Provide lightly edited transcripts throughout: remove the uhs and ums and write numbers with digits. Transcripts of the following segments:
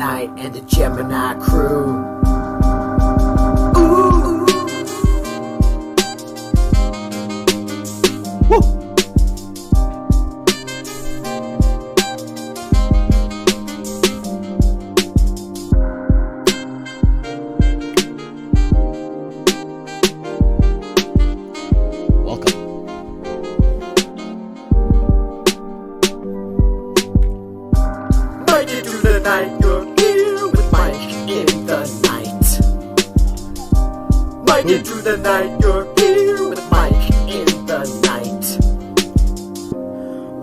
night and the Gemini crew. Ooh. Woo. Night, you're here with Mike in the night. Mike into the night, you're here with Mike in the night.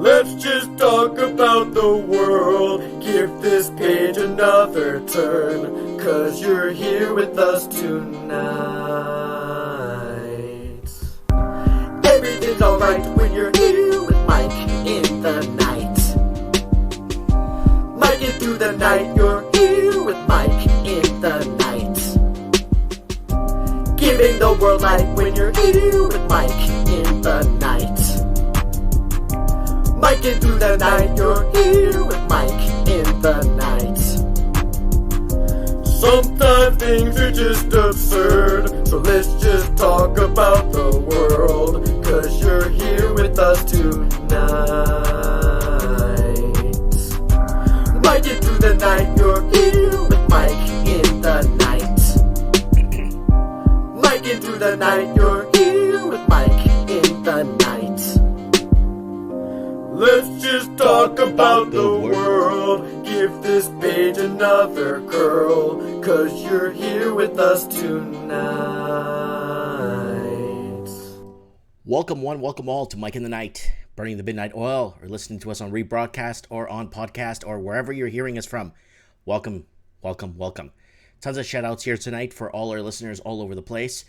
Let's just talk about the world. Give this page another turn, 'cause you're here with us tonight. Everything's alright when you're here with Mike in the night. Mike into the night, you're here with Mike in the night. Giving the world light when you're here with Mike in the night. Mike into the night, you're here with Mike in the night. Sometimes things are just absurd, so let's just talk about the world, 'cause you're here with us tonight. Mike into the night, you're here with Mike in the night. Mike into the night, you're here with Mike in the night. Let's just talk about the world. Give this page another curl, 'cause you're here with us tonight. Welcome one, welcome all to Mike in the Night, burning the midnight oil, or listening to us on rebroadcast or on podcast or wherever you're hearing us from. Welcome, welcome, welcome. Tons of shout outs here tonight for all our listeners all over the place,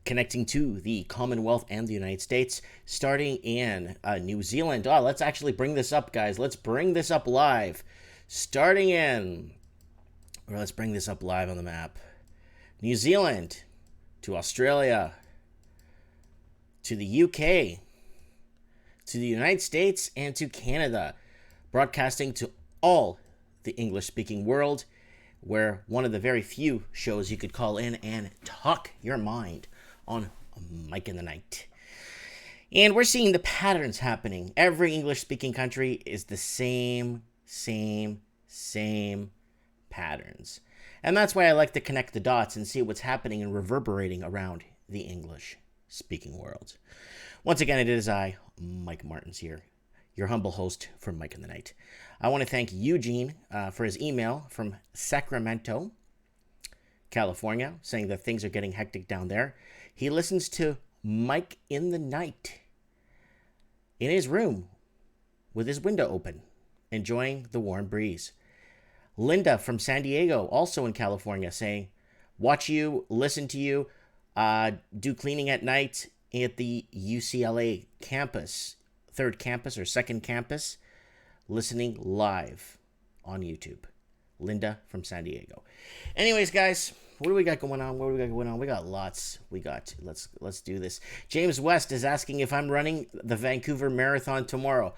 connecting to the Commonwealth and the United States, starting in New Zealand. Let's actually bring this up, guys. Let's bring this up live. Let's bring this up live on the map. New Zealand to Australia to the UK, to the United States, and to Canada, broadcasting to all the English-speaking world. We're one of the very few shows you could call in and talk your mind on Mike in the Night. And we're seeing the patterns happening. Every English-speaking country is the same patterns. And that's why I like to connect the dots and see what's happening and reverberating around the English-speaking world. Once again, it is I, Mike Martins here, your humble host for Mike in the Night. I want to thank Eugene for his email from Sacramento, California, saying that things are getting hectic down there. He listens to Mike in the Night in his room with his window open, enjoying the warm breeze. Linda from San Diego, also in California, saying, watch you, listen to you, do cleaning at night at the UCLA campus, third campus or second campus, listening live on YouTube. Linda from San Diego. Anyways, guys, what do we got going on? We got lots. Let's do this. James West is asking if I'm running the Vancouver Marathon tomorrow.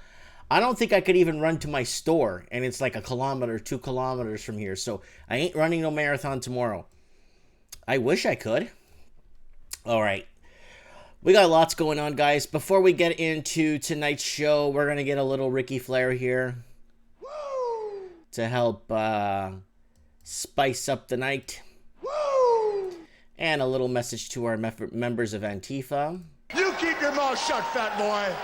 I don't think I could even run to my store, and it's like 2 kilometers from here, so I ain't running no marathon tomorrow. I wish I could. All right. We got lots going on, guys. Before we get into tonight's show, we're going to get a little Ricky Flair here. Woo! To help spice up the night. Woo! And a little message to our members of Antifa. You keep your mouth shut, fat boy.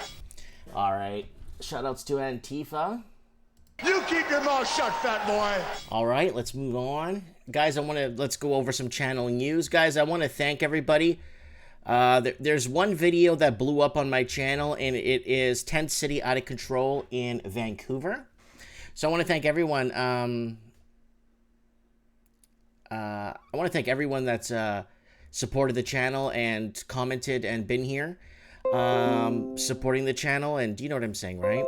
All right. Shout-outs to Antifa. You keep your mouth shut, fat boy. All right, let's move on. Guys, let's go over some channel news. Guys, I want to thank everybody. There's one video that blew up on my channel, and it is Tent City Out of Control in Vancouver. So I want to thank everyone. I want to thank everyone that's supported the channel and commented and been here, supporting the channel. And you know what I'm saying, right?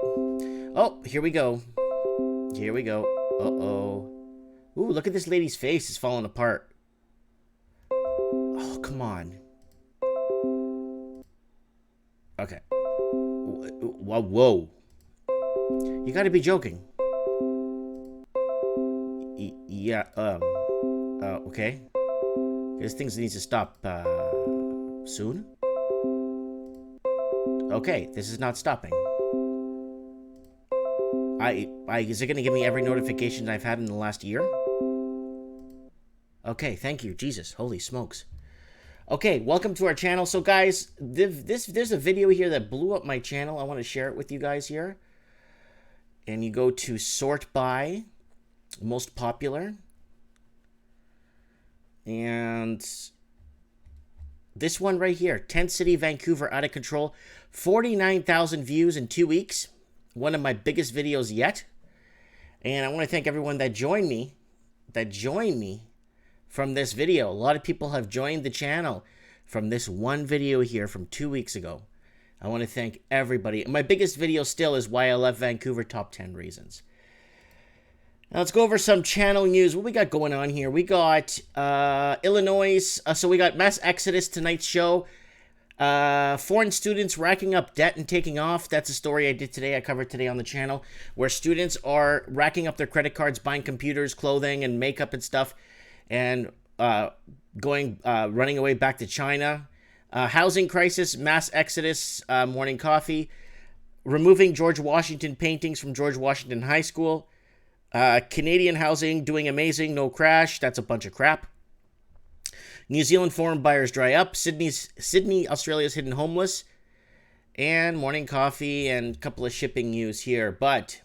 Oh, here we go. Uh-oh. Ooh, look at this lady's face. It's falling apart. Oh, come on. Okay. Whoa. You gotta be joking. Yeah, okay. This thing needs to stop, soon. Okay, this is not stopping. Is it gonna give me every notification I've had in the last year? Okay, thank you, Jesus, holy smokes. Okay, welcome to our channel. So guys, there's a video here that blew up my channel. I want to share it with you guys here. And you go to sort by most popular. And this one right here, Tent City, Vancouver, out of control. 49,000 views in 2 weeks. One of my biggest videos yet. And I want to thank everyone that joined me from this video. A lot of people have joined the channel from this one video here from 2 weeks ago. I want to thank everybody. My biggest video still is why I left Vancouver, top 10 reasons. Now let's go over some channel news. What we got going on here? We got Illinois. So we got mass exodus, tonight's show. Foreign students racking up debt and taking off. That's a story I did today. I covered today on the channel, where students are racking up their credit cards, buying computers, clothing, and makeup and stuff, and running away back to China. Housing crisis, mass exodus, morning coffee. Removing George Washington paintings from George Washington High School. Canadian housing doing amazing, no crash. That's a bunch of crap. New Zealand foreign buyers dry up. Sydney, Australia's hidden homeless. And morning coffee and a couple of shipping news here. But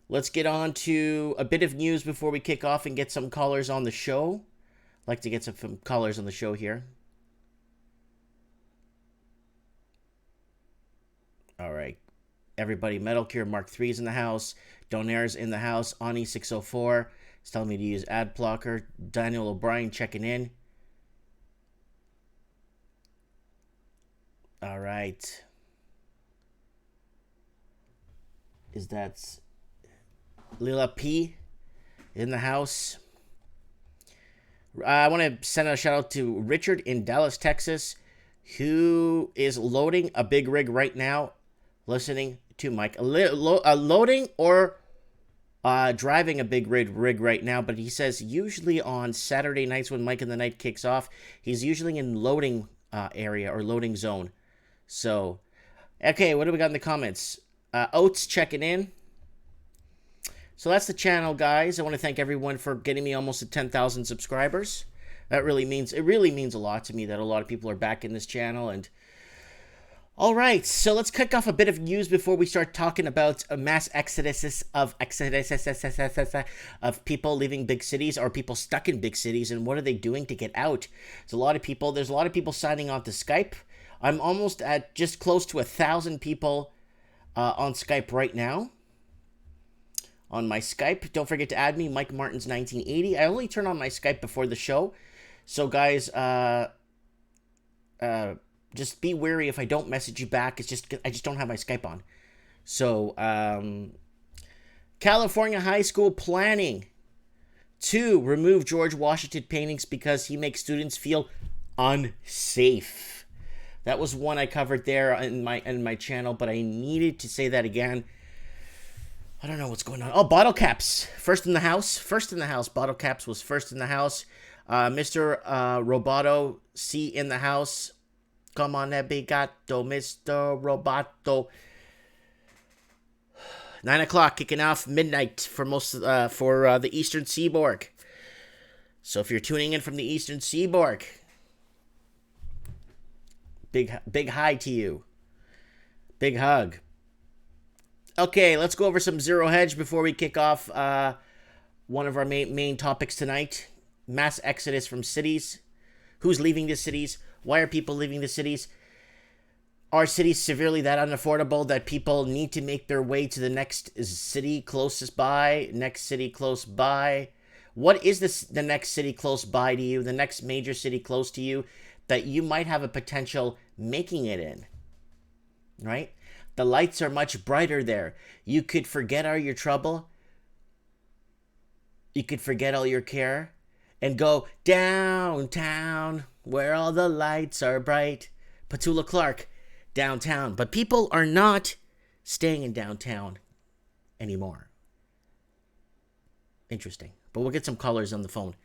let's get on to a bit of news before we kick off and get some callers on the show. I'd like to get some callers on the show here. All right. Everybody, Metal Cure Mark 3's in the house. Donaire's in the house. Ani604 is telling me to use ad blocker. Daniel O'Brien checking in. All right. Is that Lila P in the house? I want to send a shout out to Richard in Dallas, Texas, who is loading a big rig right now, listening to Mike. Loading or driving a big rig right now, but he says usually on Saturday nights when Mike in the Night kicks off, he's usually in loading area or loading zone. So, okay, what do we got in the comments? Oats checking in. So that's the channel, guys. I want to thank everyone for getting me almost to 10,000 subscribers. That really means a lot to me that a lot of people are back in this channel. And all right, so let's kick off a bit of news before we start talking about a mass exodus of people leaving big cities or people stuck in big cities, and what are they doing to get out? There's a lot of people signing on to Skype. I'm almost at just close to 1,000 people on Skype right now. On my Skype, don't forget to add me, Mike Martins 1980. I only turn on my Skype before the show, so guys, just be wary if I don't message you back. It's just I just don't have my Skype on. So, California high school planning to remove George Washington paintings because he makes students feel unsafe. That was one I covered there in my channel, but I needed to say that again. I don't know what's going on. Oh, bottle caps. First in the house. Bottle caps was first in the house. Mr. Roboto C in the house. Come on, Ebigato, Mr. Roboto. 9 o'clock, kicking off midnight for the Eastern Seaboard. So if you're tuning in from the Eastern Seaboard, big hi to you. Big hug. Okay, let's go over some Zero Hedge before we kick off one of our main topics tonight. Mass exodus from cities. Who's leaving the cities? Why are people leaving the cities? Are cities severely that unaffordable that people need to make their way to the next city closest by? Next city close by? What is the next city close by to you? The next major city close to you that you might have a potential making it in? Right? The lights are much brighter there. You could forget all your trouble. You could forget all your care and go downtown where all the lights are bright. Petula Clark, downtown. But people are not staying in downtown anymore. Interesting. But we'll get some callers on the phone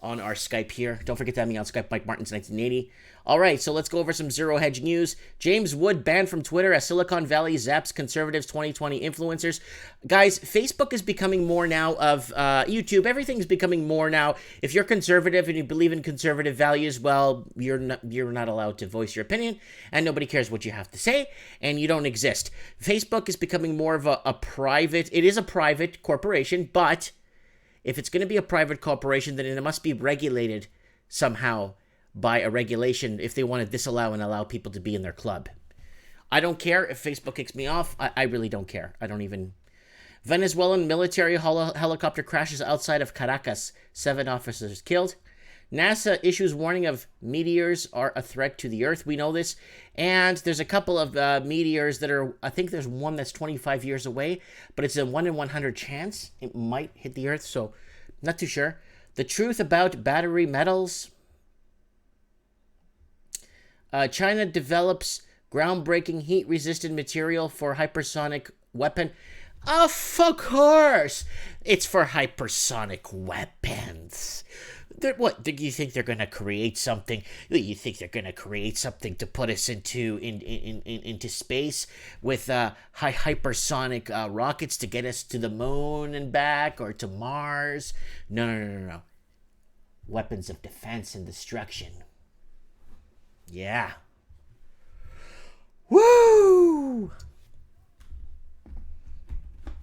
on our Skype here. Don't forget to have me on Skype, Mike Martins 1980. All right, so let's go over some Zero Hedge news. James Wood banned from Twitter as Silicon Valley zaps conservatives 2020 influencers. Guys, Facebook is becoming more now of YouTube. Everything's becoming more now. If you're conservative and you believe in conservative values, well, you're not allowed to voice your opinion, and nobody cares what you have to say, and you don't exist. Facebook is becoming more of a private. It is a private corporation, but if it's going to be a private corporation, then it must be regulated somehow by a regulation if they want to disallow and allow people to be in their club. I don't care if Facebook kicks me off. I really don't care. I don't even... Venezuelan military helicopter crashes outside of Caracas. 7 officers killed. NASA issues warning of meteors are a threat to the Earth. We know this. And there's a couple of meteors that are... I think there's one that's 25 years away, but it's a 1 in 100 chance it might hit the Earth, so not too sure. The truth about battery metals. China develops groundbreaking heat-resistant material for hypersonic weapon. Of course! It's for hypersonic weapons. What, do you think they're going to create something? You think they're going to create something to put us into space with hypersonic rockets to get us to the moon and back, or to Mars? No. Weapons of defense and destruction. Yeah. Woo!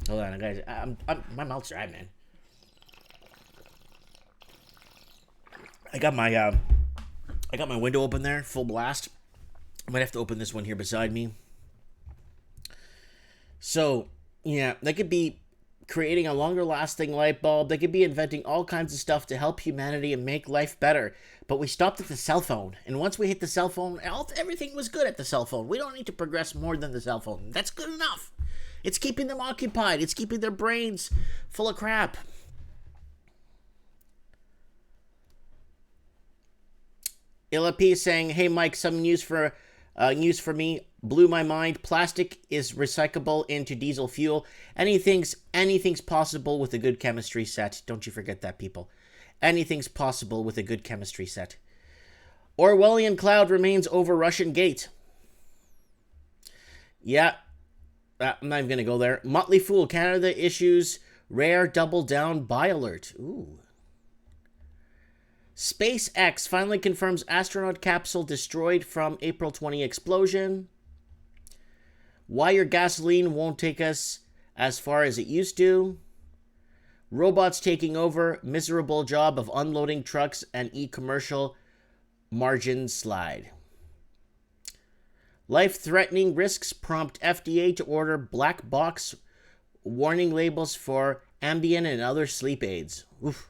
Hold on, guys. My mouth's dry, man. I got my window open there, full blast. I might have to open this one here beside me. So, yeah, they could be creating a longer lasting light bulb. They could be inventing all kinds of stuff to help humanity and make life better. But we stopped at the cell phone. And once we hit the cell phone, everything was good at the cell phone. We don't need to progress more than the cell phone. That's good enough. It's keeping them occupied. It's keeping their brains full of crap. Ilapi is saying, hey Mike, some news for me. Blew my mind. Plastic is recyclable into diesel fuel. Anything's possible with a good chemistry set. Don't you forget that, people. Anything's possible with a good chemistry set. Orwellian cloud remains over Russian gate. Yeah, I'm not even going to go there. Motley Fool, Canada issues rare double down buy alert. Ooh. SpaceX finally confirms astronaut capsule destroyed from April 20 explosion. Why your gasoline won't take us as far as it used to. Robots taking over, miserable job of unloading trucks and e-commercial margins slide. Life-threatening risks prompt FDA to order black box warning labels for Ambien and other sleep aids. Oof.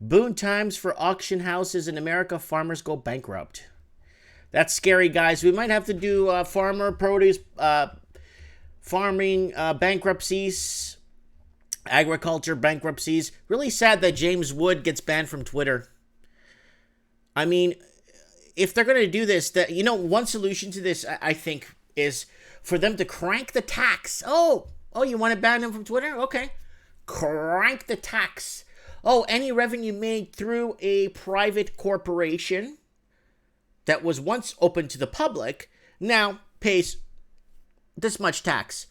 Boon times for auction houses in America. Farmers go bankrupt. That's scary, guys. We might have to do farmer produce farming bankruptcies, agriculture bankruptcies. Really sad that James Wood gets banned from Twitter. I mean, if they're going to do this, one solution to this, I think, is for them to crank the tax. Oh, you want to ban him from Twitter? Okay. Crank the tax. Oh, any revenue made through a private corporation that was once open to the public now pays this much tax.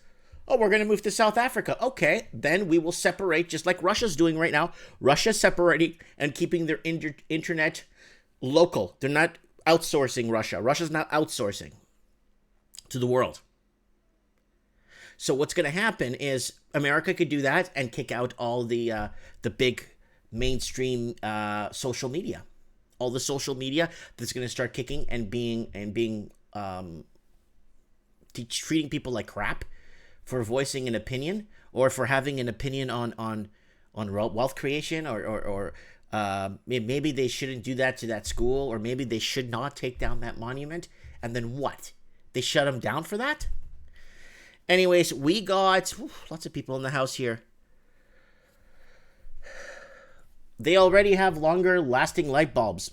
Oh, we're going to move to South Africa. Okay, then we will separate, just like Russia's doing right now. Russia's separating and keeping their internet local. They're not outsourcing Russia. Russia's not outsourcing to the world. So what's going to happen is America could do that and kick out all the big mainstream social media. All the social media that's going to start kicking and being treating people like crap for voicing an opinion or for having an opinion on wealth creation or maybe they shouldn't do that to that school, or maybe they should not take down that monument. And then what? They shut them down for that? Anyways, we got lots of people in the house here. They already have longer lasting light bulbs.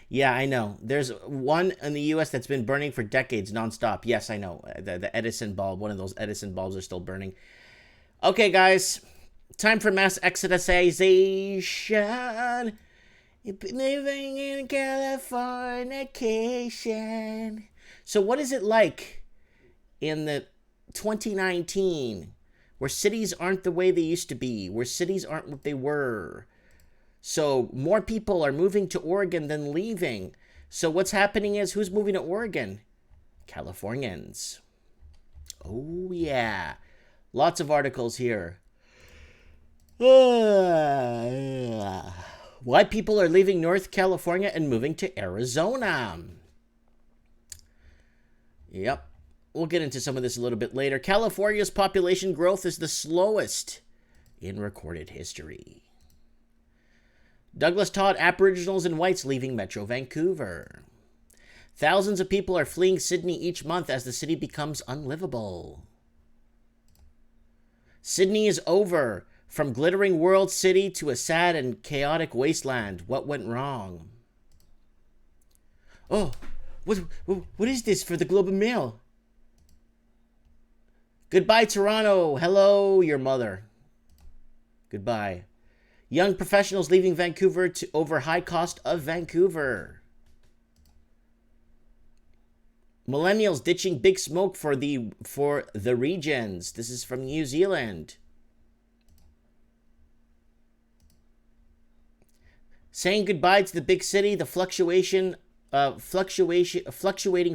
Yeah, I know. There's one in the U.S. that's been burning for decades nonstop. Yes, I know. The Edison bulb, one of those Edison bulbs are still burning. Okay, guys. Time for mass exodusization. Living in Californication. So what is it like in the 2019 where cities aren't the way they used to be, where cities aren't what they were? So more people are moving to Oregon than leaving. So what's happening is, who's moving to Oregon? Californians. Oh yeah. Lots of articles here. Why people are leaving North California and moving to Arizona. Yep. We'll get into some of this a little bit later. California's population growth is the slowest in recorded history. Douglas Todd, Aboriginals and whites leaving Metro Vancouver. Thousands of people are fleeing Sydney each month as the city becomes unlivable. Sydney is over. From glittering world city to a sad and chaotic wasteland. What went wrong? Oh, what is this for the Globe and Mail? Goodbye, Toronto. Hello, your mother. Goodbye. Young professionals leaving Vancouver over high cost of Vancouver. Millennials ditching big smoke for the regions. This is from New Zealand. Saying goodbye to the big city, the fluctuating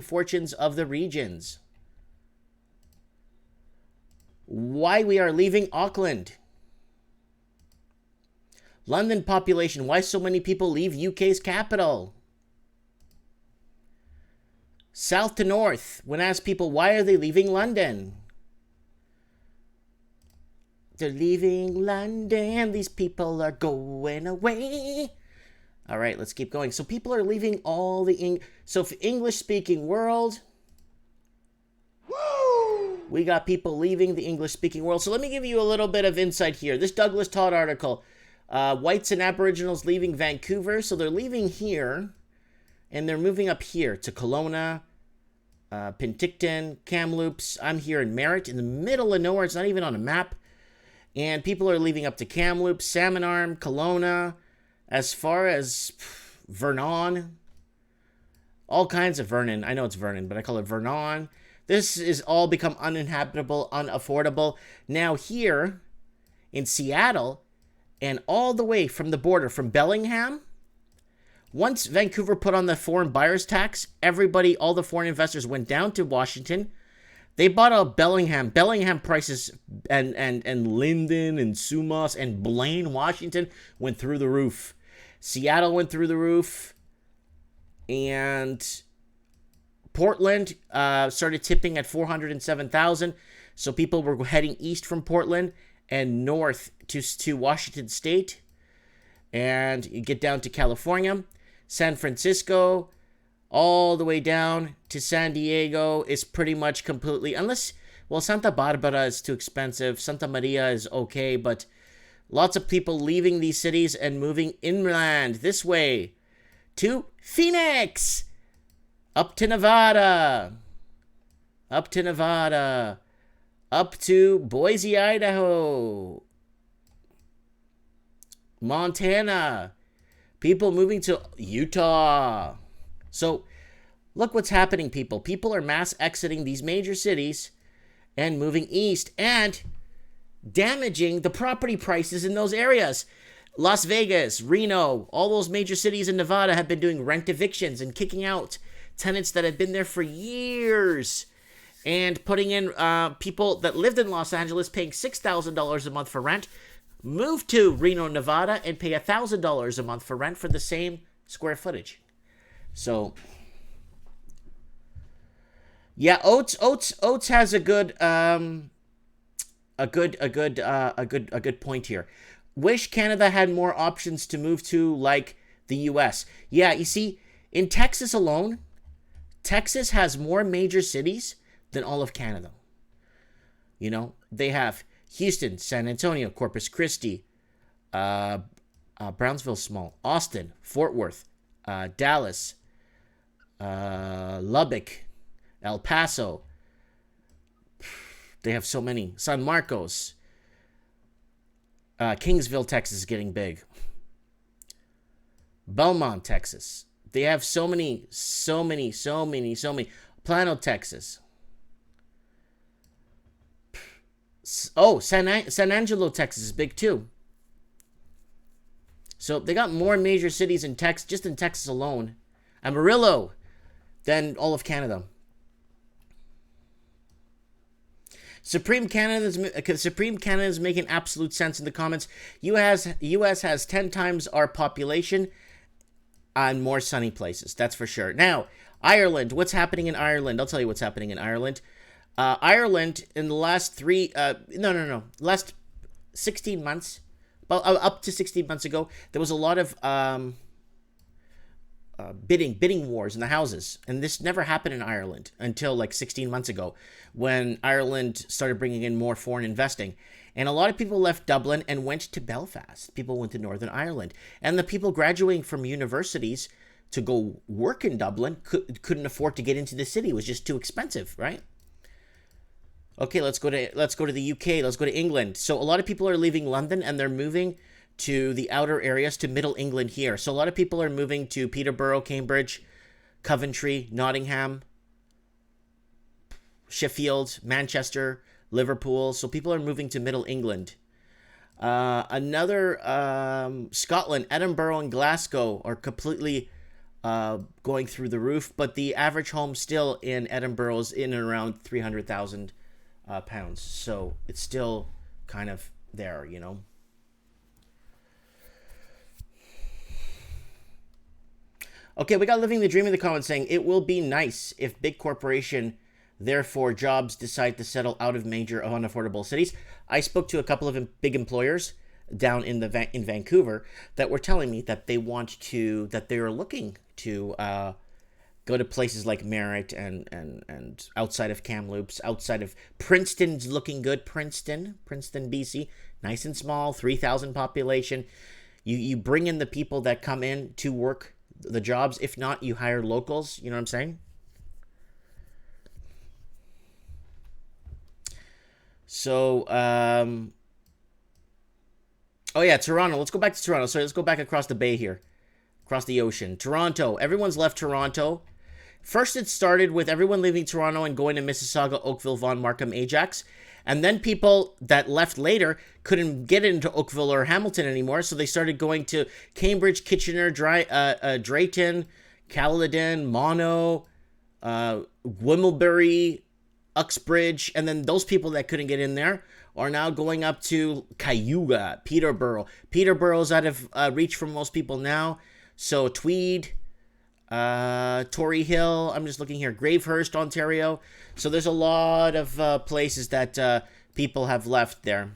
fortunes of the regions. Why we are leaving Auckland. London population, why so many people leave UK's capital. South to north, when asked people why are they leaving London. They're leaving London, these people are going away. All right, let's keep going. So people are leaving all the so for English-speaking world, Woo! we got people leaving the English-speaking world. So let me give you a little bit of insight here. This Douglas Todd article, whites and Aboriginals leaving Vancouver. So they're leaving here, and they're moving up here to Kelowna, Penticton, Kamloops. I'm here in Merritt, in the middle of nowhere. It's not even on a map. And people are leaving up to Kamloops, Salmon Arm, Kelowna, as far as Vernon, all kinds of Vernon. I know it's Vernon, but I call it Vernon. This is all become uninhabitable, unaffordable. Now here in Seattle, and all the way from the border, from Bellingham, once Vancouver put on the foreign buyers tax, everybody, all the foreign investors went down to Washington. They bought out Bellingham. Bellingham prices and Linden and Sumas and Blaine, Washington went through the roof. Seattle went through the roof. And Portland started tipping at 407,000. So people were heading east from Portland and north to Washington State. And you get down to California. San Francisco, all the way down to San Diego is pretty much completely, unless, well, Santa Barbara is too expensive. Santa Maria is okay, but lots of people leaving these cities and moving inland this way to Phoenix, up to Nevada, up to Boise, Idaho, Montana, people moving to Utah. So look what's happening, people. People are mass exiting these major cities and moving east and damaging the property prices in those areas. Las Vegas, Reno, all those major cities in Nevada have been doing rent evictions and kicking out tenants that had been there for years and putting in people that lived in Los Angeles paying $6,000 a month for rent, move to Reno, Nevada, and pay $1,000 a month for rent for the same square footage. So, yeah, Oates has a good point here. Wish Canada had more options to move to, like the U.S. Yeah, you see, in Texas alone, Texas has more major cities than all of Canada. You know, they have Houston, San Antonio, Corpus Christi, Brownsville small, Austin, Fort Worth, Dallas, Lubbock, El Paso. They have so many. San Marcos. Kingsville, Texas is getting big. Belmont, Texas. They have so many. Plano, Texas. Oh, San Angelo, Texas is big too. So they got more major cities in Texas, just in Texas alone, Amarillo, than all of Canada. Supreme Canada is making absolute sense in the comments. U.S. has 10 times our population and more sunny places. That's for sure. Now, Ireland. What's happening in Ireland? I'll tell you what's happening in Ireland. Ireland in the last last 16 months, up to 16 months ago, there was a lot of bidding wars in the houses, and this never happened in Ireland until like 16 months ago, when Ireland started bringing in more foreign investing, and a lot of people left Dublin and went to Belfast. People went to Northern Ireland, and the people graduating from universities to go work in Dublin couldn't afford to get into the city. It was just too expensive, right? Okay, let's go to the UK. Let's go to England. So a lot of people are leaving London and they're moving to the outer areas, to Middle England here. So a lot of people are moving to Peterborough, Cambridge, Coventry, Nottingham, Sheffield, Manchester, Liverpool. So people are moving to Middle England. Scotland, Edinburgh, and Glasgow are completely going through the roof, but the average home still in Edinburgh is in and around £300,000. Pounds. So it's still kind of there, you know. Okay, we got Living the Dream in the comments saying, it will be nice if big corporation, therefore jobs, decide to settle out of major unaffordable cities. I spoke to a couple of big employers down in Vancouver that were telling me that they are looking to go to places like Merritt and outside of Kamloops, outside of Princeton's looking good. Princeton, BC, nice and small, 3,000 population. You bring in the people that come in to work the jobs. If not, you hire locals. You know what I'm saying? So, oh yeah, Toronto. Let's go back to Toronto. Sorry, let's go back across the bay here, across the ocean. Toronto. Everyone's left Toronto. First, it started with everyone leaving Toronto and going to Mississauga, Oakville, Vaughan, Markham, Ajax. And then people that left later couldn't get into Oakville or Hamilton anymore, so they started going to Cambridge, Kitchener, Drayton, Caledon, Mono, Wimbledon, Uxbridge. And then those people that couldn't get in there are now going up to Cayuga, Peterborough. Peterborough's out of reach for most people now. So Tweed, Tory Hill, I'm just looking here, Gravehurst, Ontario. So there's a lot of places that people have left there.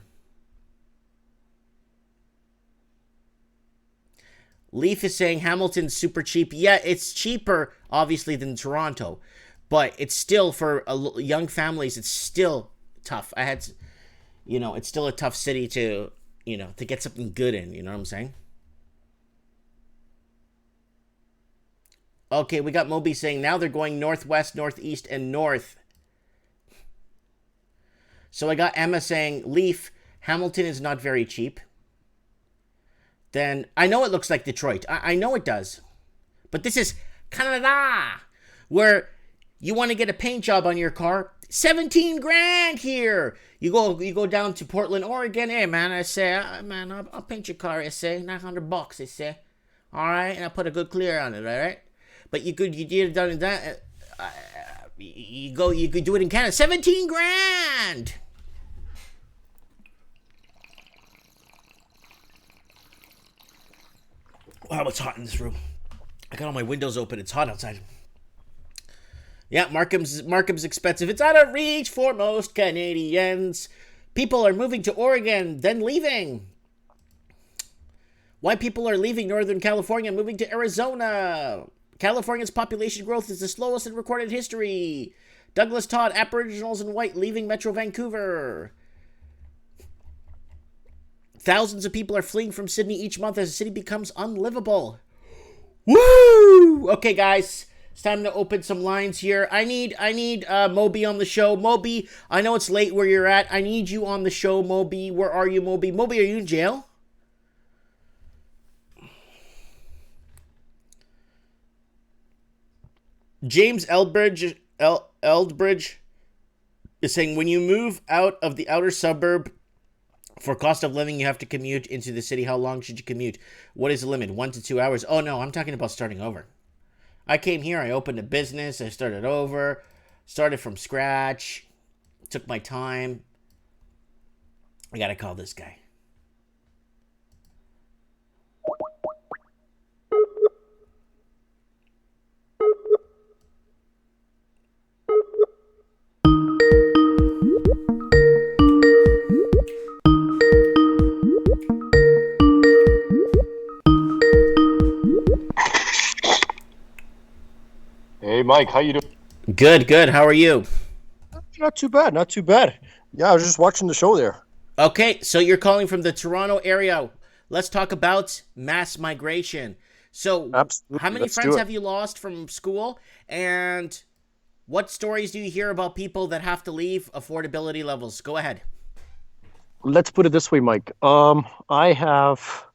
Leaf is saying Hamilton's super cheap. Yeah, it's cheaper, obviously, than Toronto. But it's still, for young families, it's still tough. It's still a tough city to get something good in, you know what I'm saying? Okay, we got Moby saying now they're going northwest, northeast, and north. So I got Emma saying, Leaf, Hamilton is not very cheap. Then, I know it looks like Detroit. I know it does. But this is Canada, where you want to get a paint job on your car, 17 grand here. You go down to Portland, Oregon. Hey, man, I say, I'll paint your car, I say, $900, I say. All right, and I'll put a good clear on it, all right? But you could done that. You could do it in Canada. 17 grand. Wow, it's hot in this room. I got all my windows open. It's hot outside. Yeah, Markham's expensive. It's out of reach for most Canadians. People are moving to Oregon, then leaving. Why people are leaving Northern California, moving to Arizona. California's population growth is the slowest in recorded history. Douglas Todd, Aboriginals and White leaving Metro Vancouver. Thousands of people are fleeing from Sydney each month as the city becomes unlivable. Woo! Okay, guys. It's time to open some lines here. I need Moby on the show. Moby, I know it's late where you're at. I need you on the show, Moby. Where are you, Moby? Moby, are you in jail? James Eldbridge is saying, when you move out of the outer suburb for cost of living, you have to commute into the city. How long should you commute? What is the limit? 1 to 2 hours? Oh, no, I'm talking about starting over. I came here, I opened a business, I started over, started from scratch, took my time. I gotta call this guy. Hey, Mike, how you doing? Good. How are you? Not too bad, not too bad. Yeah, I was just watching the show there. Okay, so you're calling from the Toronto area. Let's talk about mass migration. So, Absolutely. how many friends have you lost from school? And what stories do you hear about people that have to leave? Affordability levels. Go ahead. Let's put it this way, Mike. I have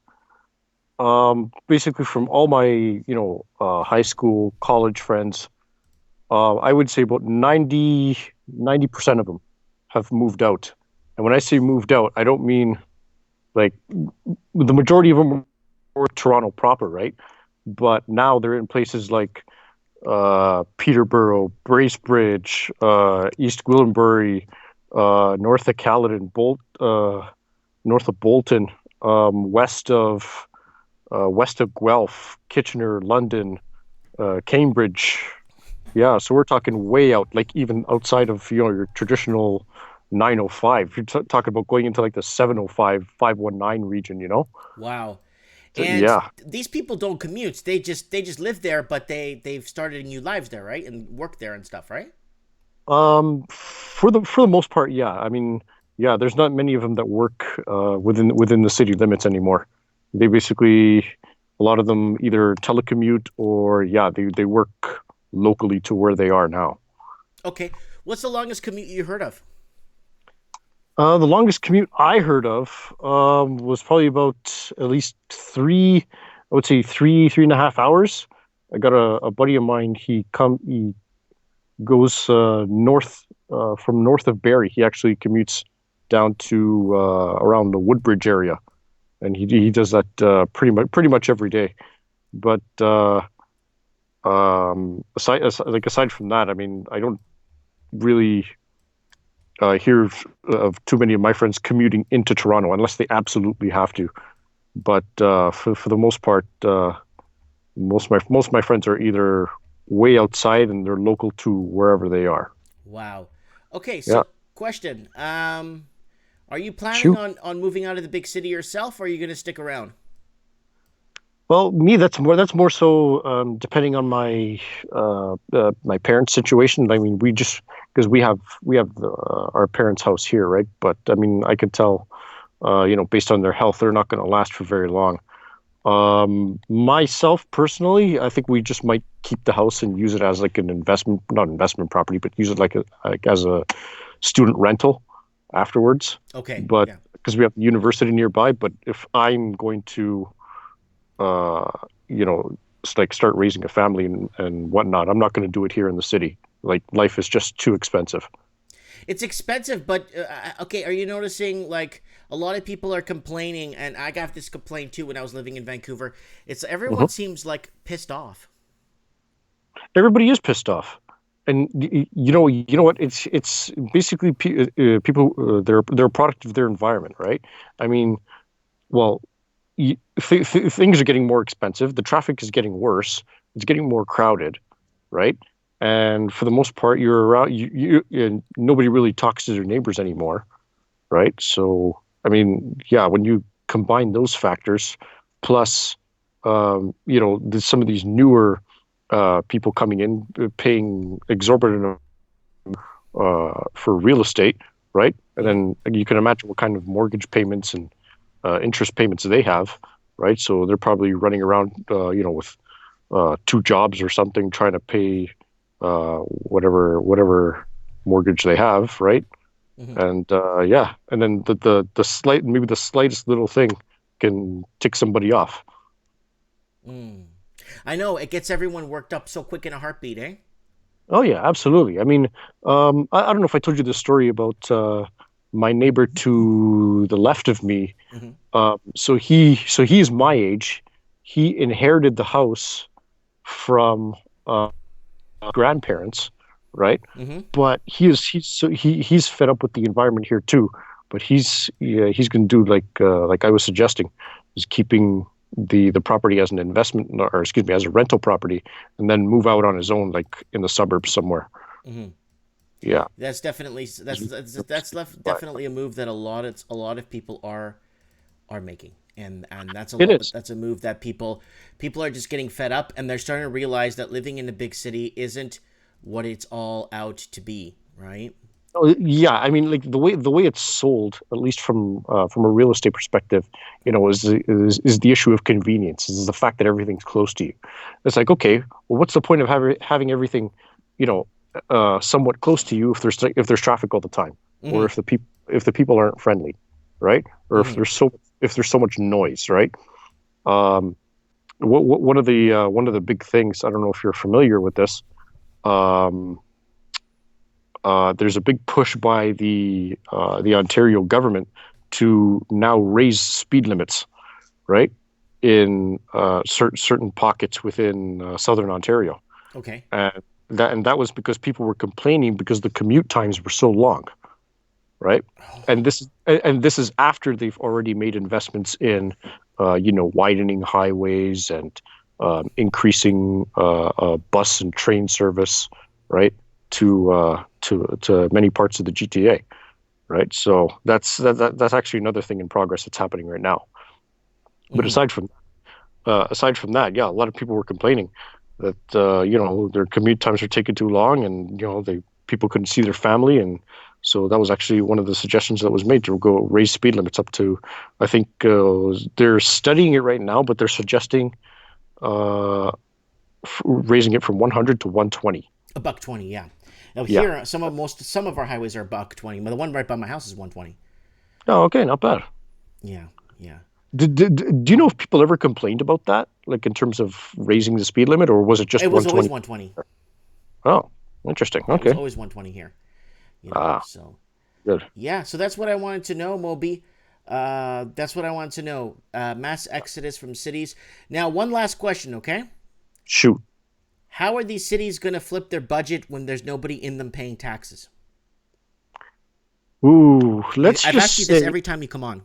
basically from all my, high school, college friends, I would say about 90% of them have moved out. And when I say moved out, I don't mean like the majority of them were Toronto proper, right? But now they're in places like Peterborough, Bracebridge, East Gwillimbury, north of Caledon, north of Bolton, west of Guelph, Kitchener, London, Cambridge. Yeah, so we're talking way out, like even outside of your traditional 905. You're talking about going into like the 705, 519 region, Wow. So, And yeah. these people don't commute. They just live there, but they've started new lives there, right? And work there and stuff, right? For the most part, yeah. I mean, yeah, there's not many of them that work within the city limits anymore. They basically, a lot of them either telecommute or they work locally to where they are now. Okay. What's the longest commute you heard of? The longest commute I heard of was probably about at least three, I would say 3.5 hours. I got a buddy of mine. He goes north from north of Barrie. He actually commutes down to around the Woodbridge area, and he does that pretty much every day. But aside from that, I mean, I don't really hear of too many of my friends commuting into Toronto unless they absolutely have to. But for the most part, most of my friends are either way outside and they're local to wherever they are. Wow. Okay, so question. Are you planning on moving out of the big city yourself, or are you going to stick around? Well, me, that's more so depending on my my parents' situation. I mean, because we have our parents' house here, right? But I mean, I could tell, based on their health, they're not going to last for very long. Myself personally, I think we just might keep the house and use it as like an investment, not investment property, but use it like as a student rental afterwards. Okay. But because we have the university nearby, but if I'm going to start raising a family and whatnot, I'm not going to do it here in the city. Like, life is just too expensive. It's expensive, but okay, are you noticing, like, a lot of people are complaining, and I got this complaint too when I was living in Vancouver. It's everyone seems like pissed off. Everybody is pissed off. And you know what? It's basically people. They're a product of their environment, right? I mean, well, things are getting more expensive. The traffic is getting worse. It's getting more crowded, right? And for the most part, you're around. And nobody really talks to their neighbors anymore, right? So, I mean, yeah, when you combine those factors, plus, there's some of these newer people coming in, paying exorbitant for real estate, right? And then you can imagine what kind of mortgage payments and interest payments they have, right? So they're probably running around, with two jobs or something, trying to pay whatever mortgage they have, right? Hmm. And yeah, and then maybe the slightest little thing can tick somebody off. Mm. I know it gets everyone worked up so quick in a heartbeat, eh? Oh yeah, absolutely. I mean, I don't know if I told you the story about my neighbor to the left of me. Hmm. So he's my age. He inherited the house from grandparents, right? Hmm. But he's fed up with the environment here too. But he's going to do like I was suggesting, is keeping the property as an investment, or excuse me, as a rental property, and then move out on his own, like in the suburbs somewhere. Hmm. Yeah, That's definitely definitely a move that a lot of people are making, and it is. that's a move that people are just getting fed up, and they're starting to realize that living in a big city isn't what it's all out to be, right? Oh, yeah, I mean, like the way it's sold, at least from a real estate perspective, is the issue of convenience. Is the fact that everything's close to you. It's like, okay, well, what's the point of having everything, you know, somewhat close to you if there's traffic all the time, or Hmm. if the people aren't friendly, right? Or Hmm. if there's so much noise, right? Um, one of the big things, I don't know if you're familiar with this. Um, there's a big push by the Ontario government to now raise speed limits, right, in certain pockets within southern Ontario, Okay. and that was because people were complaining because the commute times were so long, right? And this is after they've already made investments in, widening highways and increasing bus and train service, right, to many parts of the GTA, right? So that's actually another thing in progress that's happening right now. But Hmm. aside from that, yeah, a lot of people were complaining that their commute times are taking too long, and they people couldn't see their family, and so that was actually one of the suggestions that was made to go raise speed limits up to, I think they're studying it right now, but they're suggesting uh, raising it from 100 to 120. A buck 20, yeah. Now Yeah. here, some of our highways are a buck 20, but the one right by my house is 120. Oh, okay, not bad. Yeah, yeah. Do you know if people ever complained about that, like in terms of raising the speed limit, or was it It just was always 120? 120. Oh, interesting. Yeah, it was Okay. always 120 here. Ah, So good. yeah, so that's what I wanted to know, Moby. That's what I wanted to know. Mass exodus from cities. Now, one last question, okay? Shoot. How are these cities going to flip their budget when there's nobody in them paying taxes? Ooh, let's I've asked you just this say every time you come on.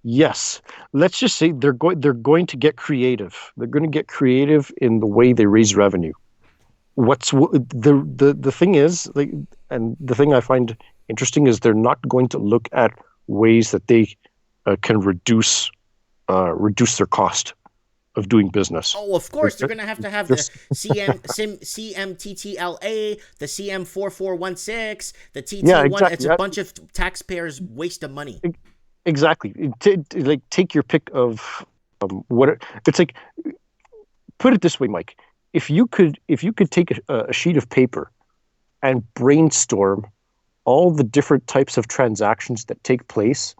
yes. Let's just say they're going to get creative. They're going to get creative in the way they raise revenue. The thing is, like, and the thing I find interesting is they're not going to look at ways that they can reduce their cost of doing business. Oh, of They're, course, they're going to have they're, the CMTTLA, the CM4416, the yeah, TT1. It's exactly. a bunch of taxpayers' waste of money. Exactly. Like, take your pick of it's like. Put it this way, Mike. If you could take a sheet of paper and brainstorm all the different types of transactions that take place,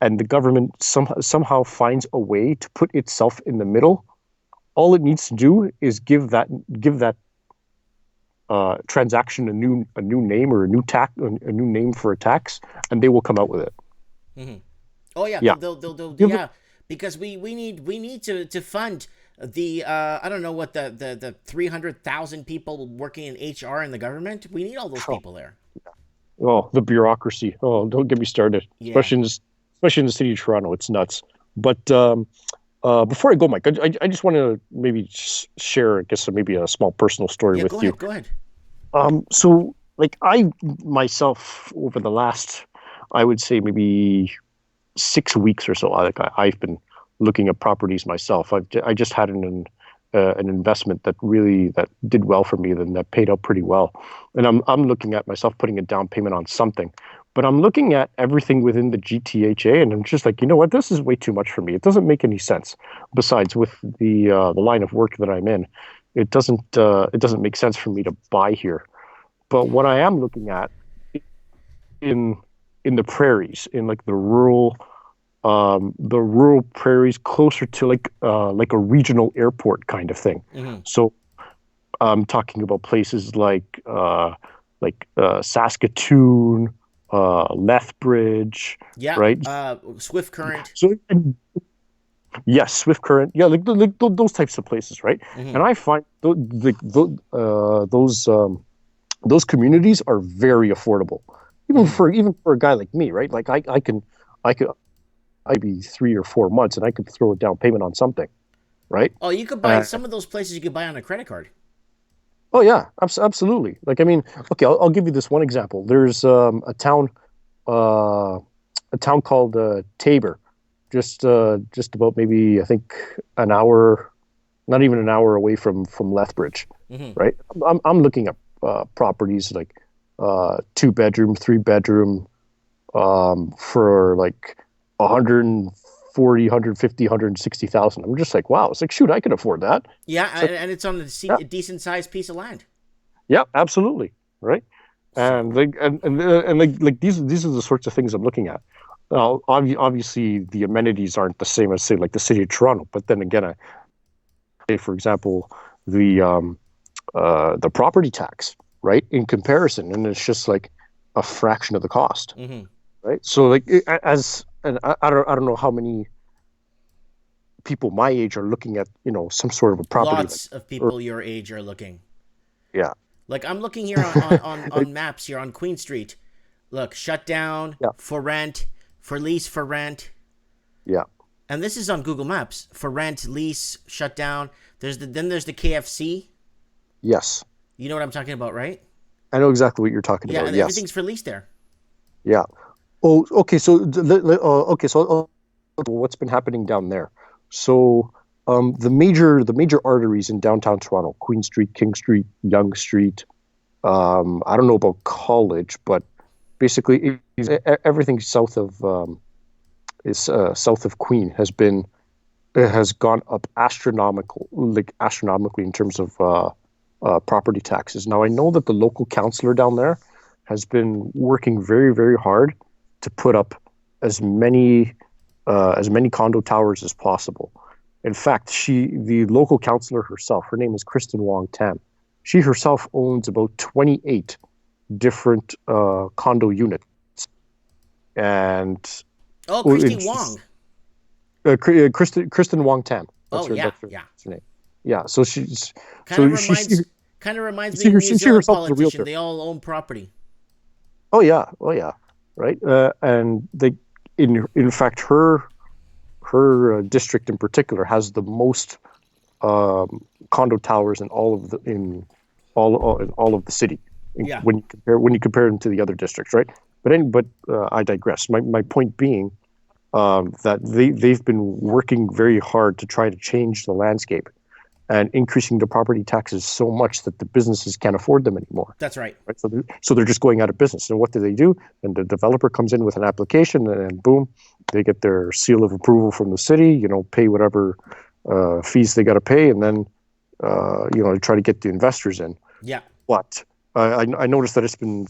and the government somehow finds a way to put itself in the middle, all it needs to do is give that transaction a new name, or a new name for a tax, and they will come out with it. Hmm. Oh yeah, Yeah. Give it, yeah, because we need to fund the I don't know what the 300,000 people working in HR in the government. We need all those oh, people there. oh, the bureaucracy. Oh, don't get me started. Yeah. Especially in the city of Toronto, it's nuts. But before I go, Mike, I just want to maybe share, I guess, maybe a small personal story Yeah, with go you. ahead. Go ahead. So, like, I myself, over the last, I would say, maybe 6 weeks or so, I've been looking at properties myself. I just had an investment that did well for me, then that paid out pretty well, and I'm looking at myself putting a down payment on something. But I'm looking at everything within the GTHA, and I'm just like, you know what, this is way too much for me. It doesn't make any sense. Besides, with the line of work that I'm in, it doesn't make sense for me to buy here. But what I am looking at in the prairies, in like the rural prairies closer to like a regional airport kind of thing. Mm-hmm. So I'm talking about places like Saskatoon, Lethbridge, Yeah. right? Swift Current. So yes, Swift Current, yeah, like those types of places, right? Mm-hmm. And I find those communities are very affordable, even for a guy like me, right? Like I'd be 3 or 4 months, and I could throw a down payment on something, right? Oh, you could buy some of those places. You could buy on a credit card. Oh yeah, absolutely. Like I mean, okay, I'll give you this one example. There's uh, a town called Tabor, just about maybe I think an hour, not even an hour away from Lethbridge, Mm-hmm. right? I'm looking at properties like 2 bedroom, 3 bedroom, for like 140, 150, 160,000. I'm just like, wow. It's like, shoot, I could afford that. Yeah, It's like, and it's on yeah, a decent sized piece of land. yeah, absolutely, right. So And like these are the sorts of things I'm looking at. Now, obviously, the amenities aren't the same as say like the city of Toronto. But then again, I say, for example, the the property tax, right, in comparison, and it's just like a fraction of the cost, mm-hmm. right? So like as and I don't know how many people my age are looking at some sort of a property like, Lots of or people your age are looking. yeah. Like I'm looking here on maps here on Queen Street. Look, shut down, Yeah, for rent, for lease, for rent. yeah, And this is on Google Maps. For rent, lease, shut down. There's the KFC. yes. You know what I'm talking about, right? I know exactly what you're talking Yeah, about. and Yes, everything's for lease there. yeah. Oh, okay. So, okay. So, what's been happening down there? So, the major arteries in downtown Toronto: Queen Street, King Street, Yonge Street. I don't know about College, but basically, everything south of is south of Queen has gone up astronomically in terms of property taxes. Now, I know that the local councillor down there has been working very, very hard to put up as many condo towers as possible. In fact, the local councillor herself, her name is Kristen Wong Tam. She herself owns about 28 different condo units, and Oh, well, Christy Wong. Kristen Wong Tam. Oh yeah, That's yeah. her name. Yeah. So she's Kind of so reminds kind of reminds me she, of a she, New she Zealand herself is a politician. realtor. They all own property. Oh yeah, right. And they, in fact, her district in particular has the most condo towers in all of the city Yeah. when you compare them to the other districts, right? But I digress. My point being that they've been working very hard to try to change the landscape and increasing the property taxes so much that the businesses can't afford them anymore. That's right. Right? So they're just going out of business. And what do? And the developer comes in with an application, and boom, they get their seal of approval from the city. Pay whatever fees they got to pay, and then they try to get the investors in. Yeah. But I noticed that it's been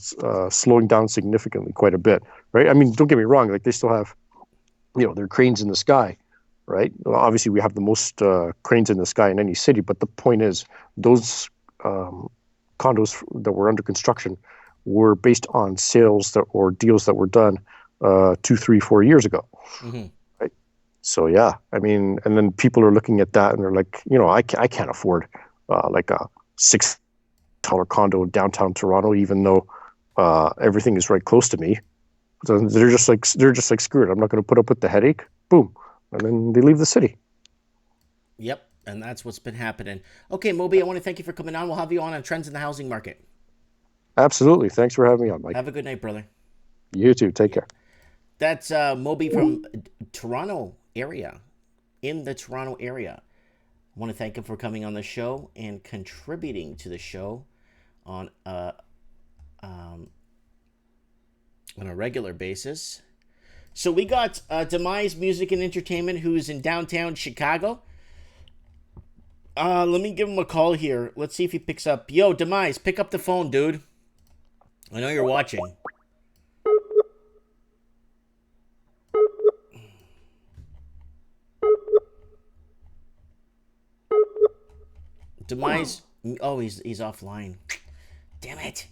slowing down significantly, quite a bit. Right? I mean, don't get me wrong. Like they still have, their cranes in the sky. Right? Well, obviously, we have the most cranes in the sky in any city. But the point is, those condos that were under construction were based on sales or deals that were done 2, 3, 4 years ago. Mm-hmm. Right? So yeah, I mean, and then people are looking at that and they're like, I can't afford like a $6 condo in downtown Toronto, even though everything is right close to me. So they're just like screw it. I'm not going to put up with the headache. Boom. And then they leave the city. Yep, and that's what's been happening. Okay, Moby, I want to thank you for coming on. We'll have you on trends in the housing market. Absolutely. Thanks for having me on, Mike. Have a good night, brother. You too. Take care. That's Moby from Toronto area, in the Toronto area. I want to thank him for coming on the show and contributing to the show on a regular basis. So we got Demise Music and Entertainment, who's in downtown Chicago. Let me give him a call here. Let's see if he picks up. Yo, Demise, pick up the phone, dude. I know you're watching. Demise. Oh, he's offline. Damn it.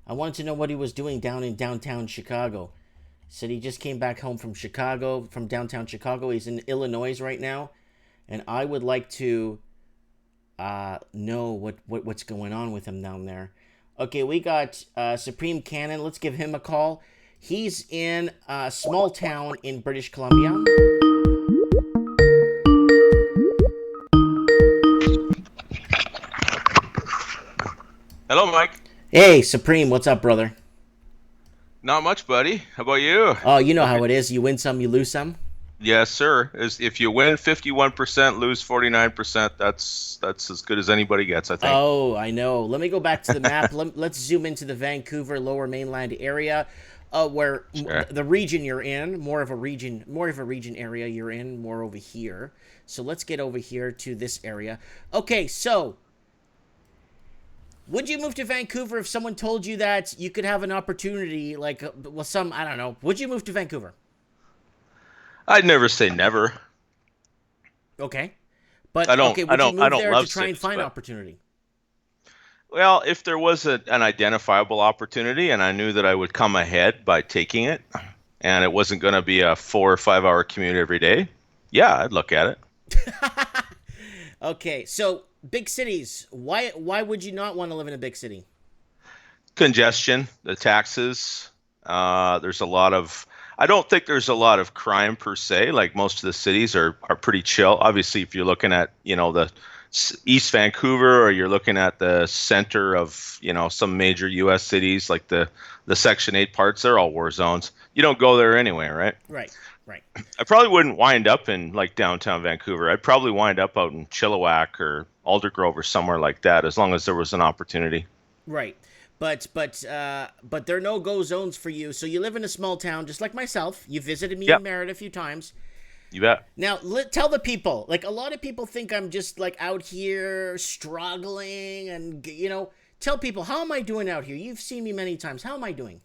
I wanted to know what he was doing down in downtown Chicago. Said he just came back home from Chicago, from downtown Chicago. He's in Illinois right now. And I would like to know what's going on with him down there. Okay, we got Supreme Cannon. Let's give him a call. He's in a small town in British Columbia. Hello, Mike. Hey, Supreme, what's up, brother? Not much, buddy. How about you? Oh, you know how it is. You win some, you lose some. Yes, sir. If you win 51%, lose 49%, that's as good as anybody gets, I think. Oh, I know. Let me go back to the map. Let's zoom into the Vancouver Lower Mainland area, where the region you're in, more of a region area you're in, more over here. So let's get over here to this area. Okay, so would you move to Vancouver if someone told you that you could have an opportunity, like, I don't know. Would you move to Vancouver? I'd never say never. Okay. But, would you move there to try and find opportunity? Well, if there was an identifiable opportunity and I knew that I would come ahead by taking it and it wasn't going to be a 4 or 5 hour commute every day, yeah, I'd look at it. Okay, so big cities. Why would you not want to live in a big city? Congestion, the taxes. I don't think there's a lot of crime per se. Like most of the cities are pretty chill. Obviously, if you're looking at, the East Vancouver or you're looking at the center of, some major U.S. cities like the Section 8 parts, they're all war zones. You don't go there anyway, right? Right. I probably wouldn't wind up in like downtown Vancouver. I'd probably wind up out in Chilliwack or Aldergrove or somewhere like that, as long as there was an opportunity. Right. But there are no-go zones for you. So you live in a small town, just like myself. You visited me in Merritt a few times. You bet. Now, tell the people. Like, a lot of people think I'm just, like, out here struggling and, tell people, how am I doing out here? You've seen me many times. How am I doing?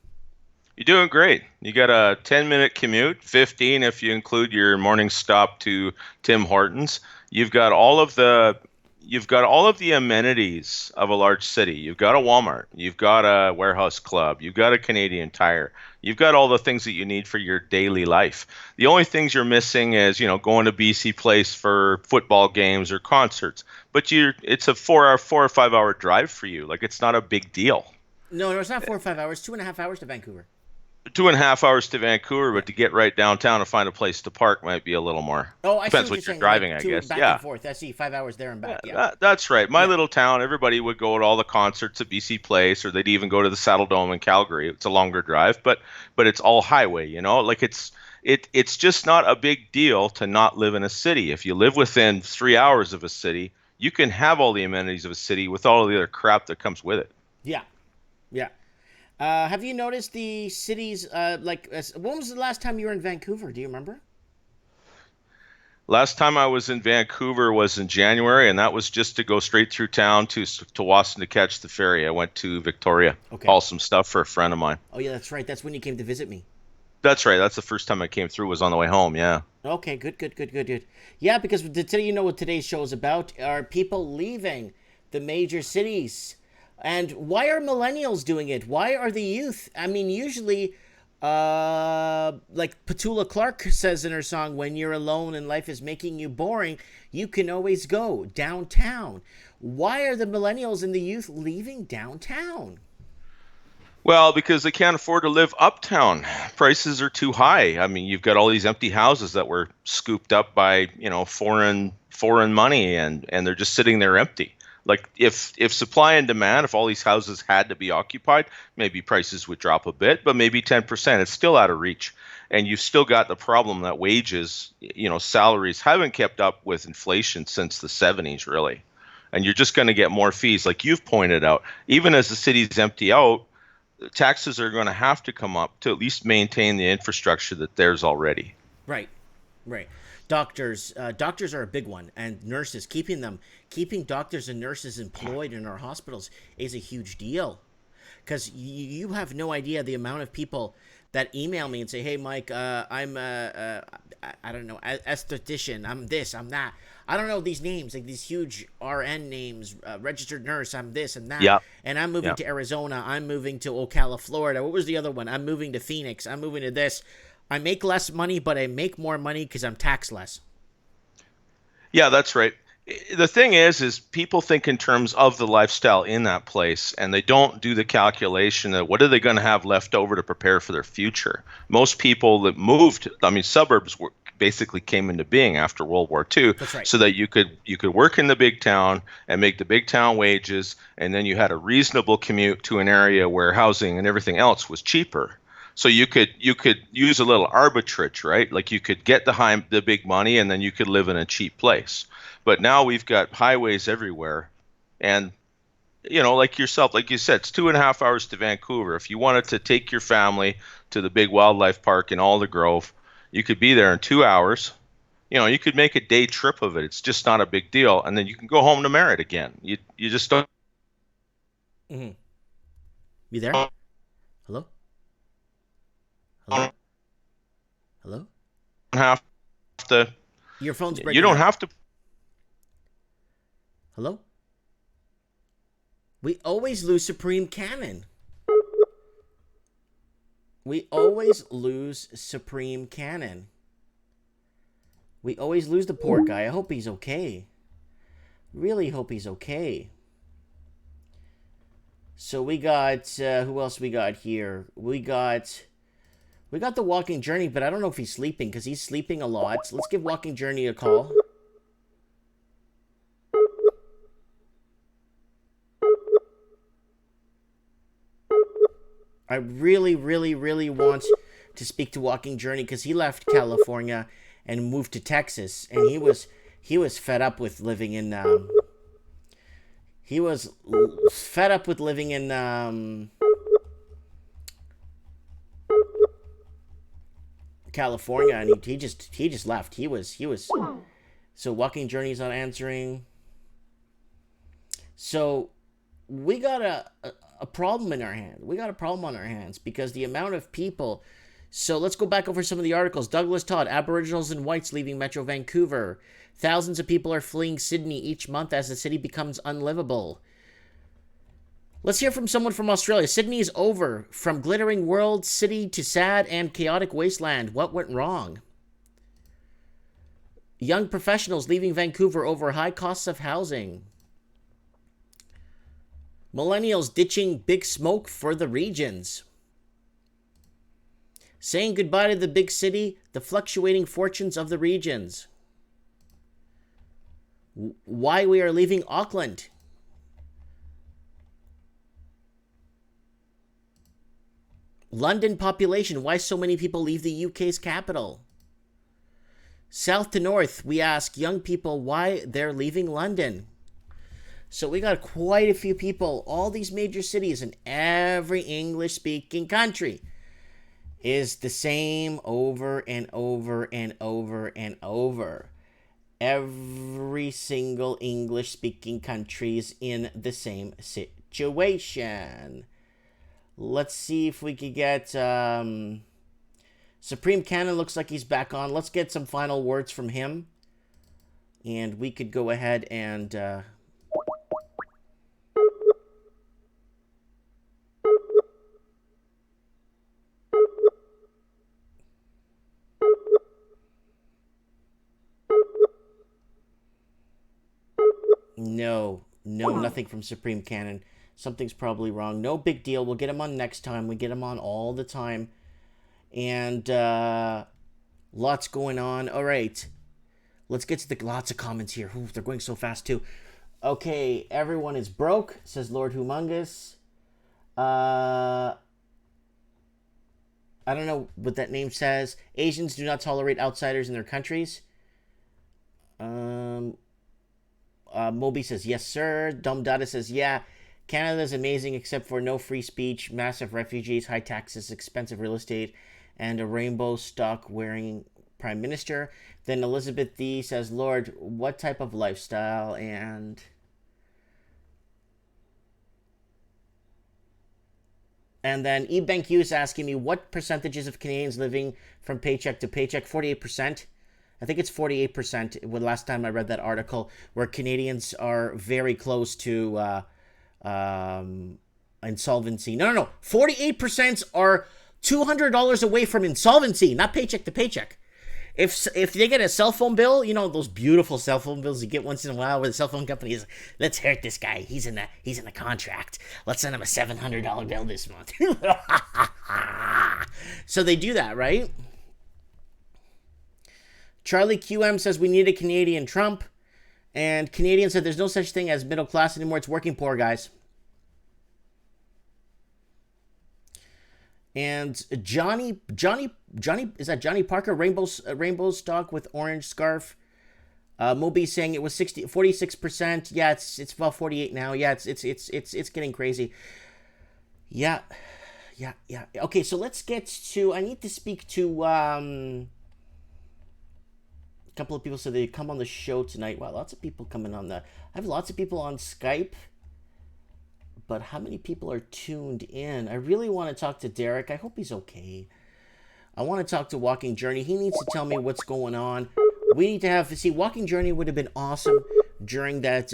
You're doing great. You got a 10-minute commute, 15 if you include your morning stop to Tim Hortons. You've got all of the amenities of a large city. You've got a Walmart. You've got a warehouse club. You've got a Canadian Tire. You've got all the things that you need for your daily life. The only things you're missing is, going to BC Place for football games or concerts. But it's a 4 or 5 hour drive for you. Like, it's not a big deal. No, it's not 4 or 5 hours. 2.5 hours to Vancouver. 2.5 hours to Vancouver, but to get right downtown and find a place to park might be a little more. Oh, I depends see what you're you're driving, like I guess. Back and forth. I see 5 hours there and back. Yeah. That's right. My little town, everybody would go to all the concerts at BC Place, or they'd even go to the Saddle Dome in Calgary. It's a longer drive, but it's all highway. Like it's just not a big deal to not live in a city. If you live within 3 hours of a city, you can have all the amenities of a city with all the other crap that comes with it. Yeah. Have you noticed the cities, when was the last time you were in Vancouver? Do you remember? Last time I was in Vancouver was in January, and that was just to go straight through town to Wasson to catch the ferry. I went to Victoria, haul some stuff for a friend of mine. Oh, yeah, that's right. That's when you came to visit me. That's right. That's the first time I came through, was on the way home, yeah. Okay, good. Yeah, because today, you know what today's show is about, are people leaving the major cities. And why are millennials doing it? Why are the youth? I mean, usually, like Petula Clark says in her song, when you're alone and life is making you boring, you can always go downtown. Why are the millennials and the youth leaving downtown? Well, because they can't afford to live uptown. Prices are too high. I mean, you've got all these empty houses that were scooped up by, foreign money, and they're just sitting there empty. Like if supply and demand, if all these houses had to be occupied, maybe prices would drop a bit, but maybe 10%. It's still out of reach. And you've still got the problem that wages, salaries haven't kept up with inflation since the 70s, really. And you're just going to get more fees. Like you've pointed out, even as the cities empty out, taxes are going to have to come up to at least maintain the infrastructure that there's already. Right. Right. Doctors are a big one, and nurses, keeping doctors and nurses employed in our hospitals is a huge deal. Because you have no idea the amount of people that email me and say, "Hey, Mike, I'm I don't know, esthetician. I'm this. I'm that. I don't know these names, like these huge RN names, registered nurse. I'm this and that. Yeah. And I'm moving Yeah. to Arizona. I'm moving to Ocala, Florida. What was the other one? I'm moving to Phoenix. I'm moving to this. I make less money, but I make more money because I'm taxed less." Yeah, that's right. The thing is people think in terms of the lifestyle in that place, and they don't do the calculation of what are they going to have left over to prepare for their future. Most people that moved, I mean, suburbs basically came into being after World War II. That's right. So that you could work in the big town and make the big town wages, and then you had a reasonable commute to an area where housing and everything else was cheaper. So you could use a little arbitrage, right? Like you could get the big money, and then you could live in a cheap place. But now we've got highways everywhere, and like yourself, like you said, it's 2.5 hours to Vancouver. If you wanted to take your family to the big wildlife park in Alder Grove, you could be there in 2 hours. You could make a day trip of it. It's just not a big deal, and then you can go home to Merritt again. You just don't. Mm-hmm. You there? Hello? Hello? Have to. Your phone's breaking You don't up. have to. Hello? We always lose Supreme Cannon. We always lose Supreme Cannon. We always lose the poor guy. I hope he's okay. Really hope he's okay. So we got, who else we got here? We got the Walking Journey, but I don't know if he's sleeping, because he's sleeping a lot. So let's give Walking Journey a call. I really, really, really want to speak to Walking Journey, because he left California and moved to Texas, and he was fed up with living in California, and he just left. He was so Walking Journey's not answering. So we got a problem in our hand. We got a problem on our hands because the amount of people. So let's go back over some of the articles. Douglas Todd, Aboriginals and whites leaving Metro Vancouver. Thousands of people are fleeing Sydney each month as the city becomes unlivable. Let's hear from someone from Australia. Sydney is over. From glittering world city to sad and chaotic wasteland. What went wrong? Young professionals leaving Vancouver over high costs of housing. Millennials ditching big smoke for the regions. Saying goodbye to the big city, the fluctuating fortunes of the regions. Why we are leaving Auckland. London population, why so many people leave the UK's capital. South to north, we ask young people why they're leaving London. So we got quite a few people, all these major cities in every English-speaking country is the same over and over and over and over. Every single English-speaking country is in the same situation. Let's see if we could get... Supreme Cannon looks like he's back on. Let's get some final words from him. And we could go ahead and... No, nothing from Supreme Cannon. Something's probably wrong. No big deal. We'll get him on next time. We get him on all the time. And lots going on. All right. Let's get to the lots of comments here. Ooh, they're going so fast too. Okay, everyone is broke, says Lord Humongous. I don't know what that name says. Asians do not tolerate outsiders in their countries. Moby says, yes, sir. Dumb Dada says, yeah. Canada's amazing except for no free speech, massive refugees, high taxes, expensive real estate, and a rainbow stock wearing Prime Minister. Then Elizabeth D says, Lord, what type of lifestyle? And then eBankU is asking me, what percentages of Canadians living from paycheck to paycheck? 48%. I think it's 48% when last time I read that article, where Canadians are very close to insolvency. No. 48% are $200 away from insolvency, not paycheck to paycheck. If they get a cell phone bill, you know, those beautiful cell phone bills you get once in a while, where the cell phone company is, let's hurt this guy. He's in a contract. Let's send him a $700 bill this month. So they do that, right? Charlie QM says we need a Canadian Trump. And Canadian said there's no such thing as middle class anymore. It's working poor, guys. And Johnny, is that Johnny Parker? Rainbow stock with orange scarf. Moby saying it was 46%. Yeah, it's about 48 now. Yeah, it's getting crazy. Yeah. Okay, so let's get to. I need to speak to a couple of people so they come on the show tonight. Wow, lots of people coming on I have lots of people on Skype. But how many people are tuned in? I really want to talk to Derek. I hope he's okay. I want to talk to Walking Journey. He needs to tell me what's going on. We need to Walking Journey would have been awesome during that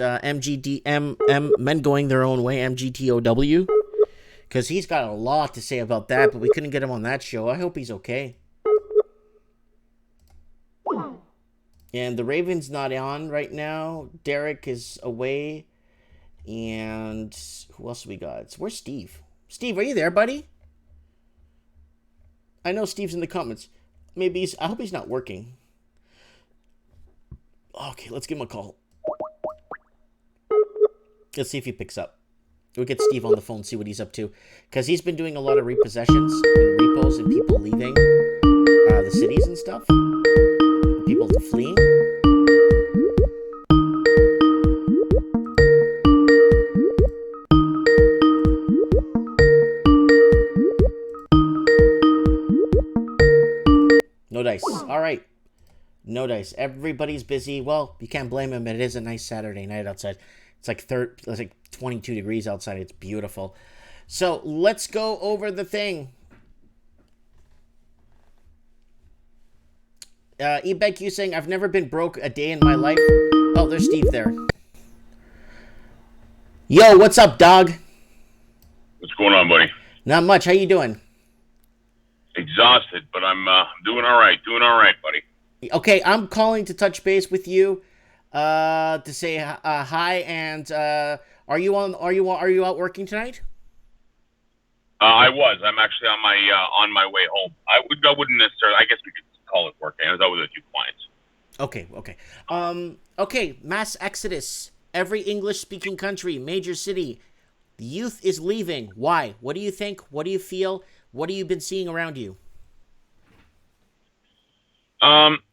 Men Going Their Own Way, MGTOW. Because he's got a lot to say about that, but we couldn't get him on that show. I hope he's okay. And the Raven's not on right now. Derek is away. And who else we got? Where's Steve? Steve, are you there, buddy? I know Steve's in the comments. I hope he's not working. Okay, let's give him a call. Let's see if he picks up. We'll get Steve on the phone, see what he's up to. Because he's been doing a lot of repossessions and repos and people leaving the cities and stuff. People fleeing. No dice. All right. No dice. Everybody's busy. Well, you can't blame him. It is a nice Saturday night outside. It's like 22 degrees outside. It's beautiful. So let's go over the thing. eBankU saying, I've never been broke a day in my life. Oh, there's Steve there. Yo, what's up, dog? What's going on, buddy? Not much. How you doing? Exhausted, but I'm doing all right. Doing all right, buddy. Okay, I'm calling to touch base with you, to say hi. And are you out working tonight? I was. I'm actually on my way home. I wouldn't necessarily. I guess we could call it work. I was out with a few clients. Okay. Okay. Mass exodus. Every English-speaking country, major city. The youth is leaving. Why? What do you think? What do you feel? What have you been seeing around you?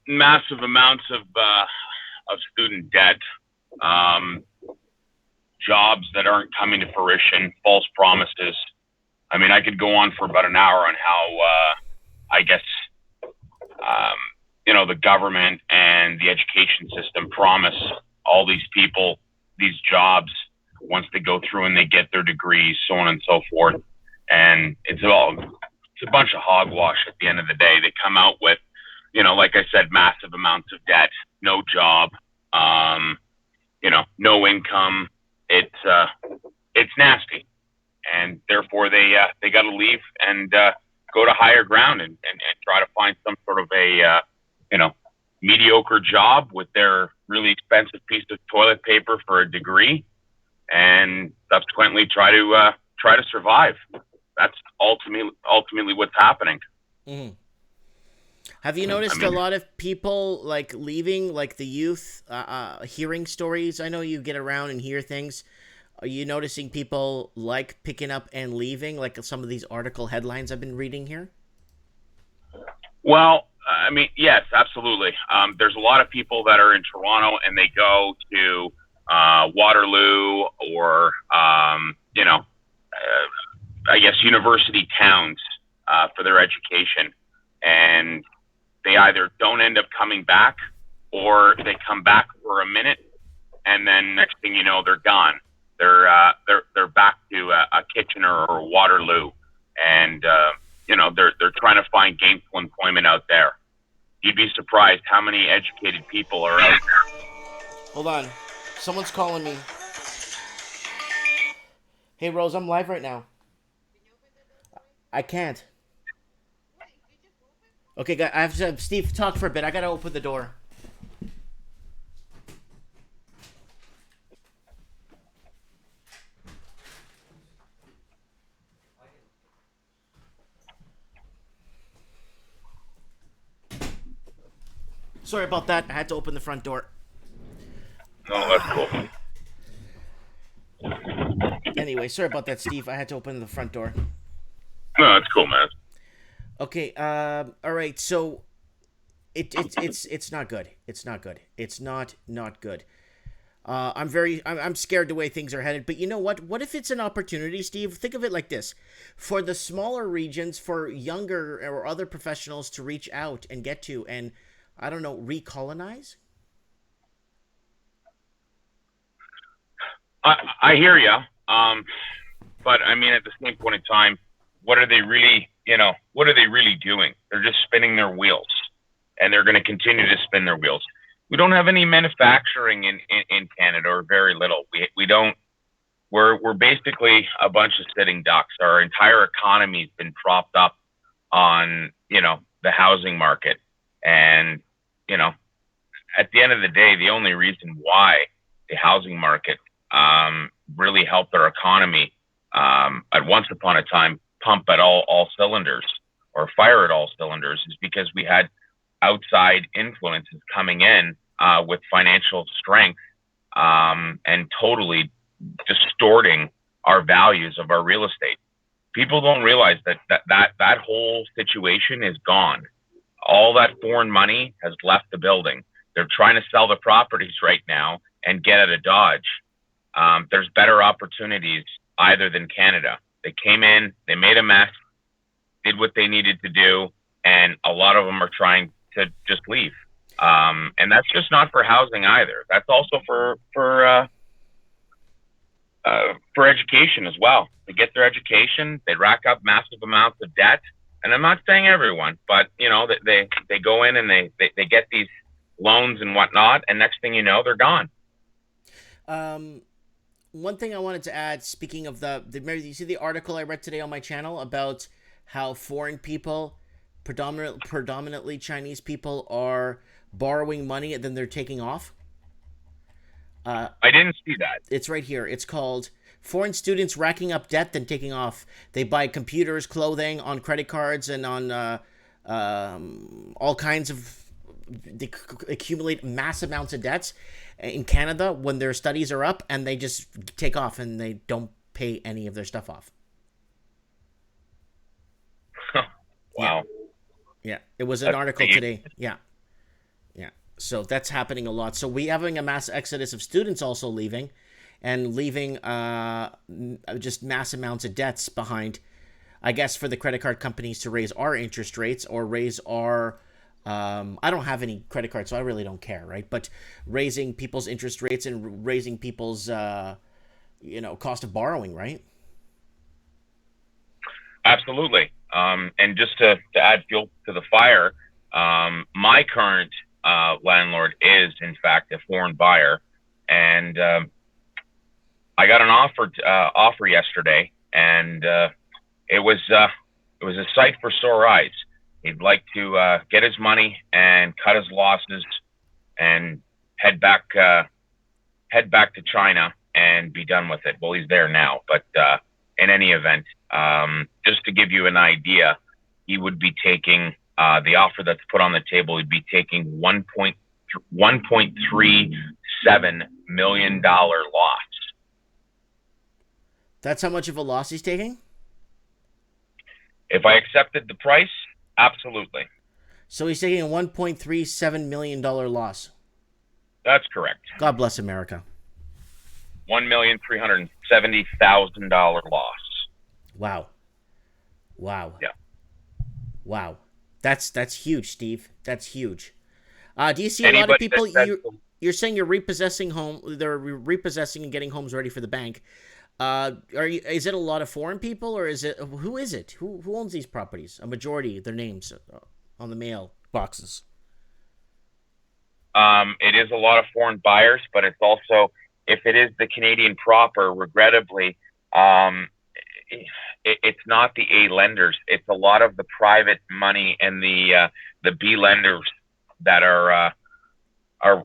Massive amounts of student debt, jobs that aren't coming to fruition, false promises. I mean, I could go on for about an hour on how, I guess, the government and the education system promise all these people these jobs once they go through and they get their degrees, so on and so forth. And it's a bunch of hogwash at the end of the day. They come out with, like I said, massive amounts of debt, no job, no income. It's nasty. And therefore they got to leave and go to higher ground and try to find some sort of a, mediocre job with their really expensive piece of toilet paper for a degree, and subsequently try to survive. That's ultimately what's happening. Mm-hmm. Have you noticed a lot of people like leaving, like the youth, hearing stories? I know you get around and hear things. Are you noticing people like picking up and leaving, like some of these article headlines I've been reading here? Well, I mean, yes, absolutely. There's a lot of people that are in Toronto and they go to Waterloo or, I guess university towns for their education. And they either don't end up coming back, or they come back for a minute, and then next thing you know, they're gone. They're back to a Kitchener or Waterloo, and they're trying to find gainful employment out there. You'd be surprised how many educated people are out there. Hold on. Someone's calling me. Hey, Rose, I'm live right now. I can't. Okay, guys, I have to have Steve talk for a bit. I gotta open the door. Sorry about that. I had to open the front door. No, that's cool. Anyway, sorry about that, Steve. I had to open the front door. No, that's cool, man. Okay. All right. So, it's not good. It's not good. It's not good. I'm scared the way things are headed. But you know what? What if it's an opportunity, Steve? Think of it like this: for the smaller regions, for younger or other professionals to reach out and get to, and I don't know, recolonize. I hear you. But I mean, at the same point in time, what are they really doing? They're just spinning their wheels, and they're going to continue to spin their wheels. We don't have any manufacturing in Canada, or very little. We don't. We're basically a bunch of sitting ducks. Our entire economy's been propped up on, the housing market. And, at the end of the day, the only reason why the housing market really helped our economy at once upon a time pump at all cylinders, or fire at all cylinders, is because we had outside influences coming in with financial strength and totally distorting our values of our real estate. People don't realize that whole situation is gone. All that foreign money has left the building. They're trying to sell the properties right now and get out of Dodge. There's better opportunities either than Canada. They came in, they made a mess, did what they needed to do, and a lot of them are trying to just leave. And that's just not for housing either. That's also for education as well. They get their education, they rack up massive amounts of debt. And I'm not saying everyone, but they go in and they get these loans and whatnot, and next thing you know, they're gone. One thing I wanted to add, speaking of you see the article I read today on my channel about how foreign people, predominantly Chinese people, are borrowing money and then they're taking off? I didn't see that. It's right here. It's called Foreign Students Racking Up Debt Then Taking Off. They buy computers, clothing on credit cards, and on all kinds of... They accumulate mass amounts of debts in Canada when their studies are up, and they just take off and they don't pay any of their stuff off. Wow. Yeah. It was an article today. Yeah. So that's happening a lot. So we having a mass exodus of students also leaving, and leaving just mass amounts of debts behind, I guess, for the credit card companies to raise our interest rates or raise our... I don't have any credit cards, so I really don't care, right? But raising people's interest rates and raising people's, cost of borrowing, right? Absolutely. And just to add fuel to the fire, my current landlord is, in fact, a foreign buyer, and I got an offer yesterday, and it was a sight for sore eyes. He'd like to get his money and cut his losses and head back to China and be done with it. Well, he's there now, but in any event, just to give you an idea, he would be taking the offer that's put on the table. He'd be taking $1.37 million loss. That's how much of a loss he's taking? If I accepted the price, absolutely. So he's taking a $1.37 million loss. That's correct. God bless America. $1,370,000 loss. Wow. Yeah. Wow. That's huge, Steve. That's huge. Do you see a lot of Anybody people? that says, You're saying you're repossessing home. They're repossessing and getting homes ready for the bank. Are you? Is it a lot of foreign people, or is it? Who is it? Who owns these properties? A majority, their names on the mail boxes. it is a lot of foreign buyers, but it's also, if it is the Canadian proper, regrettably, it's not the A lenders. It's a lot of the private money and the B lenders that are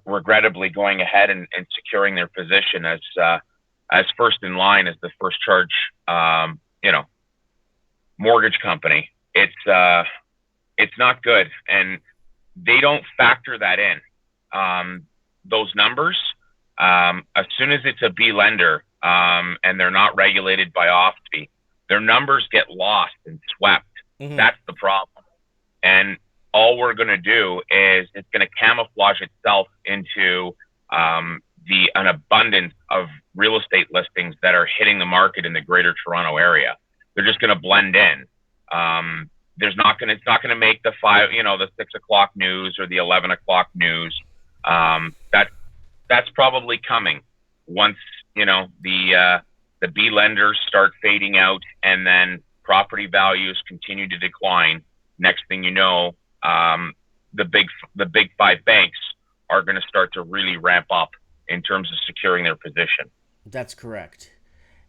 regrettably going ahead and securing their position as first in line as the first charge, mortgage company. It's not good, and they don't factor that in. Those numbers, as soon as it's a B lender, and they're not regulated by OSFI, their numbers get lost and swept. Mm-hmm. That's the problem. And all we're going to do is it's going to camouflage itself into an abundance of real estate listings that are hitting the market in the Greater Toronto area. They're just going to blend in. It's not going to make the the 6 o'clock news or the 11 o'clock news. That's probably coming once the B lenders start fading out, and then property values continue to decline. Next thing you know, the big five banks are going to start to really ramp up in terms of securing their position. That's correct.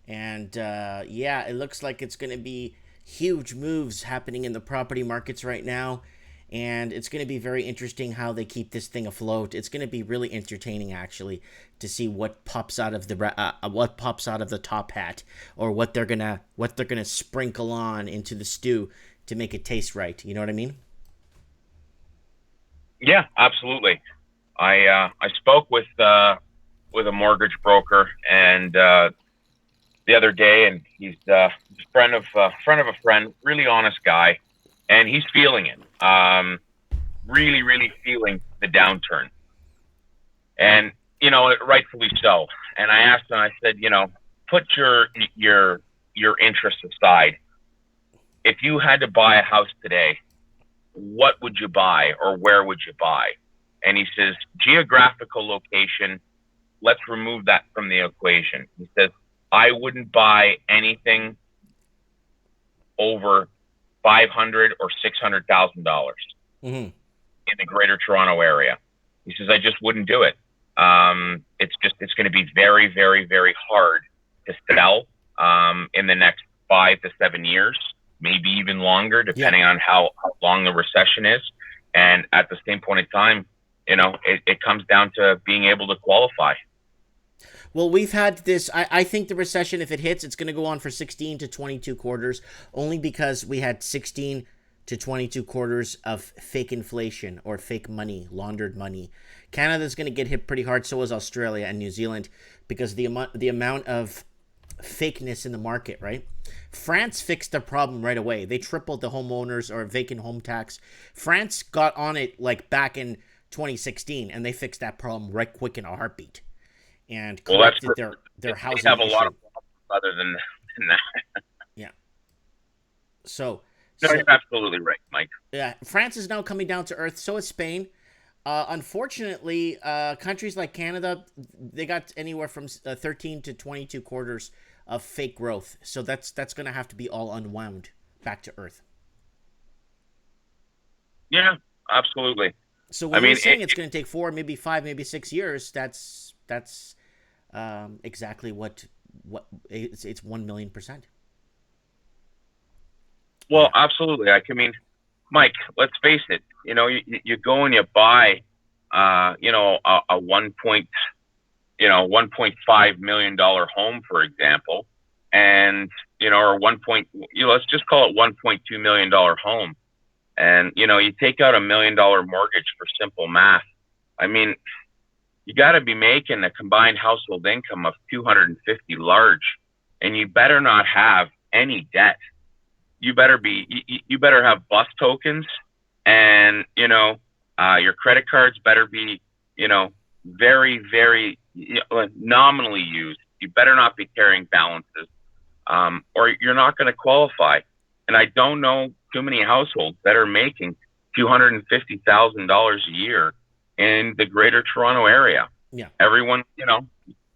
And it looks like it's going to be huge moves happening in the property markets right now. And it's going to be very interesting how they keep this thing afloat. It's going to be really entertaining, actually, to see what pops out of the top hat, or what they're gonna sprinkle on into the stew to make it taste right. You know what I mean? Yeah, absolutely. I spoke with a mortgage broker and the other day, and he's a friend of a friend, really honest guy, and he's feeling it. Really, really feeling the downturn, and rightfully so. And I asked him, I said, put your interests aside. If you had to buy a house today, what would you buy, or where would you buy? And he says, geographical location, let's remove that from the equation. He says, I wouldn't buy anything over $500,000 or $600,000 mm-hmm. in the Greater Toronto area. He says, I just wouldn't do it. It's going to be very, very, very hard to sell in the next 5 to 7 years, maybe even longer, depending on how long the recession is. And at the same point in time, it comes down to being able to qualify. Well, we've had this. I think the recession, if it hits, it's going to go on for 16 to 22 quarters, only because we had 16 to 22 quarters of fake inflation or fake money, laundered money. Canada's going to get hit pretty hard. So is Australia and New Zealand, because the amount of fakeness in the market, right? France fixed the problem right away. They tripled the homeowners or vacant home tax. France got on it like back in 2016, and they fixed that problem right quick in a heartbeat. And corrected their housing They have a issue. lot of problems other than that. Yeah. So You're absolutely right, Mike. Yeah, France is now coming down to earth. So is Spain. Unfortunately, countries like Canada, they got anywhere from 13 to 22 quarters of fake growth. So that's going to have to be all unwound back to earth. Yeah, absolutely. So when you're saying it's going to take 4, maybe 5, maybe 6 years, that's exactly what it's 1,000,000%. Well, absolutely. Mike, let's face it. You go and you buy, a $1.5 million home, for example, and or let's just call it $1.2 million home, and you take out $1 million mortgage for simple math. You got to be making a combined household income of 250 large, and you better not have any debt. You better have bus tokens, and your credit cards better be very, very nominally used. You better not be carrying balances, or you're not going to qualify. And I don't know too many households that are making $250,000 a year in the greater Toronto area. Yeah. Everyone,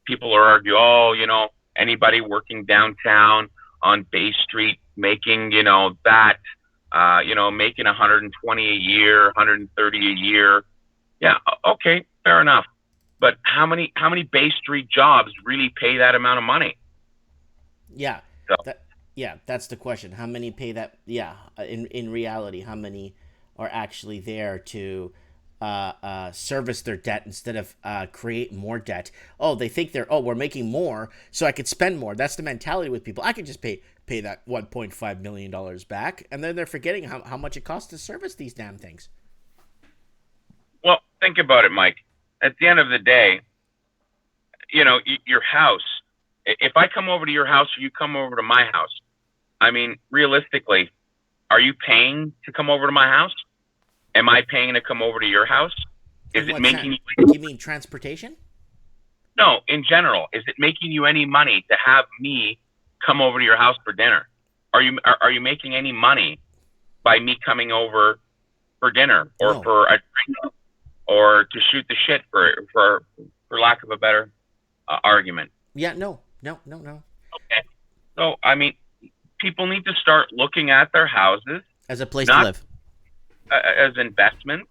people are arguing, oh, anybody working downtown on Bay Street making, that, making 120 a year, 130 a year. Yeah. Okay. Fair enough. But how many Bay Street jobs really pay that amount of money? Yeah. So, That's the question. How many pay that? Yeah. In reality, how many are actually there to service their debt instead of create more debt? Oh, they think we're making more, so I could spend more. That's the mentality with people. I could just pay that $1.5 million back, and then they're forgetting how much it costs to service these damn things. Well, think about it, Mike. At the end of the day, your house, if I come over to your house or you come over to my house, I mean, realistically, are you paying to come over to my house? Am I paying to come over to your house? Is it making you mean transportation? No, in general. Is it making you any money to have me come over to your house for dinner? Are you making any money by me coming over for dinner or for a drink or to shoot the shit for lack of a better argument? Yeah, no. Okay. So, I mean, people need to start looking at their houses as a place to live. As investment,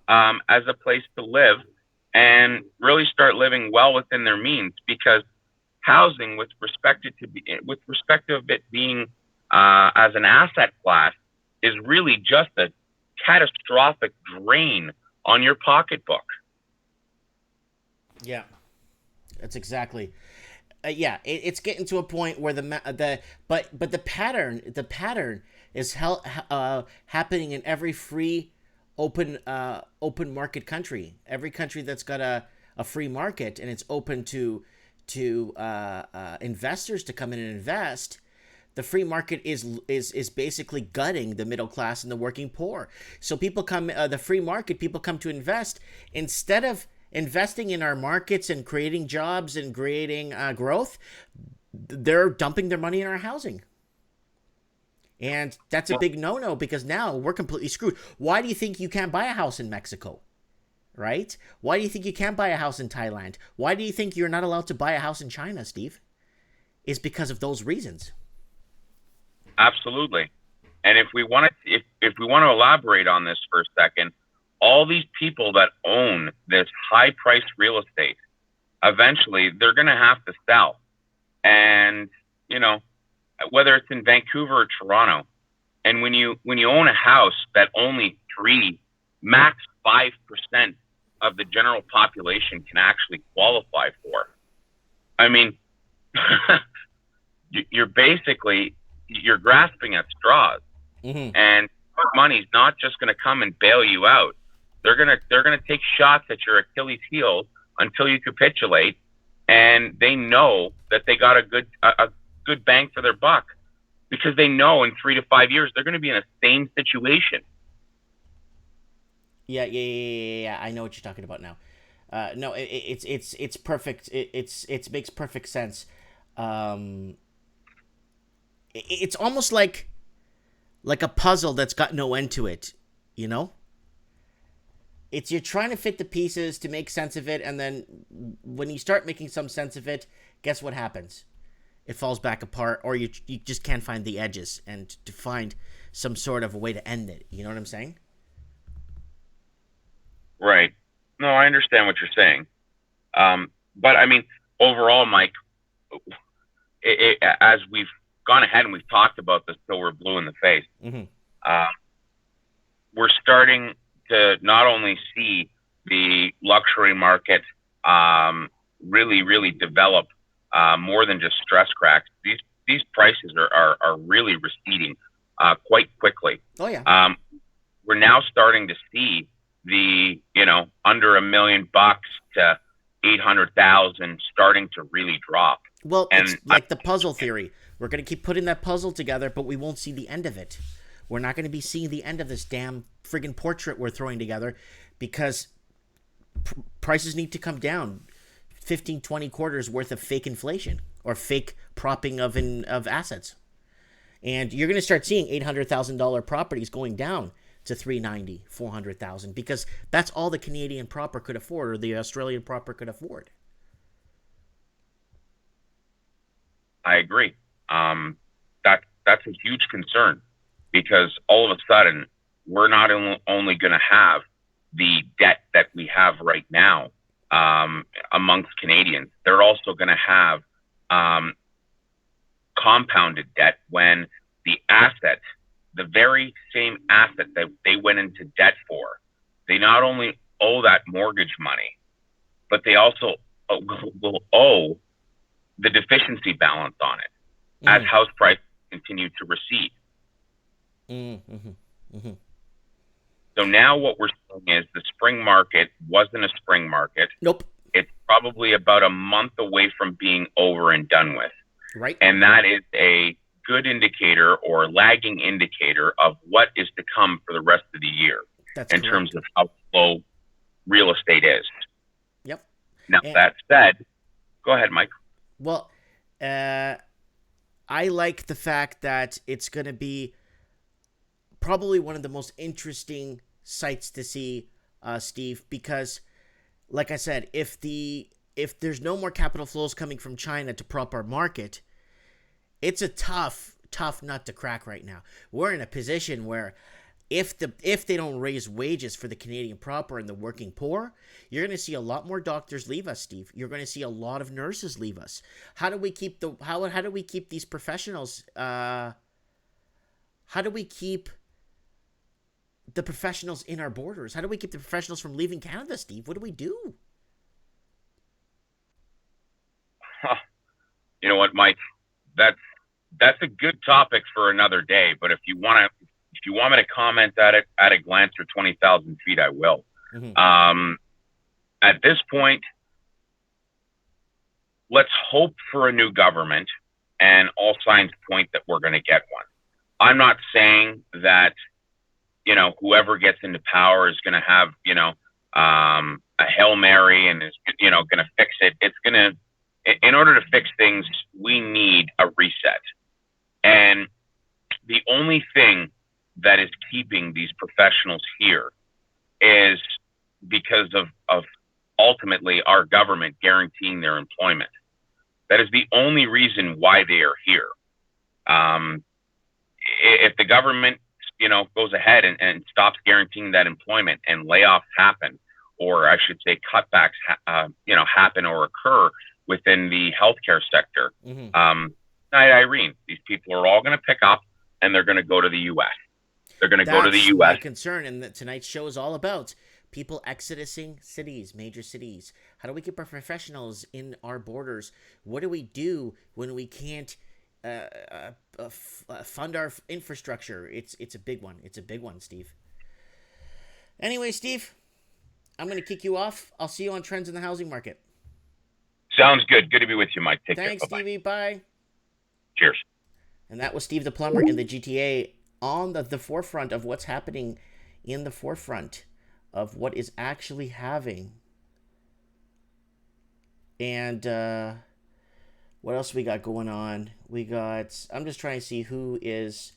as a place to live, and really start living well within their means. Because housing, with respect of it being as an asset class, is really just a catastrophic drain on your pocketbook. Yeah, that's exactly. It's getting to a point where but the pattern is happening in every free, open market country. Every country that's got a free market and it's open to investors to come in and invest. The free market is basically gutting the middle class and the working poor. So people come, the free market, people come to invest instead of investing in our markets and creating jobs and creating growth. They're dumping their money in our housing. And that's a big no-no because now we're completely screwed. Why do you think you can't buy a house in Mexico? Right? Why do you think you can't buy a house in Thailand? Why do you think you're not allowed to buy a house in China, Steve? It's because of those reasons. Absolutely. And if we want to elaborate on this for a second, all these people that own this high-priced real estate, eventually they're going to have to sell. And, whether it's in Vancouver or Toronto, and when you own a house that only 3, max 5% of the general population can actually qualify for, I mean, you're grasping at straws. Mm-hmm. And money's not just going to come and bail you out. They're gonna take shots at your Achilles heel until you capitulate, and they know that they got a good bang for their buck because they know in 3 to 5 years they're going to be in the same situation. Yeah. I know what you're talking about now. No, it's perfect. It makes perfect sense. It's almost like a puzzle that's got no end to it. You're trying to fit the pieces to make sense of it, and then when you start making some sense of it, guess what happens? It falls back apart, or you just can't find the edges and to find some sort of a way to end it. You know what I'm saying? Right. No, I understand what you're saying. But I mean, overall, Mike, as we've gone ahead and we've talked about this till we're blue in the face, mm-hmm. We're starting to not only see the luxury market really, really develop more than just stress cracks. These prices are really receding quite quickly. Oh yeah. We're now starting to see the under $1 million to 800,000 starting to really drop. Well, it's like the puzzle theory. We're going to keep putting that puzzle together, but we won't see the end of it. We're not going to be seeing the end of this damn friggin' portrait we're throwing together because prices need to come down 15, 20 quarters worth of fake inflation or fake propping of assets. And you're going to start seeing $800,000 properties going down to 390, 400,000, because that's all the Canadian proper could afford, or the Australian proper could afford. I agree. That's a huge concern, because all of a sudden we're not only going to have the debt that we have right now amongst Canadians, they're also going to have compounded debt when the asset, the very same asset that they went into debt for, they not only owe that mortgage money, but they also will owe the deficiency balance on it as house prices continue to recede. So now what we're seeing is the spring market wasn't a spring market. Nope. It's probably about a month away from being over and done with. Right. And that is a good indicator or lagging indicator of what is to come for the rest of the year. That's in correct. terms of how slow real estate is. Yep. Now, that said, go ahead, Mike. Well, I like the fact that it's going to be probably one of the most interesting sites to see, Steve, because, like I said, if there's no more capital flows coming from China to prop our market, it's a tough nut to crack right now. We're in a position where if they don't raise wages for the Canadian proper and the working poor, you're going to see a lot more doctors leave us, Steve. You're going to see a lot of nurses leave us. How do we keep how do we keep these professionals? How do we keep the professionals in our borders? How do we keep the professionals from leaving Canada, Steve? What do we do? You know what, Mike? That's a good topic for another day. But if you want me to comment at it at a glance or 20,000 feet, I will. At this point, let's hope for a new government, and all signs point that we're going to get one. I'm not saying that, whoever gets into power is going to have, a Hail Mary and is, going to fix it. It's going to, in order to fix things, we need a reset. And the only thing that is keeping these professionals here is because of ultimately our government guaranteeing their employment. That is the only reason why they are here. If the government, goes ahead and stops guaranteeing that employment and layoffs happen, or I should say cutbacks, happen or occur within the healthcare sector, Irene, these people are all going to pick up and they're going to go to the U.S. They're going to go to the U.S. That's my concern, and tonight's show is all about people exodusing cities, major cities. How do we keep our professionals in our borders? What do we do when we can't fund our infrastructure? It's a big one. It's a big one, Steve. Anyway, Steve, I'm going to kick you off. I'll see you on Trends in the Housing Market. Sounds good. Good to be with you, Mike. Take Thanks, care. Bye-bye. Stevie. Bye. Cheers. And that was Steve the Plumber in the GTA, on the forefront of what's happening, in the forefront of what is actually having. And what else we got going on? I'm just trying to see who is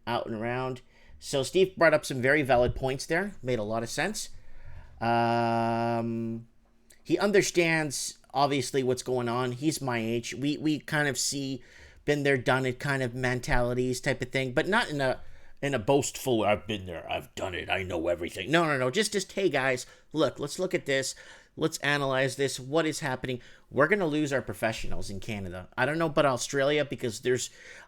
out and around. So Steve brought up some very valid points there. Made a lot of sense. He understands, obviously, what's going on. He's my age. We kind of see been there, done it kind of mentalities type of thing, but not in a boastful, I've been there, I've done it, I know everything. No. Just hey guys, look, let's look at this. Let's analyze this. What is happening? We're going to lose our professionals in Canada. I don't know about Australia, because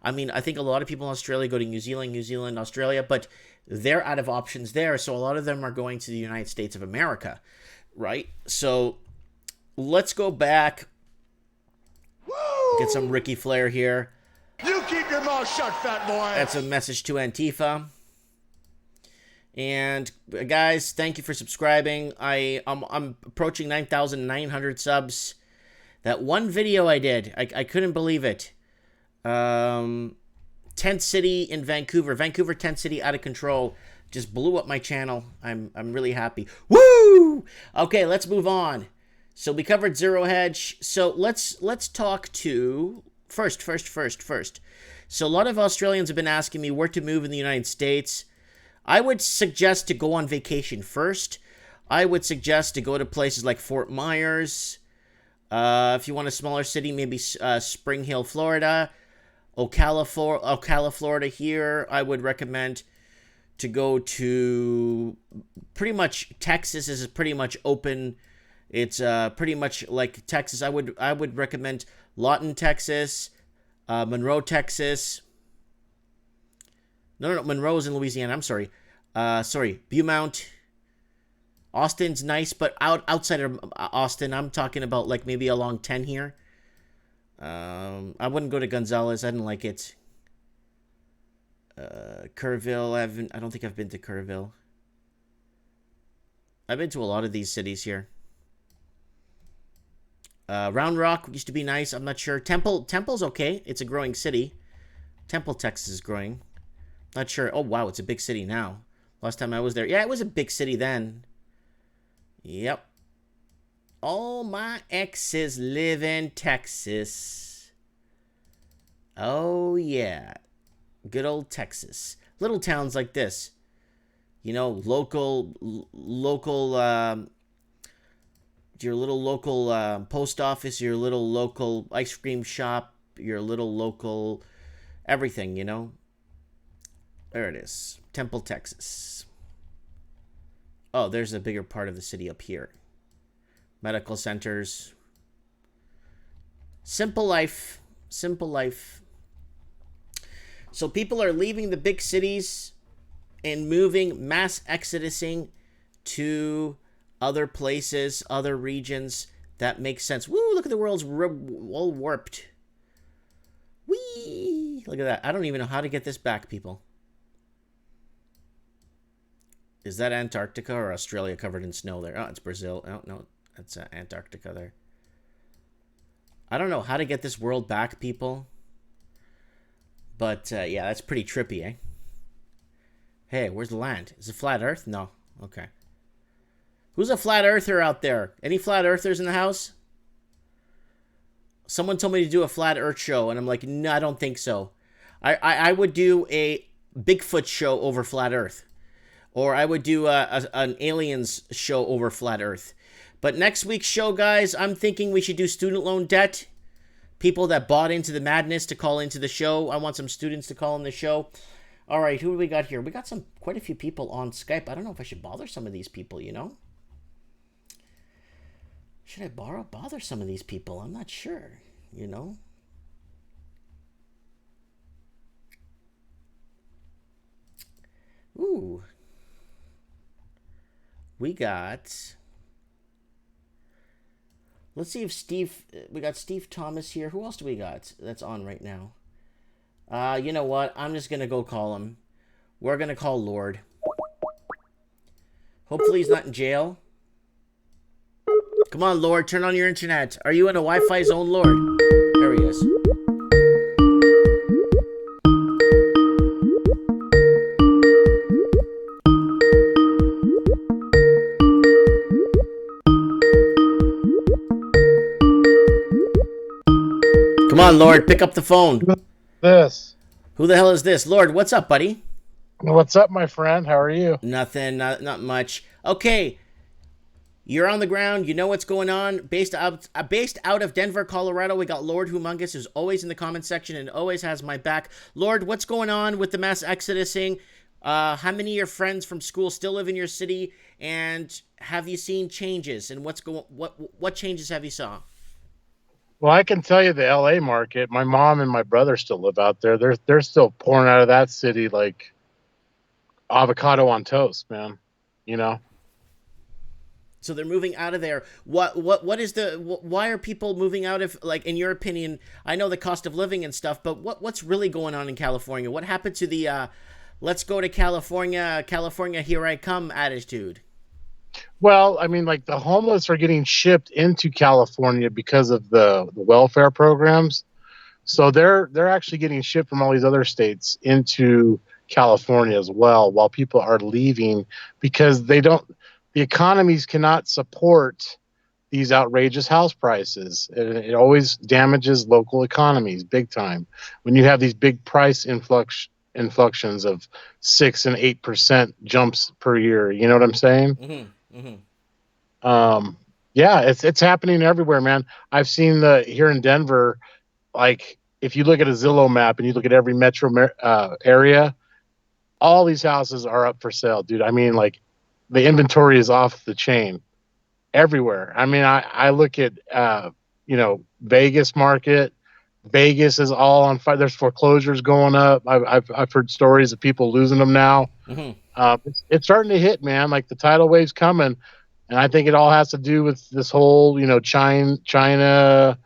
I think a lot of people in Australia go to New Zealand, Australia, but they're out of options there. So a lot of them are going to the United States of America, right? So let's go back. Get some Ricky Flair here. You keep your mouth shut, fat boy. That's a message to Antifa. And guys, thank you for subscribing. I'm approaching 9,900 subs. That one video I did, I couldn't believe it. Tent City in Vancouver, Tent City out of control, just blew up my channel. I'm really happy. Woo! Okay, let's move on. So we covered Zero Hedge. So let's talk to first. So a lot of Australians have been asking me where to move in the United States. I would suggest to go on vacation first. I would suggest to go to places like Fort Myers. If you want a smaller city, maybe Spring Hill, Florida. Ocala, Florida here. I would recommend to go to pretty much Texas is pretty much open. It's pretty much like Texas. I would recommend Lawton, Texas, Monroe, Texas. No, Monroe's in Louisiana. I'm sorry. Beaumont. Austin's nice, but outside of Austin, I'm talking about like maybe along 10 here. I wouldn't go to Gonzales. I didn't like it. Kerrville. I don't think I've been to Kerrville. I've been to a lot of these cities here. Round Rock used to be nice. I'm not sure. Temple's okay. It's a growing city. Temple, Texas is growing. Not sure. Oh, wow. It's a big city now. Last time I was there. Yeah, it was a big city then. Yep. All my exes live in Texas. Oh, yeah. Good old Texas. Little towns like this. You know, local, your little local post office, your little local ice cream shop, your little local everything, you know. There it is. Temple, Texas. Oh, there's a bigger part of the city up here. Medical centers. Simple life. Simple life. So people are leaving the big cities and moving, mass exodusing to other places, other regions. That makes sense. Woo, look at the world's all warped. Whee! Look at that. I don't even know how to get this back, people. Is that Antarctica or Australia covered in snow there? Oh, it's Brazil. Oh, no, that's Antarctica there. I don't know how to get this world back, people. But, yeah, that's pretty trippy, eh? Hey, where's the land? Is it flat Earth? No. Okay. Who's a flat earther out there? Any flat earthers in the house? Someone told me to do a flat earth show, and I'm like, no, I don't think so. I would do a Bigfoot show over flat earth. Or I would do an aliens show over flat earth. But next week's show, guys, I'm thinking we should do student loan debt. People that bought into the madness to call into the show. I want some students to call in the show. All right, who do we got here? We got quite a few people on Skype. I don't know if I should bother some of these people, you know? Should I bother some of these people? I'm not sure, you know? Ooh. We got... Let's see if we got Steve Thomas here. Who else do we got that's on right now? You know what? I'm just going to go call him. We're going to call Lord. Hopefully he's not in jail. Come on, Lord. Turn on your internet. Are you in a Wi-Fi zone, Lord? There he is. Come on, Lord, pick up the phone. This. Who the hell is this? Lord, what's up, buddy? What's up, my friend? How are you? Nothing, not much. Okay, you're on the ground. You know what's going on. Based out of Denver, Colorado, we got Lord Humongous, who's always in the comment section and always has my back. Lord, what's going on with the mass exodusing? How many of your friends from school still live in your city? And have you seen changes? And what changes have you saw? Well, I can tell you the LA market, my mom and my brother still live out there. They're still pouring out of that city like avocado on toast, man. You know? So they're moving out of there. Why are people moving out of, like, in your opinion? I know the cost of living and stuff, but what's really going on in California? What happened to the let's go to California, here I come attitude? Well, I mean, like the homeless are getting shipped into California because of the welfare programs. So they're actually getting shipped from all these other states into California as well, while people are leaving because the economies cannot support these outrageous house prices. It always damages local economies big time when you have these big price inflections of 6 and 8% jumps per year. You know what I'm saying? Yeah, it's happening everywhere, man. I've seen here in Denver, like if you look at a Zillow map and you look at every metro area, all these houses are up for sale, dude. I mean, like the inventory is off the chain everywhere. I mean, I look at Vegas market. Vegas is all on fire. There's foreclosures going up. I've heard stories of people losing them now. It's starting to hit, man. Like the tidal wave's coming, and I think it all has to do with this whole China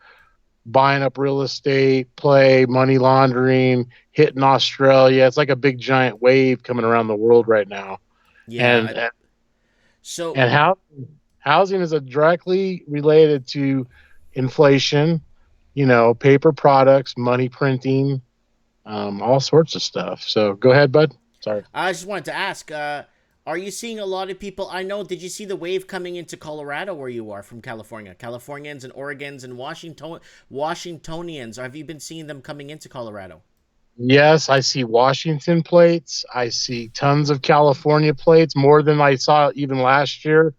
buying up real estate, money laundering, hitting Australia. It's like a big giant wave coming around the world right now. Yeah. And housing is directly related to inflation, paper products, money printing, all sorts of stuff. So go ahead, bud. Sorry. I just wanted to ask, are you seeing a lot of people? Did you see the wave coming into Colorado where you are from California? Californians and Oregons and Washingtonians. Have you been seeing them coming into Colorado? Yes, I see Washington plates. I see tons of California plates, more than I saw even last year.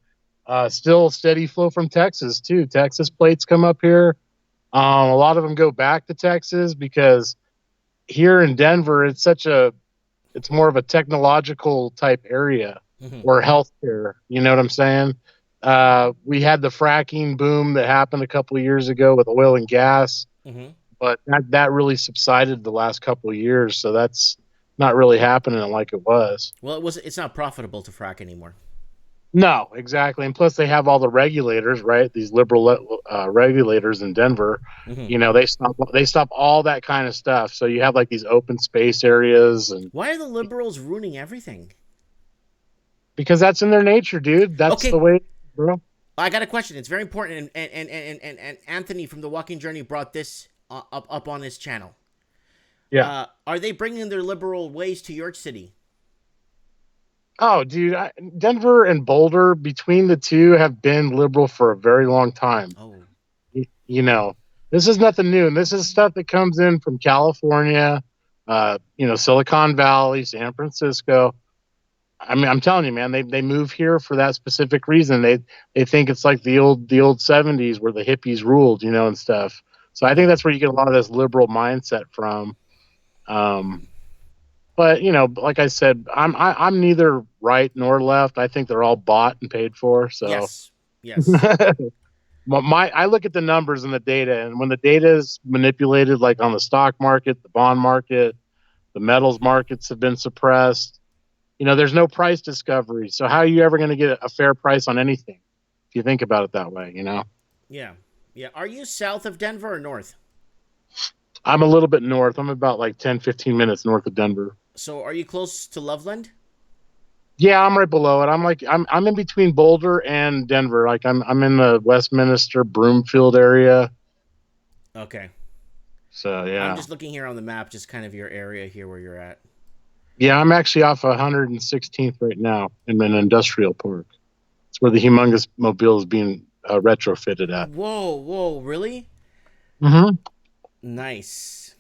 Still steady flow from Texas, too. Texas plates come up here. A lot of them go back to Texas because here in Denver, it's more of a technological type area or healthcare. You know what I'm saying? We had the fracking boom that happened a couple of years ago with oil and gas, but that really subsided the last couple of years. So that's not really happening like it was. Well, it's not profitable to frack anymore. No, exactly. And plus they have all the regulators, right? These liberal regulators in Denver, they stop all that kind of stuff. So you have like these open space areas. And why are the liberals ruining everything? Because that's in their nature, dude. That's the way, bro. I got a question. It's very important. And Anthony from The Walking Journey brought this up on his channel. Yeah. Are they bringing their liberal ways to York City? Oh, dude, Denver and Boulder, between the two, have been liberal for a very long time. Oh. This is nothing new. And this is stuff that comes in from California, Silicon Valley, San Francisco. I mean, I'm telling you, man, they move here for that specific reason. They think it's like the old 70s where the hippies ruled, and stuff. So I think that's where you get a lot of this liberal mindset from. But like I said, I'm neither right nor left. I think they're all bought and paid for. So yes. I look at the numbers and the data, and when the data is manipulated, like on the stock market, the bond market, the metals markets have been suppressed. There's no price discovery. So how are you ever going to get a fair price on anything? If you think about it that way, Yeah. Are you south of Denver or north? I'm a little bit north. I'm about like 10, 15 minutes north of Denver. So are you close to Loveland? Yeah, I'm right below it. I'm in between Boulder and Denver. Like I'm in the Westminster, Broomfield area. Okay. So yeah. I'm just looking here on the map, just kind of your area here where you're at. Yeah, I'm actually off 116th right now in an industrial park. It's where the humongous mobile is being retrofitted at. Whoa, really? Mm-hmm. Nice.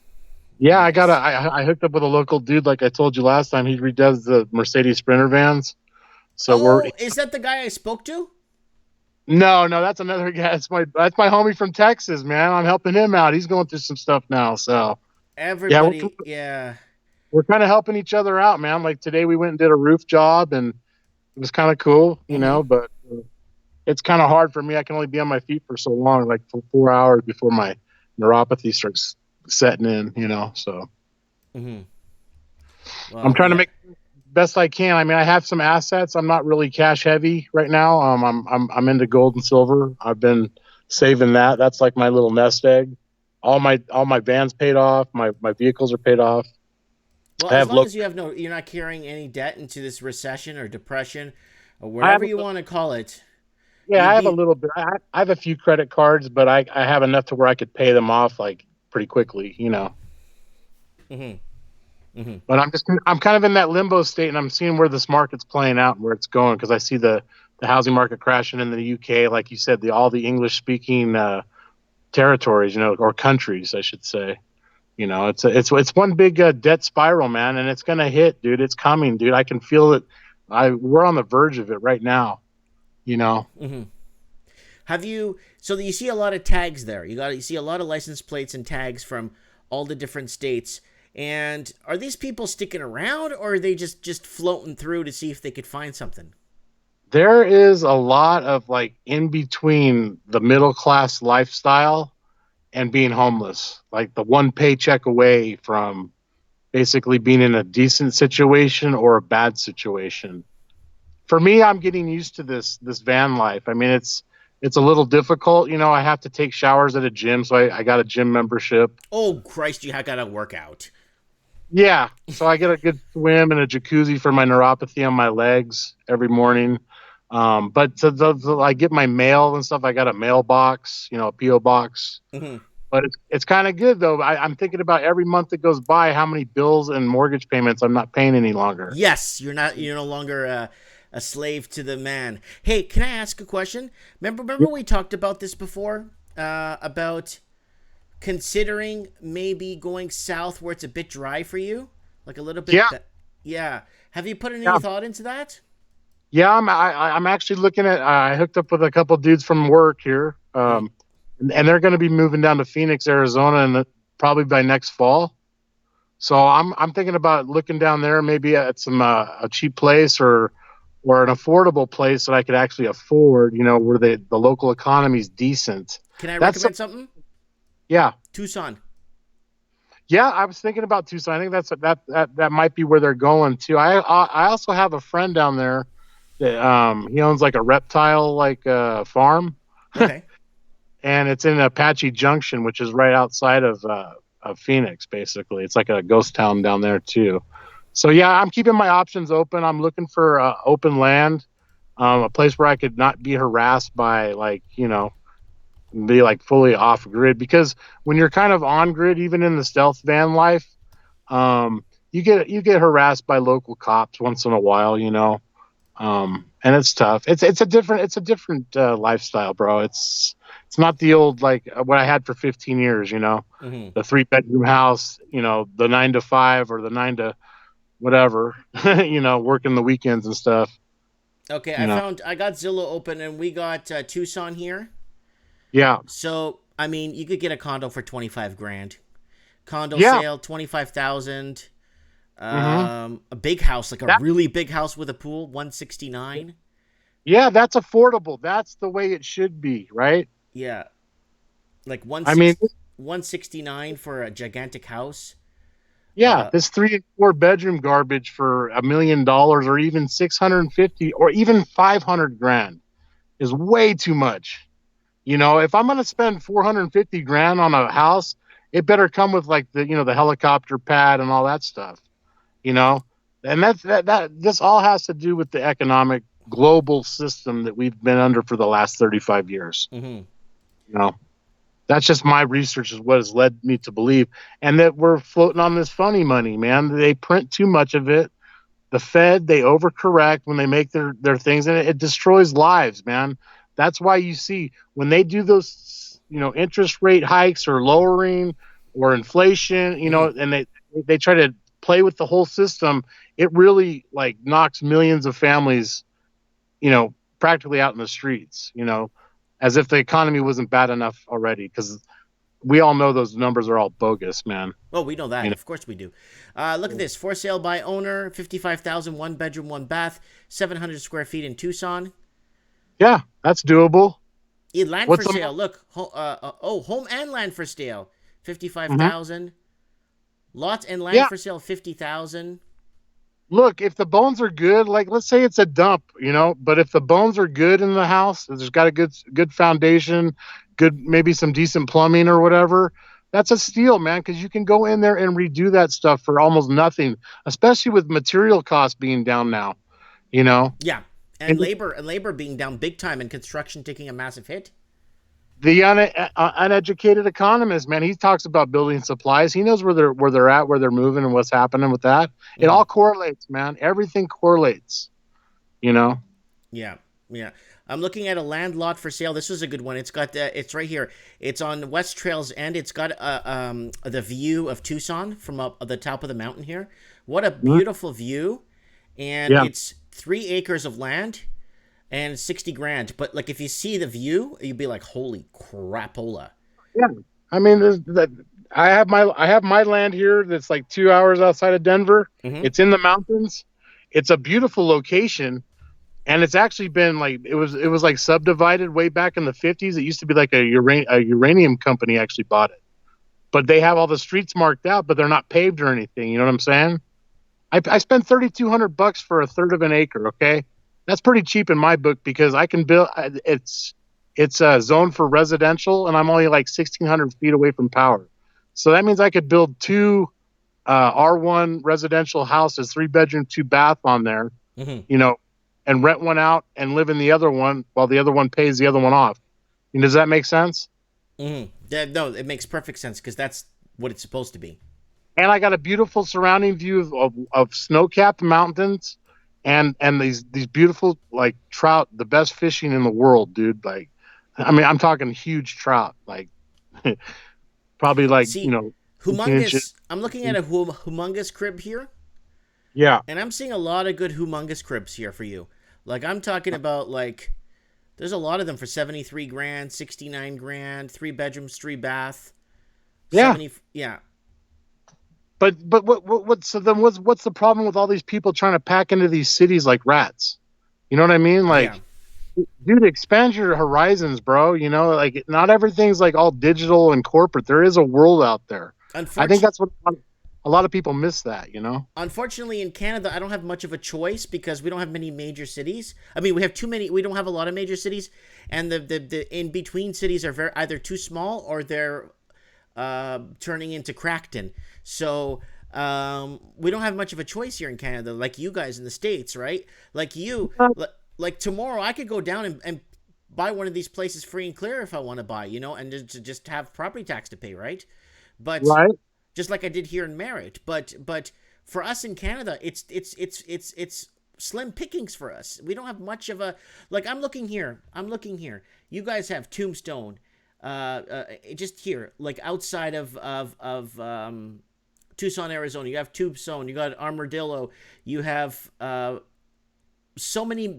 Yeah, I hooked up with a local dude, like I told you last time. He redoes the Mercedes Sprinter vans. So is that the guy I spoke to? No, that's another guy. That's my homie from Texas, man. I'm helping him out. He's going through some stuff now. So everybody, we're kind of helping each other out, man. Like today, we went and did a roof job, and it was kind of cool, But it's kind of hard for me. I can only be on my feet for so long, like for 4 hours before my neuropathy starts setting in, So well, I'm trying to make the best I can. I mean, I have some assets. I'm not really cash heavy right now. I'm into gold and silver. I've been saving that. That's like my little nest egg. All my vans paid off. My vehicles are paid off. Well, as long as you're not carrying any debt into this recession or depression or whatever you want to call it. Yeah, I have a little bit. I have a few credit cards, but I have enough to where I could pay them off like pretty quickly, But I'm kind of in that limbo state, and I'm seeing where this market's playing out and where it's going, because I see the housing market crashing in the UK, like you said, all the English speaking territories, or countries, I should say. You know, it's one big debt spiral, man, and it's gonna hit, dude. It's coming, dude. I can feel it. We're on the verge of it right now. You know. Mm-hmm. Have you? So you see a lot of tags there. You see a lot of license plates and tags from all the different states. And are these people sticking around, or are they just floating through to see if they could find something? There is a lot of like in between the middle class lifestyle and being homeless, like the one paycheck away from basically being in a decent situation or a bad situation. For me, I'm getting used to this van life. I mean, it's a little difficult. You know, I have to take showers at a gym, so I got a gym membership. Oh Christ, you got to work out. Yeah, so I get a good swim and a jacuzzi for my neuropathy on my legs every morning. But I get my mail and stuff. I got a mailbox, you know, a PO box. Mm-hmm. But it's kind of good though. I'm thinking about every month that goes by, how many bills and mortgage payments I'm not paying any longer. Yes, you're no longer a slave to the man. Hey, can I ask a question? Remember we talked about this before about considering maybe going south where it's a bit dry for you, like a little bit. Yeah. Yeah. Have you put any thought into that? Yeah, I'm actually looking at. I hooked up with a couple dudes from work here, and they're going to be moving down to Phoenix, Arizona, and probably by next fall. So I'm thinking about looking down there, maybe at some a cheap place or an affordable place that I could actually afford. You know, where the local economy is decent. Can I recommend something? Yeah, Tucson. Yeah, I was thinking about Tucson. I think that might be where they're going too. I also have a friend down there that he owns like a reptile farm. Okay. And it's in Apache Junction, which is right outside of Phoenix. Basically, it's like a ghost town down there too. So yeah, I'm keeping my options open. I'm looking for open land, a place where I could not be harassed by be like fully off grid, because when you're kind of on grid, even in the stealth van life, you get harassed by local cops once in a while, and it's tough. It's a different lifestyle, bro. It's not the old like what I had for 15 years, Mm-hmm. the 3-bedroom house, the 9 to 5 or the 9 to whatever, working the weekends and stuff. Okay, I got Zillow open and we got Tucson here. Yeah. So, I mean, you could get a condo for 25 grand. Condo sale, 25,000. A big house, like a really big house with a pool, 169. Yeah, that's affordable. That's the way it should be, right? Yeah. Like 169 for a gigantic house. Yeah, this 3 and 4 bedroom garbage for $1 million or even 650 or even 500 grand is way too much. If I'm going to spend 450 grand on a house, it better come with like the helicopter pad and all that stuff, and this all has to do with the economic global system that we've been under for the last 35 years. Mm-hmm. That's just my research is what has led me to believe, and that we're floating on this funny money, man. They print too much of it. The Fed, they overcorrect when they make their things, and it destroys lives, man. That's why you see when they do those, interest rate hikes or lowering or inflation, and they try to play with the whole system. It really like knocks millions of families, practically out in the streets, as if the economy wasn't bad enough already. Because we all know those numbers are all bogus, man. Well, we know that. Of course we do. Look at this. For sale by owner, 55,000, 1 bedroom, 1 bath, 700 square feet in Tucson. Yeah, that's doable. Land for sale. Look, home and land for sale, 55,000. Lots and land for sale, 50,000. Look, if the bones are good, like let's say it's a dump, but if the bones are good in the house, there's got a good foundation, maybe some decent plumbing or whatever. That's a steal, man, because you can go in there and redo that stuff for almost nothing, especially with material costs being down now. Yeah. And labor being down big time and construction taking a massive hit. The uneducated economist, man, he talks about building supplies. He knows where they're at, where they're moving, and what's happening with that. Mm-hmm. It all correlates, man. Everything correlates. Yeah. I'm looking at a land lot for sale. This was a good one. It's got it's right here. It's on West Trails End. It's got the view of Tucson from up the top of the mountain here. What a beautiful view. And Yeah. it's 3 acres of land and it's 60 grand. But like if you see the view, you'd be like, holy crapola. Yeah. I mean, I have my land here that's like 2 hours outside of Denver. Mhm. It's in the mountains. It's a beautiful location, and it's actually been like it was like subdivided way back in the 50s. It used to be like a uranium company actually bought it, but they have all the streets marked out, but they're not paved or anything. You know what I'm saying? I spent $3,200 for a third of an acre. Okay, that's pretty cheap in my book because I can build. It's a zone for residential, and I'm only like 1,600 feet away from power. So that means I could build 2 R1 residential houses, 3-bedroom, 2-bath on there, Mhm. you know, and rent one out and live in the other one while the other one pays the other one off. Does that make sense? Mhm. No, it makes perfect sense because that's what it's supposed to be. And I got a beautiful surrounding view of snow-capped mountains and these beautiful like trout, the best fishing in the world, dude. Like, I mean, I'm talking huge trout, like probably like, See, you know, 18 humongous. inches. I'm looking at a humongous crib here, Yeah. and I'm seeing a lot of good humongous cribs here for you. Like I'm talking about like, there's a lot of them for 73 grand, 69 grand, 3 bedrooms, 3 bath. Yeah. 70, yeah. But what's the problem with all these people trying to pack into these cities like rats? You know what I mean? Like, Yeah. dude, expand your horizons, bro. You know, like not everything's like all digital and corporate. There is a world out there. I think that's what a lot of people miss that, you know? Unfortunately, in Canada, I don't have much of a choice because we don't have many major cities. I mean, we have too many. We don't have a lot of major cities, and the in between cities are either too small or they're turning into Crackton. So we don't have much of a choice here in Canada, like you guys in the States, right? Like you, like tomorrow, I could go down and buy one of these places free and clear if I want to buy, you know, and just have property tax to pay, right? But Right? just like I did here in Merritt. But for us in Canada, it's slim pickings for us. We don't have much of a like. I'm looking here. You guys have Tombstone, just here, like outside of Tucson, Arizona. You have Tombstone. You got Armadillo. You have so many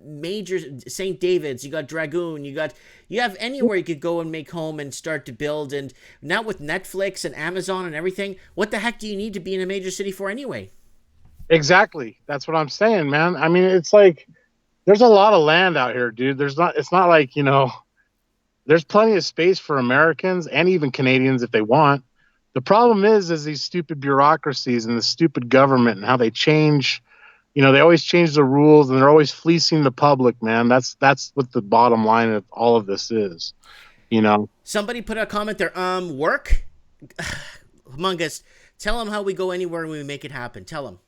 major St. David's. You got Dragoon. You have anywhere you could go and make home and start to build. And now with Netflix and Amazon and everything, what the heck do you need to be in a major city for anyway? Exactly. That's what I'm saying, man. I mean, it's like there's a lot of land out here, dude. It's not like, you know, there's plenty of space for Americans and even Canadians if they want. The problem is these stupid bureaucracies and the stupid government and how they change. You know, they always change the rules and they're always fleecing the public, man. That's what the bottom line of all of this is, you know. Somebody put a comment there. Work? Humongous. Tell them how we go anywhere and we make it happen. Tell them.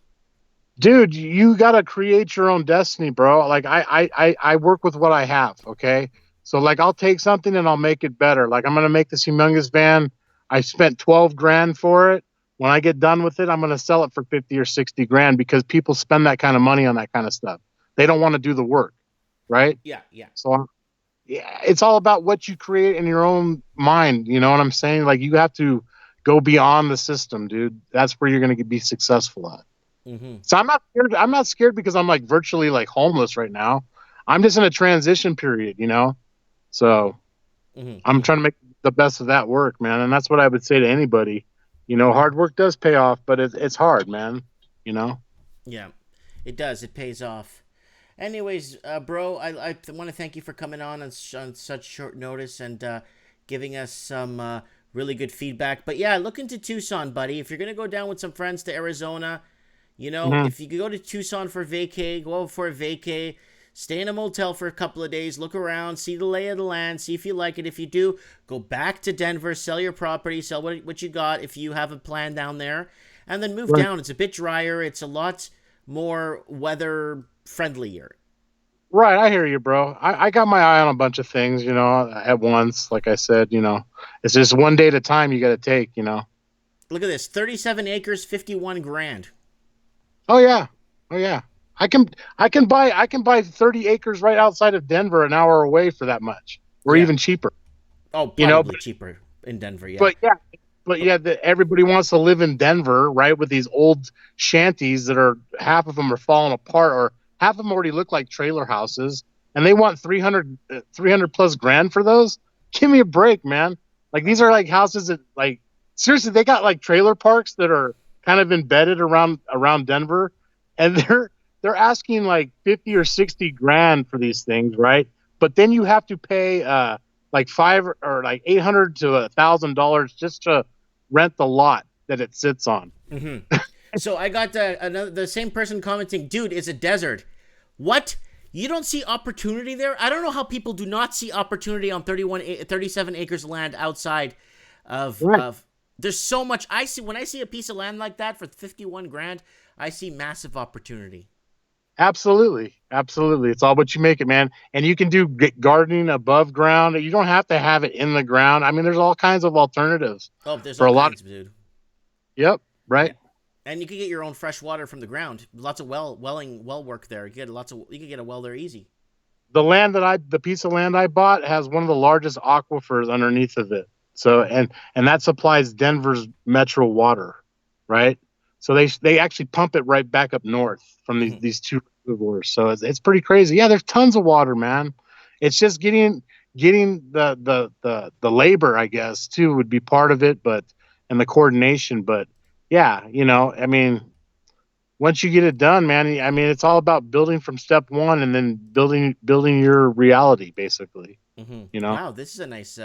Dude, you got to create your own destiny, bro. Like I work with what I have, okay? So like I'll take something and I'll make it better. Like I'm going to make this humongous van. I spent 12 grand for it. When I get done with it, I'm going to sell it for 50 or 60 grand because people spend that kind of money on that kind of stuff. They don't want to do the work, right? Yeah. So yeah, it's all about what you create in your own mind. You know what I'm saying? Like you have to go beyond the system, dude. That's where you're going to be successful at. Mm-hmm. So I'm not scared. I'm not scared because I'm like virtually like homeless right now. I'm just in a transition period, you know? So I'm trying to make the best of that work, man. And that's what I would say to anybody. You know, hard work does pay off, but it's hard, man. You know? Yeah, it does. It pays off. Anyways, bro, I want to thank you for coming on such short notice and giving us some really good feedback. But yeah, look into Tucson, buddy. If you're going to go down with some friends to Arizona, you know, if you could go to Tucson for vacay, go out for a vacay, stay in a motel for a couple of days, look around, see the lay of the land, see if you like it. If you do, go back to Denver, sell your property, sell what you got if you have a plan down there, and then move down. It's a bit drier. It's a lot more weather friendlier. Right, I hear you, bro. I got my eye on a bunch of things, you know, at once. Like I said, you know, it's just one day at a time you got to take, you know. Look at this, 37 acres, 51 grand. Oh, yeah. I can buy 30 acres right outside of Denver, an hour away for that much, or Yeah. even cheaper. Oh, You know, probably cheaper in Denver. Yeah. but yeah, everybody wants to live in Denver, right? With these old shanties that are half of them are falling apart, or half of them already look like trailer houses, and they want 300 plus grand for those. Give me a break, man. Like these are like houses that like seriously they got like trailer parks that are kind of embedded around Denver, and they're asking like 50 or 60 grand for these things, right? But then you have to pay like five or like $800 to $1,000 just to rent the lot that it sits on. So I got the same person commenting, dude, it's a desert. What? You don't see opportunity there? I don't know how people do not see opportunity on 37 acres of land outside of, Right. of there's so much. I see when I see a piece of land like that for 51 grand, I see massive opportunity. Absolutely, absolutely. It's all what you make it, man. And you can do gardening above ground. You don't have to have it in the ground. I mean, there's all kinds of alternatives Oh, there's for all a lot. kinds, dude. Yep, right. And you can get your own fresh water from the ground. Lots of well work there. You can get a well there easy. The piece of land I bought has one of the largest aquifers underneath of it. So and that supplies Denver's metro water, right? So they actually pump it right back up north from these two reservoirs. So it's pretty crazy. Yeah, there's tons of water, man. It's just getting the labor, I guess, too, would be part of it, and the coordination. But yeah, I mean, once you get it done, man, I mean, it's all about building from step one and then building your reality, basically. Wow, this is a nice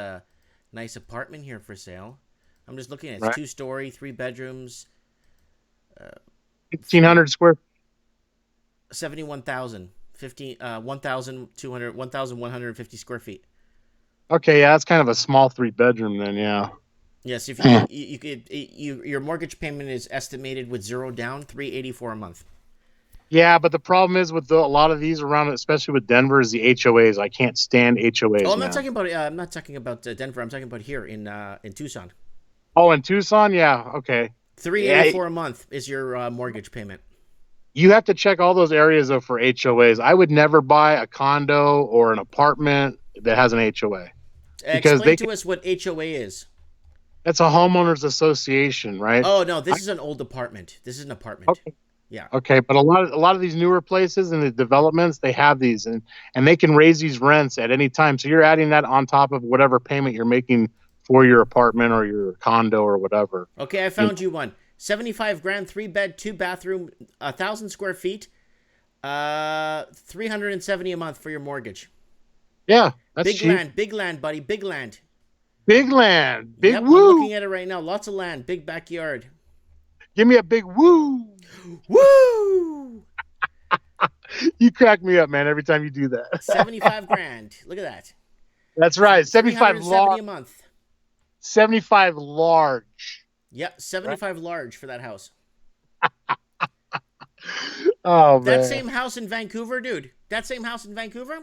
apartment here for sale. I'm just looking at it. It's Right. 2-story, 3 bedrooms, 1,500 square. 71,000, 1,150 square feet. Okay, yeah, that's kind of a small 3-bedroom then, yeah. Yes, if your mortgage payment is estimated with 0 down, $384 a month. Yeah, but the problem is with a lot of these around, especially with Denver, is the HOAs. I can't stand HOAs. Oh, I'm man. not talking about. I'm not talking about Denver. I'm talking about here in Tucson. Oh, in Tucson, yeah, okay. $384 a month is your mortgage payment. You have to check all those areas though for HOAs. I would never buy a condo or an apartment that has an HOA. Because Explain to us what HOA is. That's a homeowners association, right? Oh no, this is an old apartment. This is an apartment. Okay. Yeah. Okay, but a lot of these newer places and the developments, they have these and they can raise these rents at any time. So you're adding that on top of whatever payment you're making for your apartment or your condo or whatever. Okay, I found you one. 75 grand, 3-bed, 2-bathroom, 1,000 square feet, 370 a month for your mortgage. Yeah, that's big cheap. Big land, buddy, big land. Big land, big Yep, woo. I'm looking at it right now. Lots of land, big backyard. Give me a big woo. Woo! You crack me up, man, every time you do that. 75 grand. Look at that. That's right. 75 large. a month. 75 large. Yep, 75 large for that house. Oh man. That same house in Vancouver, dude. That same house in Vancouver?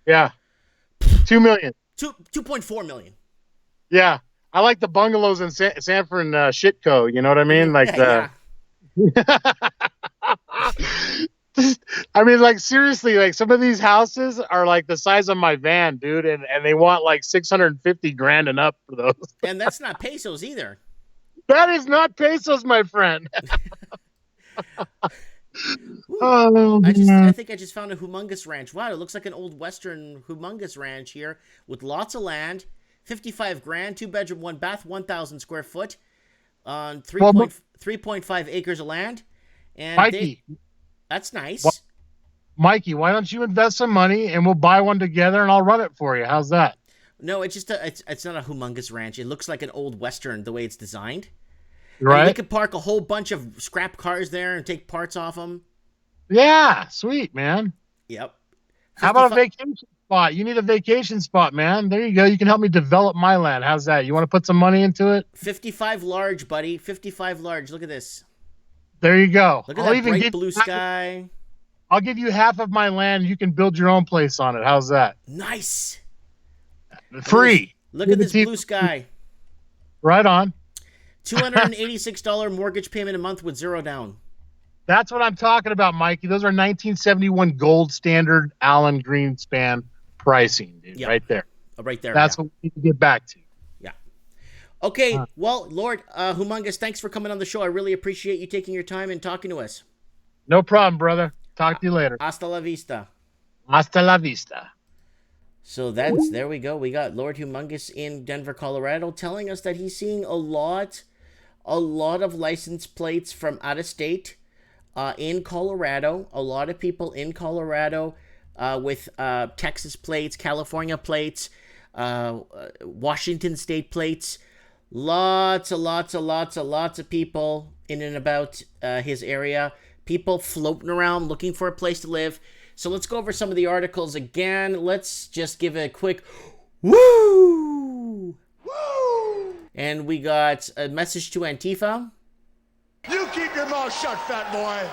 Yeah. 2 million. 2.4 million. Yeah. I like the bungalows in Sanford and Shitco, you know what I mean? Like yeah. I mean, like seriously, like some of these houses are like the size of my van, dude, and they want like 650 grand and up for those. And that's not pesos either. That is not pesos, my friend. Oh, I think I just found a humongous ranch. Wow, it looks like an old Western humongous ranch here with lots of land. 55 grand, 2-bedroom, 1-bath, 1,000 square foot on 3.5 acres of land. And Mikey, that's nice. Mikey, why don't you invest some money and we'll buy one together and I'll run it for you? How's that? No, it's just it's not a humongous ranch. It looks like an old Western the way it's designed. Right. And we could park a whole bunch of scrap cars there and take parts off them. Yeah, sweet, man. Yep. How about a vacation spot? You need a vacation spot, man. There you go. You can help me develop my land. How's that? You want to put some money into it? 55 large, buddy. 55 large. Look at this. There you go. Look at that bright blue sky. I'll give you half of my land. You can build your own place on it. How's that? Nice. Free. Look at this blue sky. Right on. $286 mortgage payment a month with 0 down. That's what I'm talking about, Mikey. Those are 1971 gold standard Allen Greenspan pricing, dude. Yep. Right there. Right there. That's yeah. what we need to get back to. Yeah. Okay. Well, Lord Humongous, thanks for coming on the show. I really appreciate you taking your time and talking to us. No problem, brother. Talk to you later. Hasta la vista. Hasta la vista. So there we go. We got Lord Humongous in Denver, Colorado, telling us that he's seeing a lot of license plates from out of state in Colorado. A lot of people in Colorado with Texas plates, California plates, Washington state plates. Lots of people in and about his area. People floating around looking for a place to live. So let's go over some of the articles again. Let's just give a quick woo! Woo! And we got a message to Antifa. You keep your mouth shut, fat boy.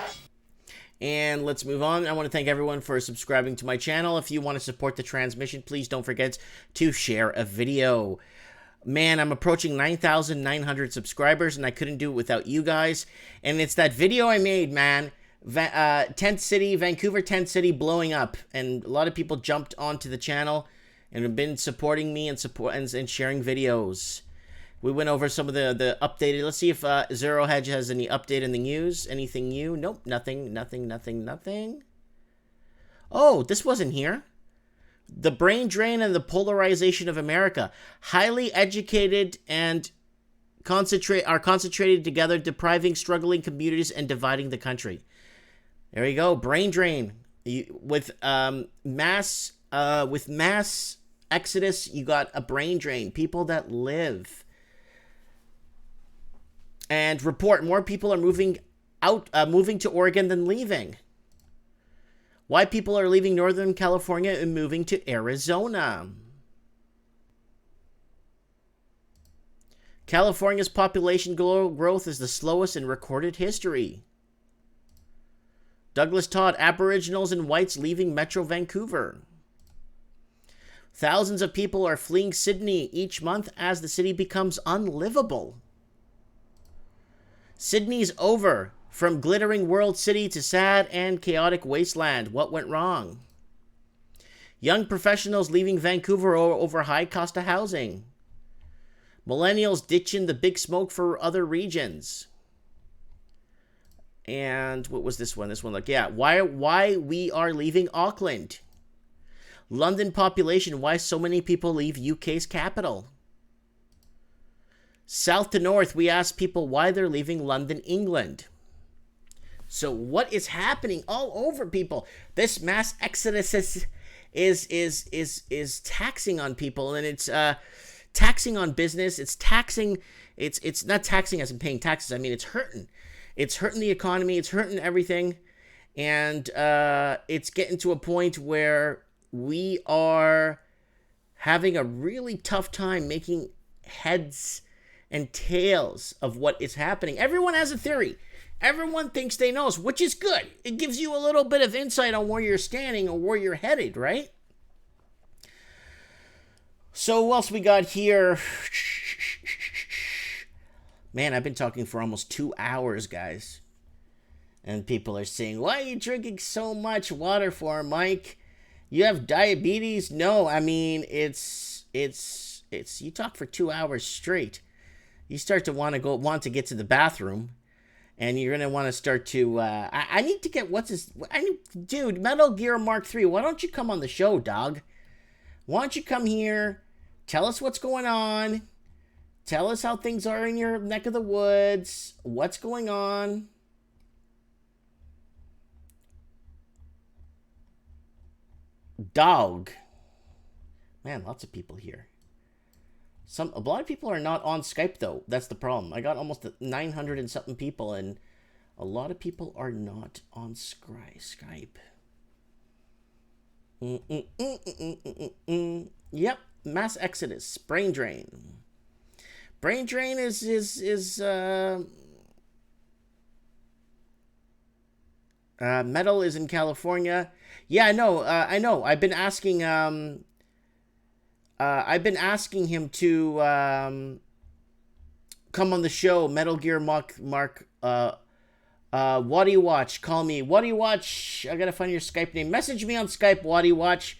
And let's move on. I want to thank everyone for subscribing to my channel. If you want to support the transmission, please don't forget to share a video. Man, I'm approaching 9,900 subscribers, and I couldn't do it without you guys. And it's that video I made, man. Tent City, Vancouver Tent City blowing up, and a lot of people jumped onto the channel and have been supporting me and sharing videos. We went over some of the updated. Let's see if Zero Hedge has any update in the news. Anything new? Nope, nothing. Oh, this wasn't here. The brain drain and the polarization of America. Highly educated and are concentrated together, depriving struggling communities and dividing the country. There you go, brain drain. With mass exodus, you got a brain drain. People that live. And report more people are moving to Oregon than leaving. Why people are leaving Northern California and moving to Arizona. California's population growth is the slowest in recorded history. Douglas Todd, Aboriginals and whites leaving Metro Vancouver. Thousands of people are fleeing Sydney each month as the city becomes unlivable. Sydney's over. From glittering world city to sad and chaotic wasteland. What went wrong? Young professionals leaving Vancouver over high cost of housing. Millennials ditching the big smoke for other regions. And what was this one? This one, why we are leaving Auckland. London population, why so many people leave UK's capital. South to north, we ask people why they're leaving London, England. So what is happening all over, people? This mass exodus is taxing on people, and it's taxing on business. It's taxing. It's not taxing as in paying taxes. I mean, it's hurting. It's hurting the economy. It's hurting everything, and it's getting to a point where we are having a really tough time making heads and tails of what is happening. Everyone has a theory. Everyone thinks they know, which is good. It gives you a little bit of insight on where you're standing or where you're headed, right? So what else we got here? Man, I've been talking for almost 2 hours, guys. And people are saying, why are you drinking so much water for, Mike? You have diabetes? No, I mean, it's you talk for 2 hours straight. You start to want to get to the bathroom. And you're going to want to start to, I need to get, dude, Metal Gear Mark III, why don't you come on the show, dog? Why don't you come here, tell us what's going on, tell us how things are in your neck of the woods, what's going on. Dog. Man, lots of people here. A lot of people are not on Skype, though. That's the problem. I got almost 900 and something people, and a lot of people are not on Skype. Yep, mass exodus, brain drain. Brain drain is Metal is in California. Yeah, I know. I've been asking him to come on the show, Metal Gear Mark What do you watch? Call me. What do you watch? I gotta find your Skype name. Message me on Skype. What do you watch?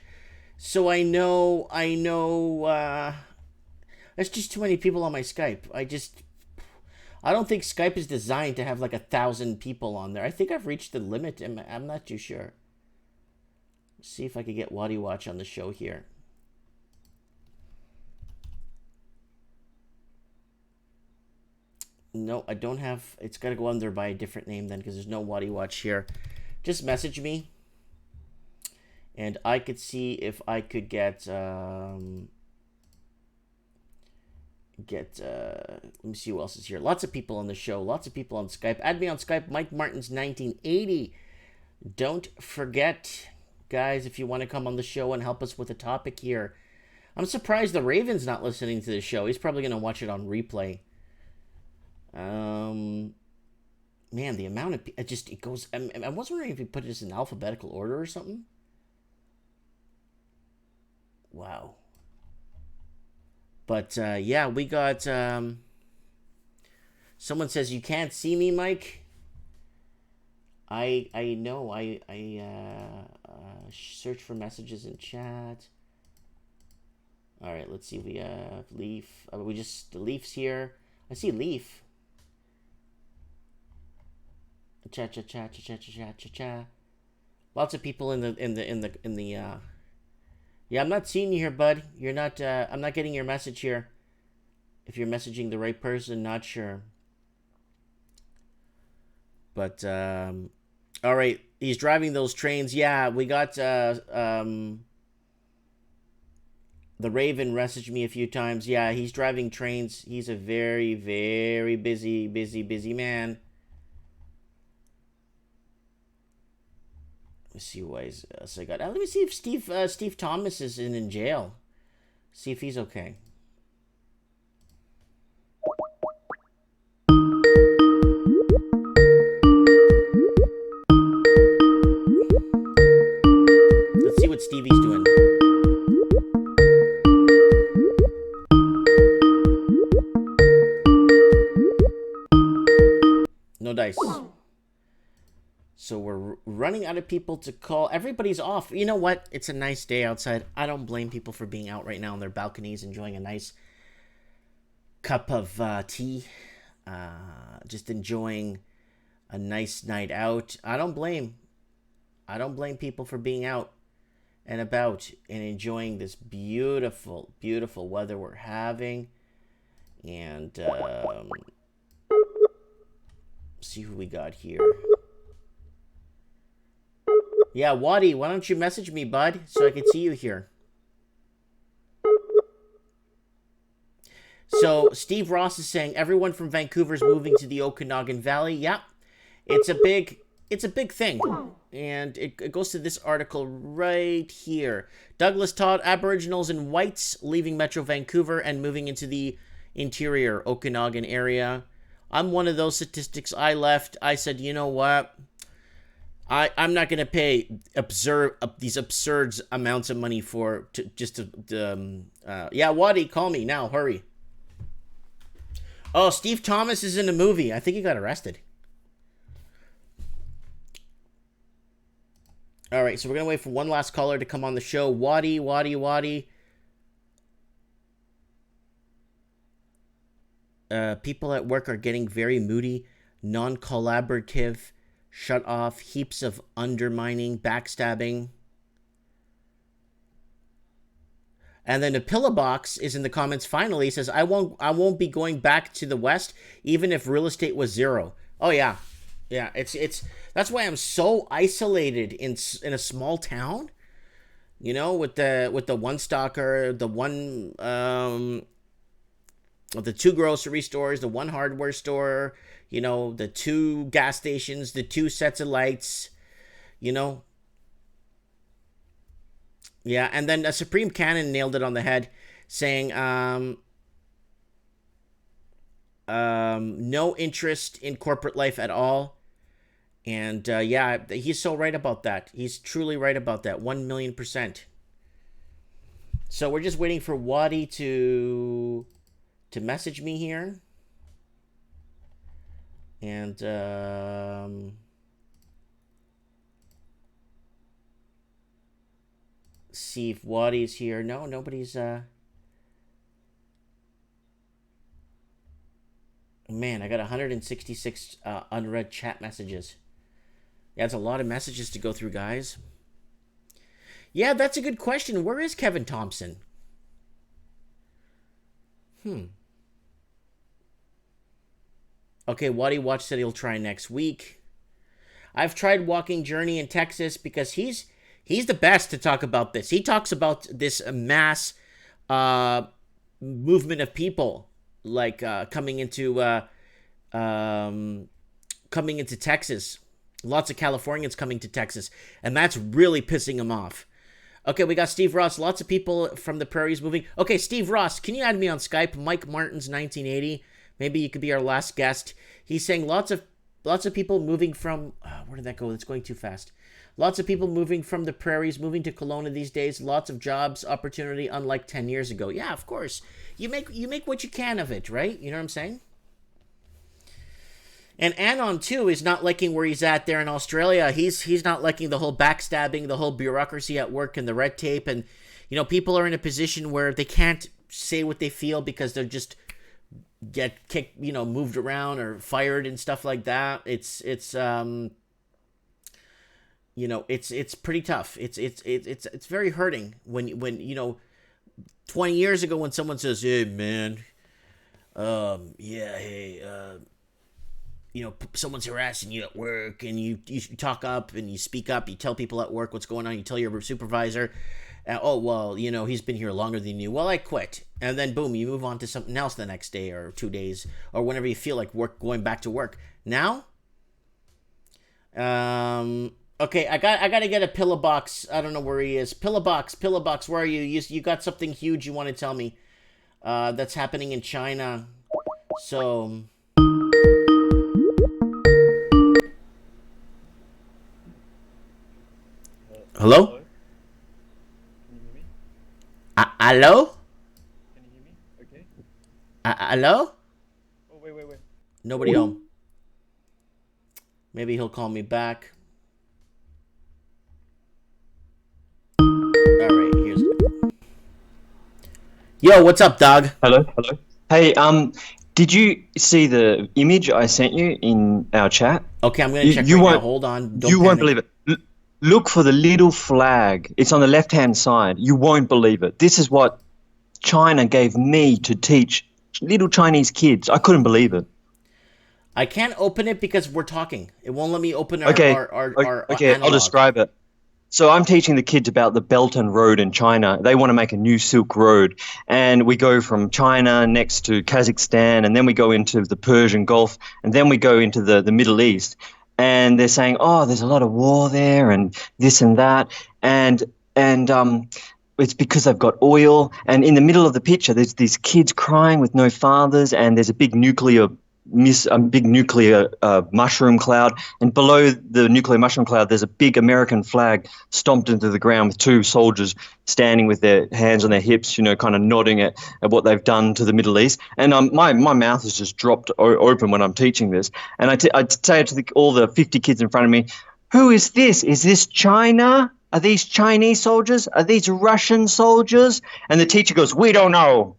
So I know. There's just too many people on my Skype. I don't think Skype is designed to have like 1,000 people on there. I think I've reached the limit. I'm not too sure. Let's see if I could get Waddy Watch on the show here. No, I don't have. It's got to go under by a different name then, because there's no Waddy Watch here. Just message me, and I could see if I could get let me see who else is here. Lots of people on the show. Lots of people on Skype. Add me on Skype. Mike Martins 1980. Don't forget, guys, if you want to come on the show and help us with a topic here. I'm surprised the Raven's not listening to the show. He's probably going to watch it on replay. Man, the amount of it goes. I was wondering if you put this in alphabetical order or something. Wow. But yeah, we got. Someone says you can't see me, Mike. I know. I search for messages in chat. All right, let's see. We have Leaf. The Leaf's here. I see Leaf. Cha. Lots of people in the. Yeah, I'm not seeing you here, bud. You're not. I'm not getting your message here. If you're messaging the right person, not sure. But all right, he's driving those trains. Yeah, we got the Raven messaged me a few times. Yeah, he's driving trains. He's a very, very busy man. Let's see who else I got. Let me see if Steve Thomas is in jail. See if he's okay. Let's see what Stevie's doing. No dice. So we're running out of people to call. Everybody's off. You know what? It's a nice day outside. I don't blame people for being out right now on their balconies enjoying a nice cup of tea. Just enjoying a nice night out. I don't blame people for being out and about and enjoying this beautiful, beautiful weather we're having. And see who we got here. Yeah, Waddy, why don't you message me, bud, so I can see you here. So, Steve Ross is saying everyone from Vancouver's moving to the Okanagan Valley. Yeah, it's a big thing. And it goes to this article right here. Douglas Todd, Aboriginals and whites leaving Metro Vancouver and moving into the interior Okanagan area. I'm one of those statistics. I left. I said, you know what? I'm not going to pay these absurd amounts of money yeah, Waddy, call me now. Hurry. Oh, Steve Thomas is in the movie. I think he got arrested. All right, so we're going to wait for one last caller to come on the show. Waddy. People at work are getting very moody, non-collaborative, shut off, heaps of undermining, backstabbing. And then the Pillowbox is in the comments finally. He says, I won't be going back to the West, even if real estate was zero. Oh yeah. Yeah, it's that's why I'm so isolated in a small town. You know, with the one stalker, the two grocery stores, the one hardware store, you know, the two gas stations, the two sets of lights, you know. Yeah, and then Supreme Cannon nailed it on the head, saying, no interest in corporate life at all. And yeah, he's so right about that. He's truly right about that, 1,000,000%. So we're just waiting for Waddy to message me here. And see if Waddy's here. No, nobody's. Man, I got 166 unread chat messages. Yeah, that's a lot of messages to go through, guys. Yeah, that's a good question. Where is Kevin Thompson? Okay, Waddy Watch said he'll try next week. I've tried Walking Journey in Texas because he's the best to talk about this. He talks about this mass movement of people like coming into Texas. Lots of Californians coming to Texas, and that's really pissing him off. Okay, we got Steve Ross. Lots of people from the prairies moving. Okay, Steve Ross, can you add me on Skype? Mike Martin's 1980. Maybe you could be our last guest. He's saying lots of people moving from... where did that go? It's going too fast. Lots of people moving from the prairies, moving to Kelowna these days. Lots of jobs, opportunity, unlike 10 years ago. Yeah, of course. You make what you can of it, right? You know what I'm saying? And Anon, too, is not liking where he's at there in Australia. He's not liking the whole backstabbing, the whole bureaucracy at work and the red tape. And, you know, people are in a position where they can't say what they feel because they're just get kicked, you know, moved around or fired and stuff like that. It's you know, it's pretty tough. It's very hurting when you know, 20 years ago when someone says, "Hey man, you know, someone's harassing you at work," and you talk up and you speak up, you tell people at work what's going on, you tell your supervisor, "Oh, well, you know, he's been here longer than you. Well, I quit." And then boom, you move on to something else the next day or 2 days or whenever you feel like going back to work. Now, okay, I got to get a pillow box. I don't know where he is. Pillow box, where are you? You got something huge you want to tell me that's happening in China. So... Hello? Can you hear me? Hello? Can you hear me? Okay. Hello? Oh, wait. Nobody home. Maybe he'll call me back. Alright, here's... Yo, what's up, dog? Hello. Hey, did you see the image I sent you in our chat? Okay, I'm gonna check right now. Hold on. Don't you panic. won't believe it. Look for the little flag. It's on the left-hand side. You won't believe it. This is what China gave me to teach little Chinese kids. I couldn't believe it. I can't open it because we're talking. It won't let me open our Okay, analog. I'll describe it. So I'm teaching the kids about the Belt and Road in China. They want to make a new Silk Road. And we go from China next to Kazakhstan, and then we go into the Persian Gulf, and then we go into the Middle East. And they're saying, oh, there's a lot of war there and this and that. And it's because they've got oil. And in the middle of the picture, there's these kids crying with no fathers, and there's a big nuclear mushroom cloud, and below the nuclear mushroom cloud there's a big American flag stomped into the ground with two soldiers standing with their hands on their hips, you know, kind of nodding at what they've done to the Middle East. And my mouth has just dropped open when I'm teaching this, and I say to all the 50 kids in front of me, who is this? Is this China? Are these Chinese soldiers? Are these Russian soldiers? And the teacher goes, we don't know.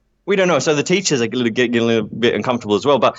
So the teachers are getting a little bit uncomfortable as well. But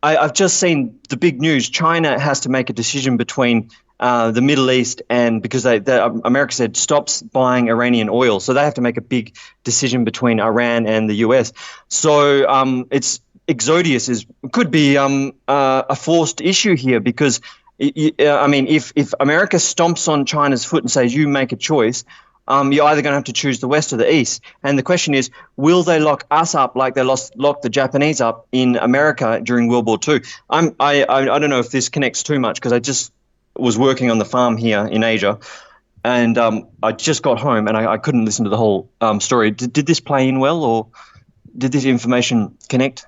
I've just seen the big news. China has to make a decision between the Middle East and because America said stops buying Iranian oil. So they have to make a big decision between Iran and the US. So it's Exodius could be a forced issue here because, I mean, if America stomps on China's foot and says you make a choice, you're either going to have to choose the West or the East. And the question is, will they lock us up like they locked the Japanese up in America during World War II? I don't know if this connects too much because I just was working on the farm here in Asia, and I just got home and I couldn't listen to the whole story. Did this play in well, or did this information connect?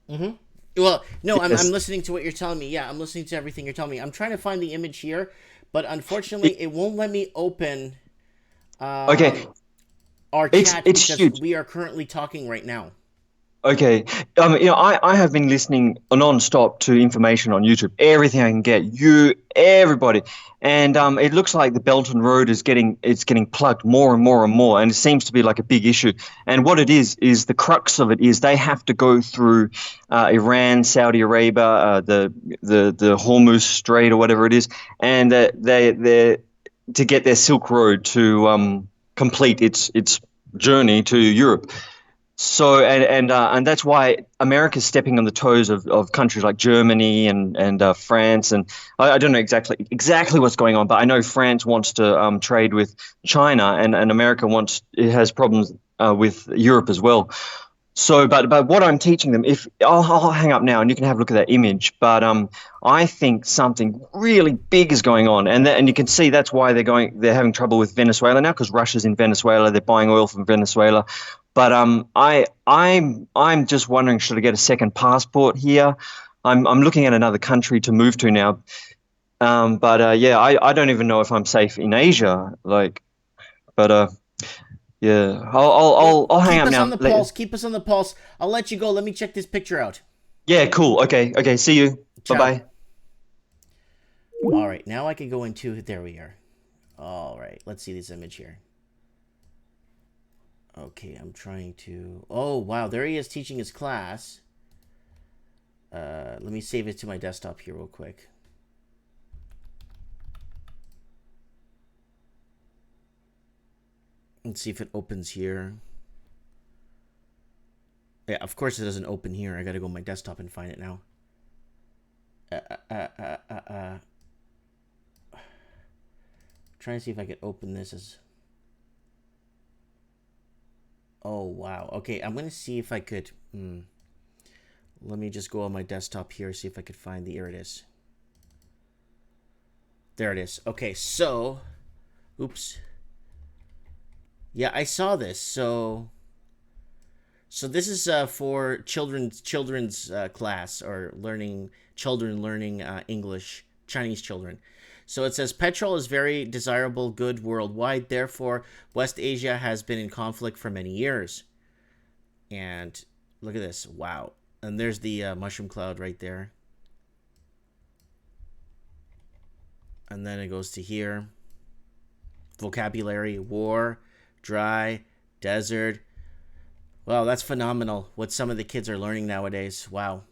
Mm-hmm. Well, no, yes. I'm listening to what you're telling me. Yeah, I'm listening to everything you're telling me. I'm trying to find the image here, but unfortunately it won't let me open... okay. Our chat it's because huge. We are currently talking right now. Okay. I have been listening non-stop to information on YouTube, everything I can get, everybody. And it looks like the Belt and Road is getting plugged more and more and more, and it seems to be like a big issue. And what it is the crux of it is they have to go through Iran, Saudi Arabia, the Hormuz Strait or whatever it is, and they to get their Silk Road to complete its journey to Europe. So and that's why America's stepping on the toes of countries like Germany and France, and I don't know exactly what's going on, but I know France wants to trade with China, and America it has problems with Europe as well. So, but what I'm teaching them, if I'll hang up now and you can have a look at that image, but I think something really big is going on, and you can see that's why they're having trouble with Venezuela now, because Russia's in Venezuela, they're buying oil from Venezuela. But I'm just wondering, should I get a second passport here? I'm looking at another country to move to now. Yeah, I don't even know if I'm safe in Asia. Yeah, I'll hang up now. Keep us on the pulse. Keep us on the pulse. I'll let you go. Let me check this picture out. Yeah, cool. Okay. See you. Ciao. Bye-bye. All right, now I can go into. There we are. All right, let's see this image here. Okay, I'm trying to... Oh, wow, there he is teaching his class. Let me save it to my desktop here real quick. Let's see if it opens here. Yeah, of course it doesn't open here. I gotta go on my desktop and find it now. Trying to see if I can open this as... Oh, wow. Okay, I'm going to see if I could... Let me just go on my desktop here, see if I could find here it is. There it is. Okay, so... Oops. Yeah, I saw this. So this is for children's class, or children learning English, Chinese children. So it says, petrol is very desirable good worldwide. Therefore, West Asia has been in conflict for many years. And look at this. Wow. And there's the mushroom cloud right there. And then it goes to here. Vocabulary, war, dry, desert. Wow, that's phenomenal what some of the kids are learning nowadays. Wow.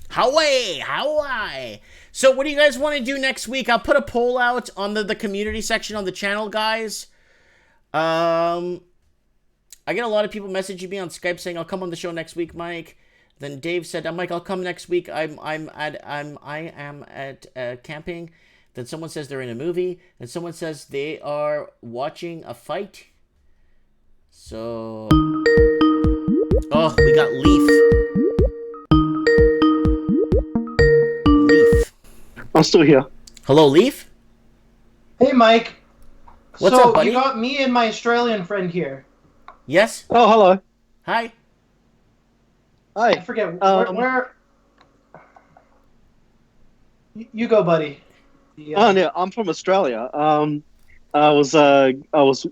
Hawaii. So what do you guys want to do next week? I'll put a poll out on the community section on the channel, guys. I get a lot of people messaging me on Skype saying I'll come on the show next week, Mike. Then Dave said, Mike, I'll come next week. I am at camping. Then someone says they're in a movie. And someone says they are watching a fight. So, oh, we got Leaf. I'm still here. Hello, Leaf. Hey, Mike. What's up, buddy? You got me and my Australian friend here. Yes. Oh, hello. Hi. Hi. I forget where. You go, buddy. Oh, no, I'm from Australia. I was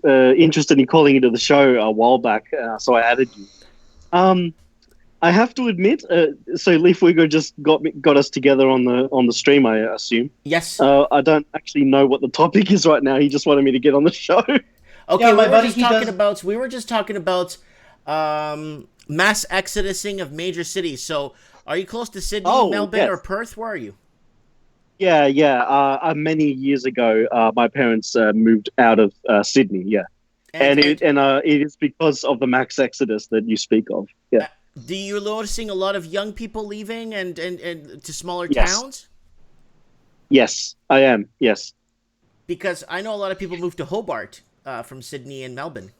interested in calling into the show a while back, so I added you. I have to admit, so Leaf Wigger just got us together on the stream, I assume. Yes. I don't actually know what the topic is right now. He just wanted me to get on the show. Okay, yeah, we were just talking about mass exodusing of major cities. So, are you close to Sydney, Melbourne, yes. or Perth? Where are you? Yeah. Many years ago, my parents moved out of Sydney. Yeah, and it is because of the mass exodus that you speak of. Yeah. Do you noticing a lot of young people leaving and to smaller Yes. towns? Yes, I am. Yes. Because I know a lot of people moved to Hobart from Sydney and Melbourne.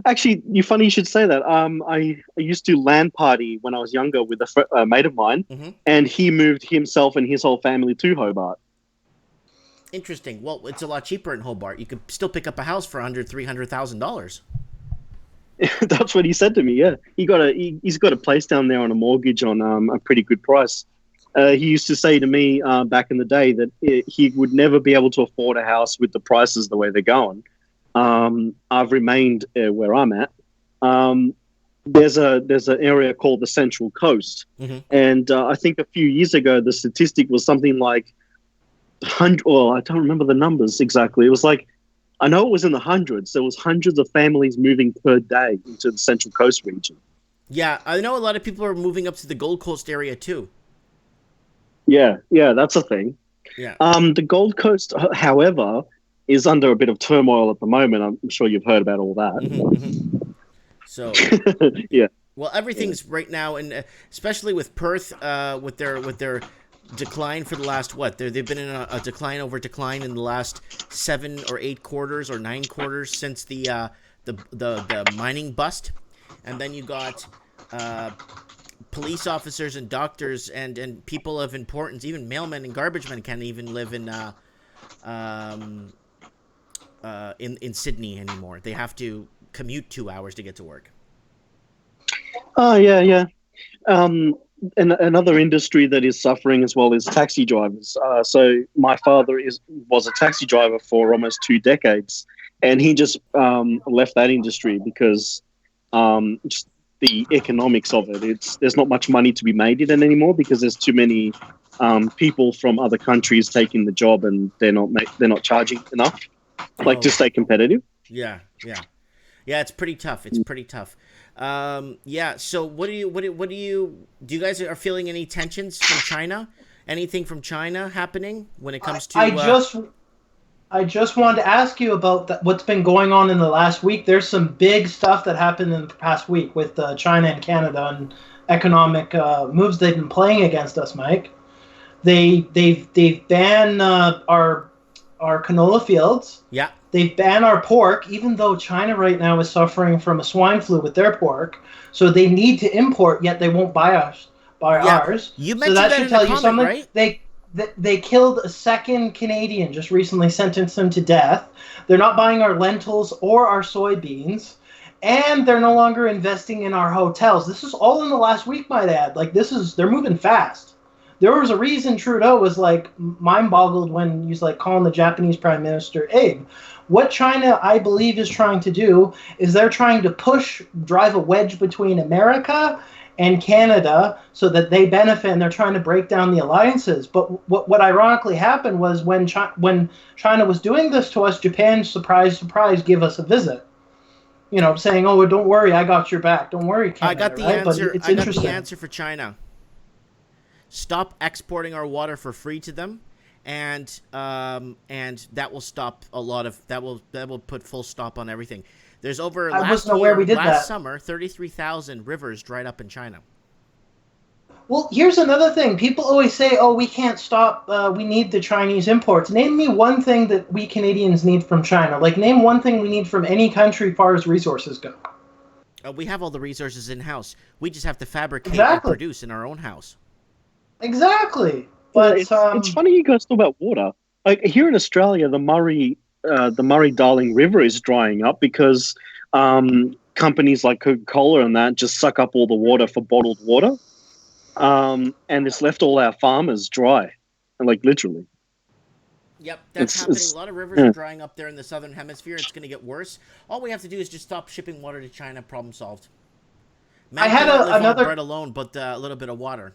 Actually, funny you should say that. I used to LAN party when I was younger with a mate of mine, and he moved himself and his whole family to Hobart. Interesting. Well, it's a lot cheaper in Hobart. You could still pick up a house for under $300,000. That's what he said to me. Yeah, he's got a place down there on a mortgage on a pretty good price. He used to say to me back in the day that he would never be able to afford a house with the prices the way they're going. I've remained where I'm at, there's an area called the Central Coast, and I think a few years ago the statistic was something like 100. Well, I don't remember the numbers exactly. It was like, I know it was in the hundreds. There was hundreds of families moving per day into the Central Coast region. Yeah, I know a lot of people are moving up to the Gold Coast area too. Yeah, that's a thing. Yeah. The Gold Coast, however, is under a bit of turmoil at the moment. I'm sure you've heard about all that. So, yeah. Well, everything's right now, and especially with Perth, with their decline for the last they've been in a decline over decline in the last 7 or 8 quarters or 9 quarters since the mining bust, and then you got police officers and doctors and people of importance, even mailmen and garbage men can't even live in Sydney anymore. They have to commute 2 hours to get to work. Oh, yeah. And another industry that is suffering as well is taxi drivers. So my father was a taxi driver for almost 2 decades, and he just left that industry because just the economics of it. There's not much money to be made in it anymore because there's too many people from other countries taking the job, and they're not charging enough, to stay competitive. Yeah. It's pretty tough. So what do you guys are feeling any tensions from China? Anything from China happening when it comes to? I just wanted to ask you about what's been going on in the last week. There's some big stuff that happened in the past week with China and Canada and economic moves they've been playing against us, Mike. They've banned our canola fields. Yeah. They've banned our pork, even though China right now is suffering from a swine flu with their pork. So they need to import, yet they won't buy ours. You mentioned that should tell you something, right? They killed a second Canadian, just recently sentenced him to death. They're not buying our lentils or our soybeans, and they're no longer investing in our hotels. This is all in the last week, might add. They're moving fast. There was a reason Trudeau was mind-boggled when he was calling the Japanese Prime Minister Abe. What China, I believe, is trying to do is they're trying to drive a wedge between America and Canada so that they benefit, and they're trying to break down the alliances. But what ironically happened was when China was doing this to us, Japan, surprise, surprise, give us a visit. Saying, "Oh, don't worry, I got your back. Don't worry, Canada." I got the answer. I got the answer for China. Stop exporting our water for free to them, and that will stop a lot of that will put full stop on everything. There's last summer 33,000 rivers dried up in China. Well, here's another thing. People always say, "Oh, we can't stop. We need the Chinese imports." Name me one thing that we Canadians need from China. Name one thing we need from any country as far as resources go. We have all the resources in house. We just have to fabricate and produce in our own house. Exactly. But it's funny you guys talk about water. Here in Australia, the Murray-Darling River is drying up because companies like Coca-Cola and that just suck up all the water for bottled water, and it's left all our farmers dry, literally. Yep, that's happening. A lot of rivers are drying up there in the southern hemisphere. It's going to get worse. All we have to do is just stop shipping water to China. Problem solved. Man cannot live on bread alone, but a little bit of water.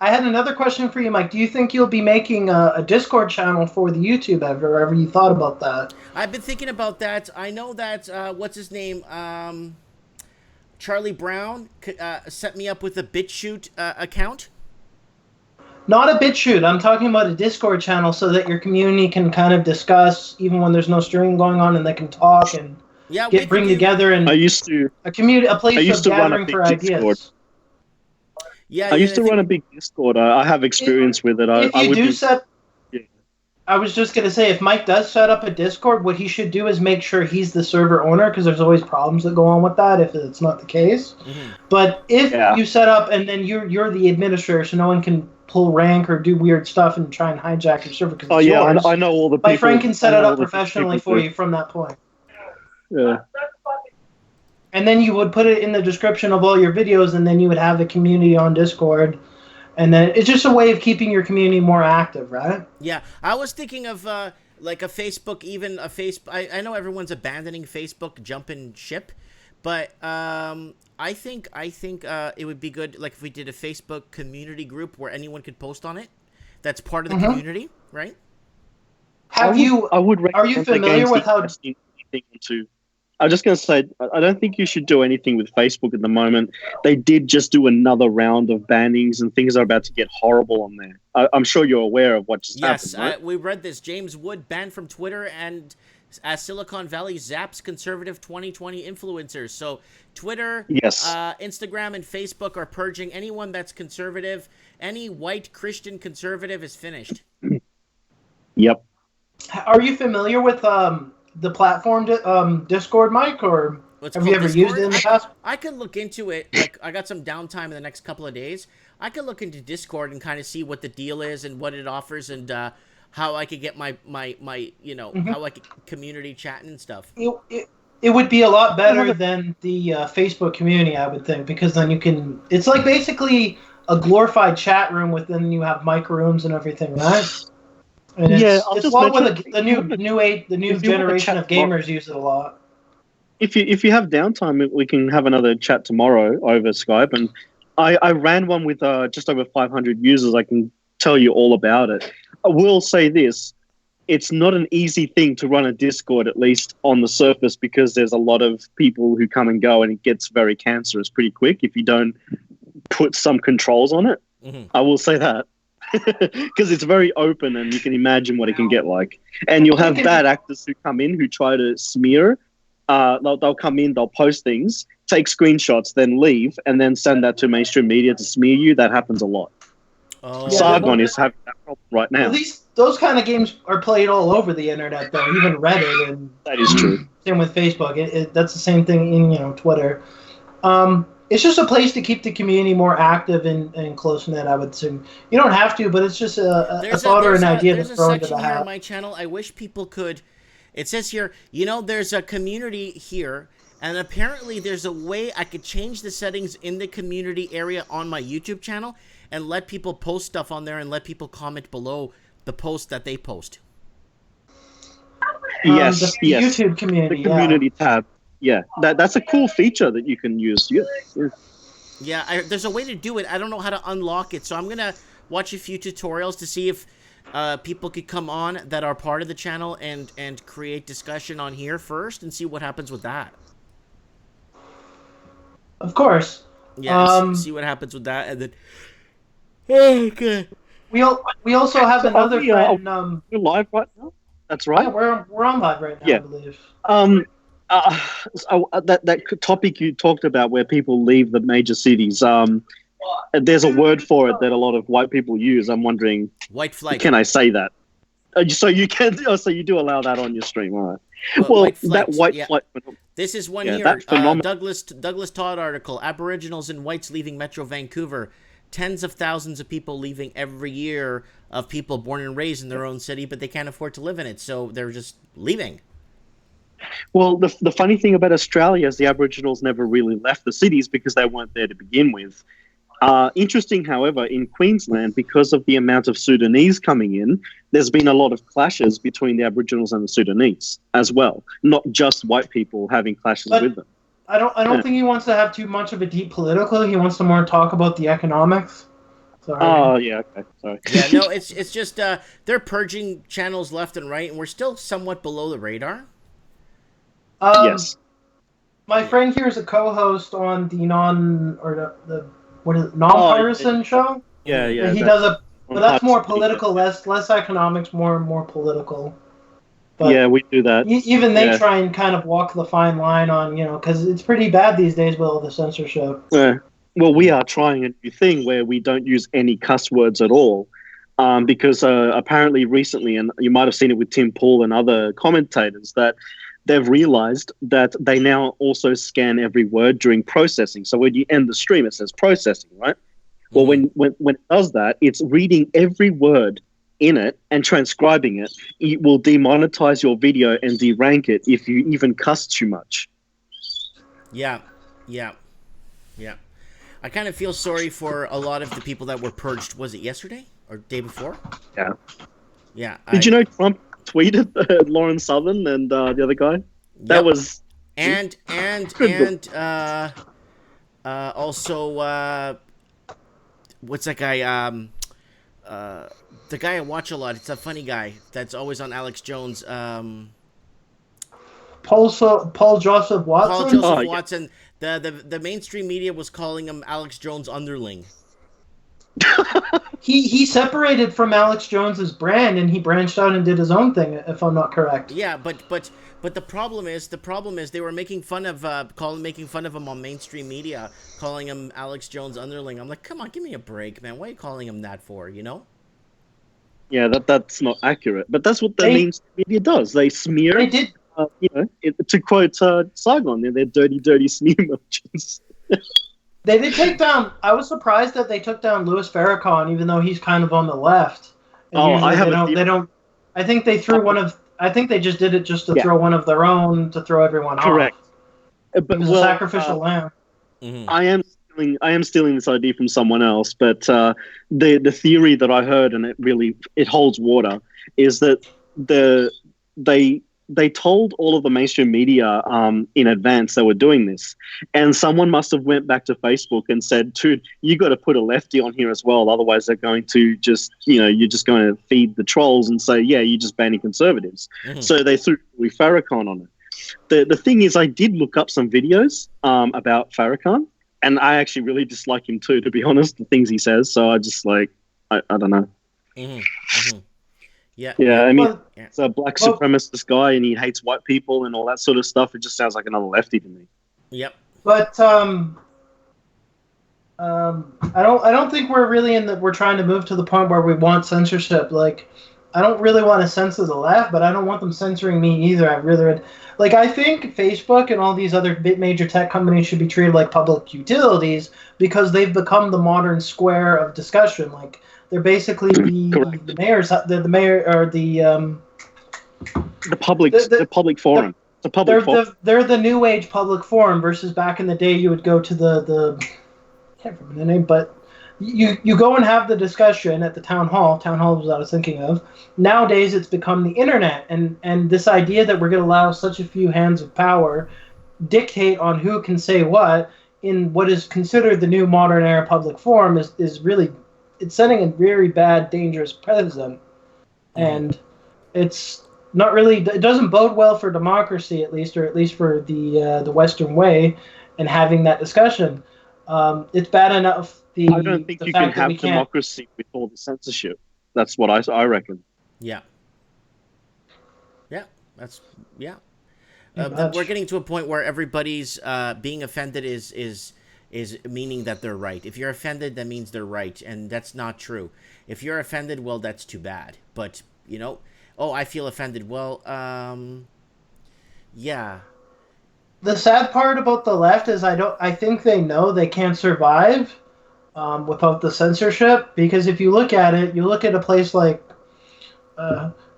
I had another question for you, Mike. Do you think you'll be making a Discord channel for the YouTube ever you thought about that? I've been thinking about that. I know that, what's his name? Charlie Brown set me up with a BitChute account. Not a BitChute. I'm talking about a Discord channel so that your community can kind of discuss even when there's no streaming going on, and they can talk and bring together and a place of gathering for ideas. Yeah, I used to run a big Discord. I have experience with it. I was just going to say, if Mike does set up a Discord, what he should do is make sure he's the server owner, because there's always problems that go on with that if it's not the case. Mm-hmm. But if you set up and then you're the administrator, so no one can pull rank or do weird stuff and try and hijack your server. Yours, I know all the people. My friend can set it up professionally for you from that point. Yeah. And then you would put it in the description of all your videos, and then you would have the community on Discord. And then it's just a way of keeping your community more active, right? Yeah. I was thinking of a Facebook, I know everyone's abandoning Facebook, jumping ship, But I think it would be good, like, if we did a Facebook community group where anyone could post on it. That's part of the community, right? Are you familiar with how? I was just going to say, I don't think you should do anything with Facebook at the moment. They did just do another round of bannings, and things are about to get horrible on there. I'm sure you're aware of what just happened, right? Yes, we read this. James Wood banned from Twitter, and Silicon Valley zaps conservative 2020 influencers. So Twitter, yes, Instagram, and Facebook are purging anyone that's conservative. Any white Christian conservative is finished. Yep. Are you familiar with the platform Discord, Mike, or have you ever used it in the past? I could look into it. Like, I got some downtime in the next couple of days. I could look into Discord and kind of see what the deal is and what it offers, and how I could get my how I could community chatting and stuff. It would be a lot better than the Facebook community, I would think, because then you can. It's like basically a glorified chat room within. You have mic rooms and everything, right? And it's what the new generation of gamers use it a lot. If you have downtime, we can have another chat tomorrow over Skype. And I ran one with just over 500 users. I can tell you all about it. I will say this: it's not an easy thing to run a Discord, at least on the surface, because there's a lot of people who come and go, and it gets very cancerous pretty quick if you don't put some controls on it. Mm-hmm. I will say that. Because it's very open, and you can imagine what it can get like. And you'll have bad actors who come in who try to smear. They'll come in, they'll post things, take screenshots, then leave, and then send that to mainstream media to smear you. That happens a lot. Oh. Sargon is having that problem right now. Well, those kind of games are played all over the internet, though, even Reddit. And that is true. Same with Facebook. That's the same thing in Twitter. It's just a place to keep the community more active and close-knit, I would assume. You don't have to, but it's just a thought or an idea to throw into the hat. There's a section here on my channel. I wish people could... It says here, there's a community here, and apparently there's a way I could change the settings in the community area on my YouTube channel and let people post stuff on there and let people comment below the post that they post. Yes, the yes. YouTube community, the community tab. Yeah, that's a cool feature that you can use. Yeah, there's a way to do it. I don't know how to unlock it, so I'm going to watch a few tutorials to see if people could come on that are part of the channel and create discussion on here first and see what happens with that. Of course. Yeah, see what happens with that, and then... Okay. We also have another friend... We're live right now? That's right. Yeah, we're on live right now, yeah. I believe. That topic you talked about where people leave the major cities, there's a word for it that a lot of white people use. I'm wondering, white flight. Can I say that? So you can. So you do allow that on your stream, all right? Well, that white flight. This is one here. Douglas Todd article: Aboriginals and whites leaving Metro Vancouver. Tens of thousands of people leaving every year, of people born and raised in their own city, but they can't afford to live in it, so they're just leaving. Well, the funny thing about Australia is the Aboriginals never really left the cities because they weren't there to begin with. Interesting, however, in Queensland, because of the amount of Sudanese coming in, there's been a lot of clashes between the Aboriginals and the Sudanese as well, not just white people having clashes with them. I don't think he wants to have too much of a deep political. He wants to more talk about the economics. Sorry. Oh, yeah, okay, sorry. Yeah, no, it's just they're purging channels left and right, and we're still somewhat below the radar. Yes. My friend here is a co-host on the nonpartisan show. Yeah. He does but that's more political, less economics, more political. But yeah, we do that. Even they try and kind of walk the fine line on, because it's pretty bad these days with all the censorship. Yeah. Well, we are trying a new thing where we don't use any cuss words at all. Because apparently recently, and you might have seen it with Tim Pool and other commentators, that they've realized that they now also scan every word during processing. So when you end the stream, it says processing, right? Well, when it does that, it's reading every word in it and transcribing it. It will demonetize your video and derank it if you even cuss too much. Yeah. I kind of feel sorry for a lot of the people that were purged. Was it yesterday or day before? Yeah. Did you know Trump tweeted Lauren Southern and the other guy? That was And also, what's that guy? The guy I watch a lot. It's a funny guy that's always on Alex Jones. Paul Joseph Watson. Paul Joseph Watson. The mainstream media was calling him Alex Jones' underling. He separated from Alex Jones's brand and he branched out and did his own thing, if I'm not correct. Yeah, but the problem is they were making fun of him on mainstream media, calling him Alex Jones' underling. I'm like, come on, give me a break, man. What are you calling him that for? You know? Yeah, that's not accurate. But that's what the mainstream media does. They smear. They did. To quote Saigon, they're dirty smear merchants. They did take down. I was surprised that they took down Louis Farrakhan, even though he's kind of on the left. And they don't. I think they threw one of. I think they just did it just to throw one of their own to throw everyone off. Correct. But it was a sacrificial lamb. Mm-hmm. I am stealing this idea from someone else, but the theory that I heard, and it holds water, is that they told all of the mainstream media in advance they were doing this, and someone must have went back to Facebook and said, dude, you got to put a lefty on here as well, otherwise they're going to you're just going to feed the trolls and say, yeah, you're just banning conservatives. Mm-hmm. So they threw Farrakhan on it. The thing is, I did look up some videos about Farrakhan, and I actually really dislike him too, to be honest, the things he says. So I just I don't know. Mm-hmm. Mm-hmm. Yeah. Yeah, I mean, it's a black supremacist guy, and he hates white people and all that sort of stuff. It just sounds like another lefty to me. Yep. But I don't think we're really we're trying to move to the point where we want censorship. Like, I don't really want to censor the left, but I don't want them censoring me either. I think Facebook and all these other major tech companies should be treated like public utilities because they've become the modern square of discussion. Like, they're basically the mayor's, the mayor or the public forum. They're the new age public forum versus back in the day you would go to the I can't remember the name, but you go and have the discussion at the town hall. Town hall was what I was thinking of. Nowadays it's become the internet, and this idea that we're going to allow such a few hands of power dictate on who can say what in what is considered the new modern era public forum is really. It's setting a very bad, dangerous precedent, and it's not really. It doesn't bode well for democracy, at least for the Western way, and having that discussion. It's bad enough. I don't think you can have democracy with all the censorship. That's what I reckon. Yeah. Yeah. We're getting to a point where everybody's being offended is meaning that they're right. If you're offended, that means they're right, and that's not true. If you're offended, well, that's too bad. But, I feel offended. Well, yeah. The sad part about the left is I think they know they can't survive without the censorship, because if you look at it, you look at a place like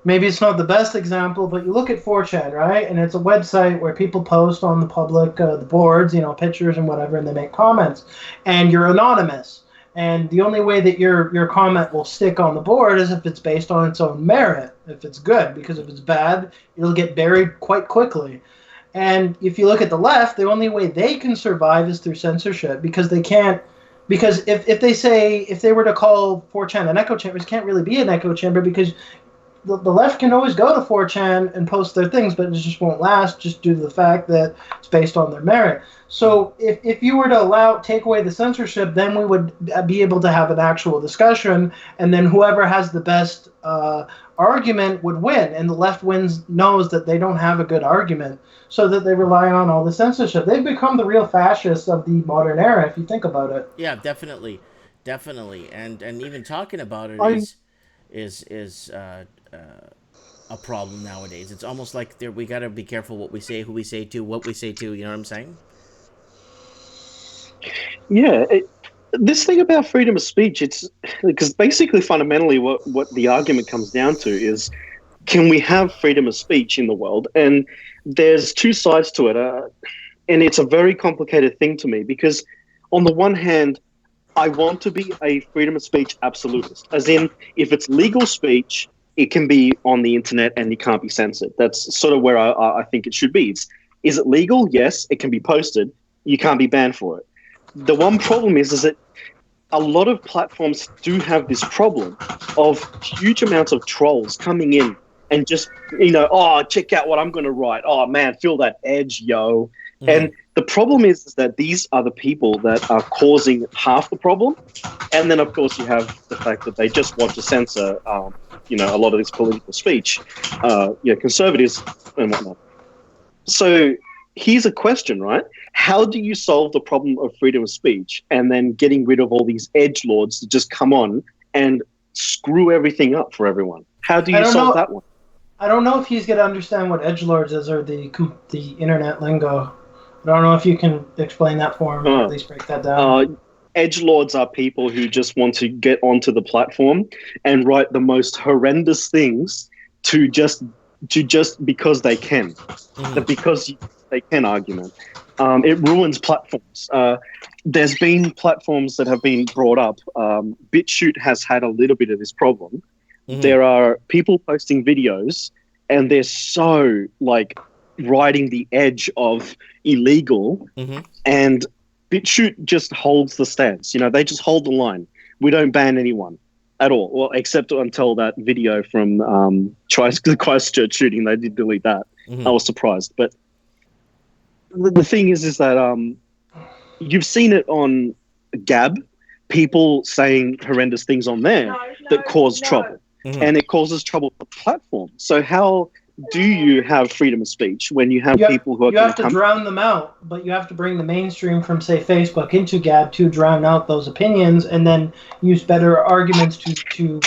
maybe it's not the best example, but you look at 4chan, right? And it's a website where people post on the public, the boards, pictures and whatever, and they make comments. And you're anonymous. And the only way that your comment will stick on the board is if it's based on its own merit, if it's good. Because if it's bad, it'll get buried quite quickly. And if you look at the left, the only way they can survive is through censorship, because they can't. Because if they were to call 4chan an echo chamber, it can't really be an echo chamber, because the left can always go to 4chan and post their things, but it just won't last, just due to the fact that it's based on their merit. So if you were to take away the censorship, then we would be able to have an actual discussion, and then whoever has the best argument would win, and the left knows that they don't have a good argument, so that they rely on all the censorship. They've become the real fascists of the modern era, if you think about it. Yeah, definitely, and even talking about it is a problem nowadays. It's almost like we got to be careful what we say, who we say to, what we say to. You know what I'm saying? Yeah, this thing about freedom of speech, it's because basically fundamentally what the argument comes down to is, can we have freedom of speech in the world? And there's two sides to it, and it's a very complicated thing to me, because on the one hand, I want to be a freedom of speech absolutist, as in, if it's legal speech, it can be on the internet and it can't be censored. That's sort of where I think it should be. Is it legal? Yes, it can be posted. You can't be banned for it. The one problem is that a lot of platforms do have this problem of huge amounts of trolls coming in and just, oh, check out what I'm going to write. Oh, man, feel that edge, yo. Mm-hmm. And the problem is that these are the people that are causing half the problem. And then, of course, you have the fact that they just want to censor, a lot of this political speech, conservatives and whatnot. So here's a question, right? How do you solve the problem of freedom of speech and then getting rid of all these edgelords that just come on and screw everything up for everyone? How do you solve that one? I don't know if he's going to understand what edgelords is or the internet lingo. I don't know if you can explain that for him, or at least break that down. Edgelords are people who just want to get onto the platform and write the most horrendous things to just because they can, because they can argument. It ruins platforms. There's been platforms that have been brought up. BitChute has had a little bit of this problem. Mm-hmm. There are people posting videos and they're so riding the edge of illegal, and BitChute just holds the stance. They just hold the line. We don't ban anyone at all, well, except until that video from the Christchurch shooting. They did delete that. I was surprised, but the thing is that you've seen it on Gab, people saying horrendous things on there that cause trouble, and it causes trouble for the platform. So how do you have freedom of speech when you have people who are? You have to drown them out, but you have to bring the mainstream from, say, Facebook into Gab to drown out those opinions, and then use better arguments to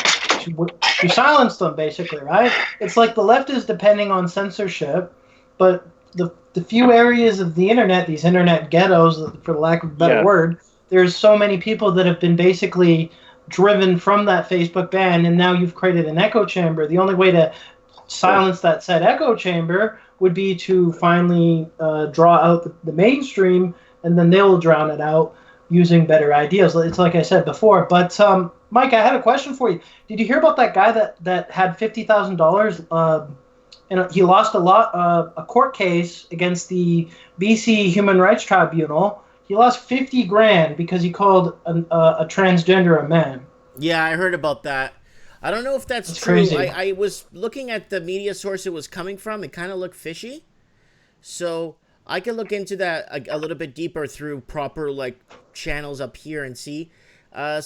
silence them. Basically, right? It's like the left is depending on censorship, but the few areas of the internet, these internet ghettos, for lack of a better word, there's so many people that have been basically driven from that Facebook ban, and now you've created an echo chamber. The only way to silence that said echo chamber would be to finally draw out the mainstream, and then they'll drown it out using better ideas. It's like I said before. But Mike, I had a question for you. Did you hear about that guy that had $50,000 and he lost a court case against the BC Human Rights Tribunal? He lost 50 grand because he called a transgender a man. Yeah, I heard about that. I don't know if that's true. Crazy. I was looking at the media source it was coming from. It kind of looked fishy. So I can look into that a little bit deeper through proper channels up here and see. I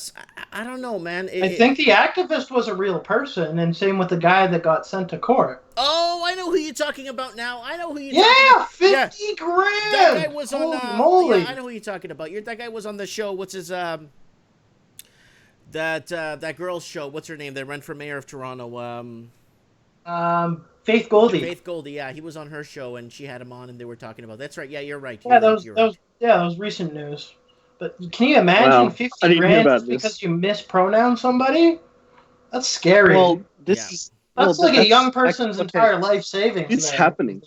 don't know, man. I think the activist was a real person, and same with the guy that got sent to court. Oh, I know who you're talking about now. I know who you're talking about. 50 grand! That guy was on... moly. Yeah, I know who you're talking about. That guy was on the show. What's his... That girl's show. What's her name? That ran for mayor of Toronto. Faith Goldie. Faith Goldie, yeah. He was on her show, and she had him on, and they were talking about... That's right. Yeah, you're right. That was recent news. But can you imagine 50 grand just because you mispronounce somebody? That's scary. Well, that's a young person's entire life savings. This happening.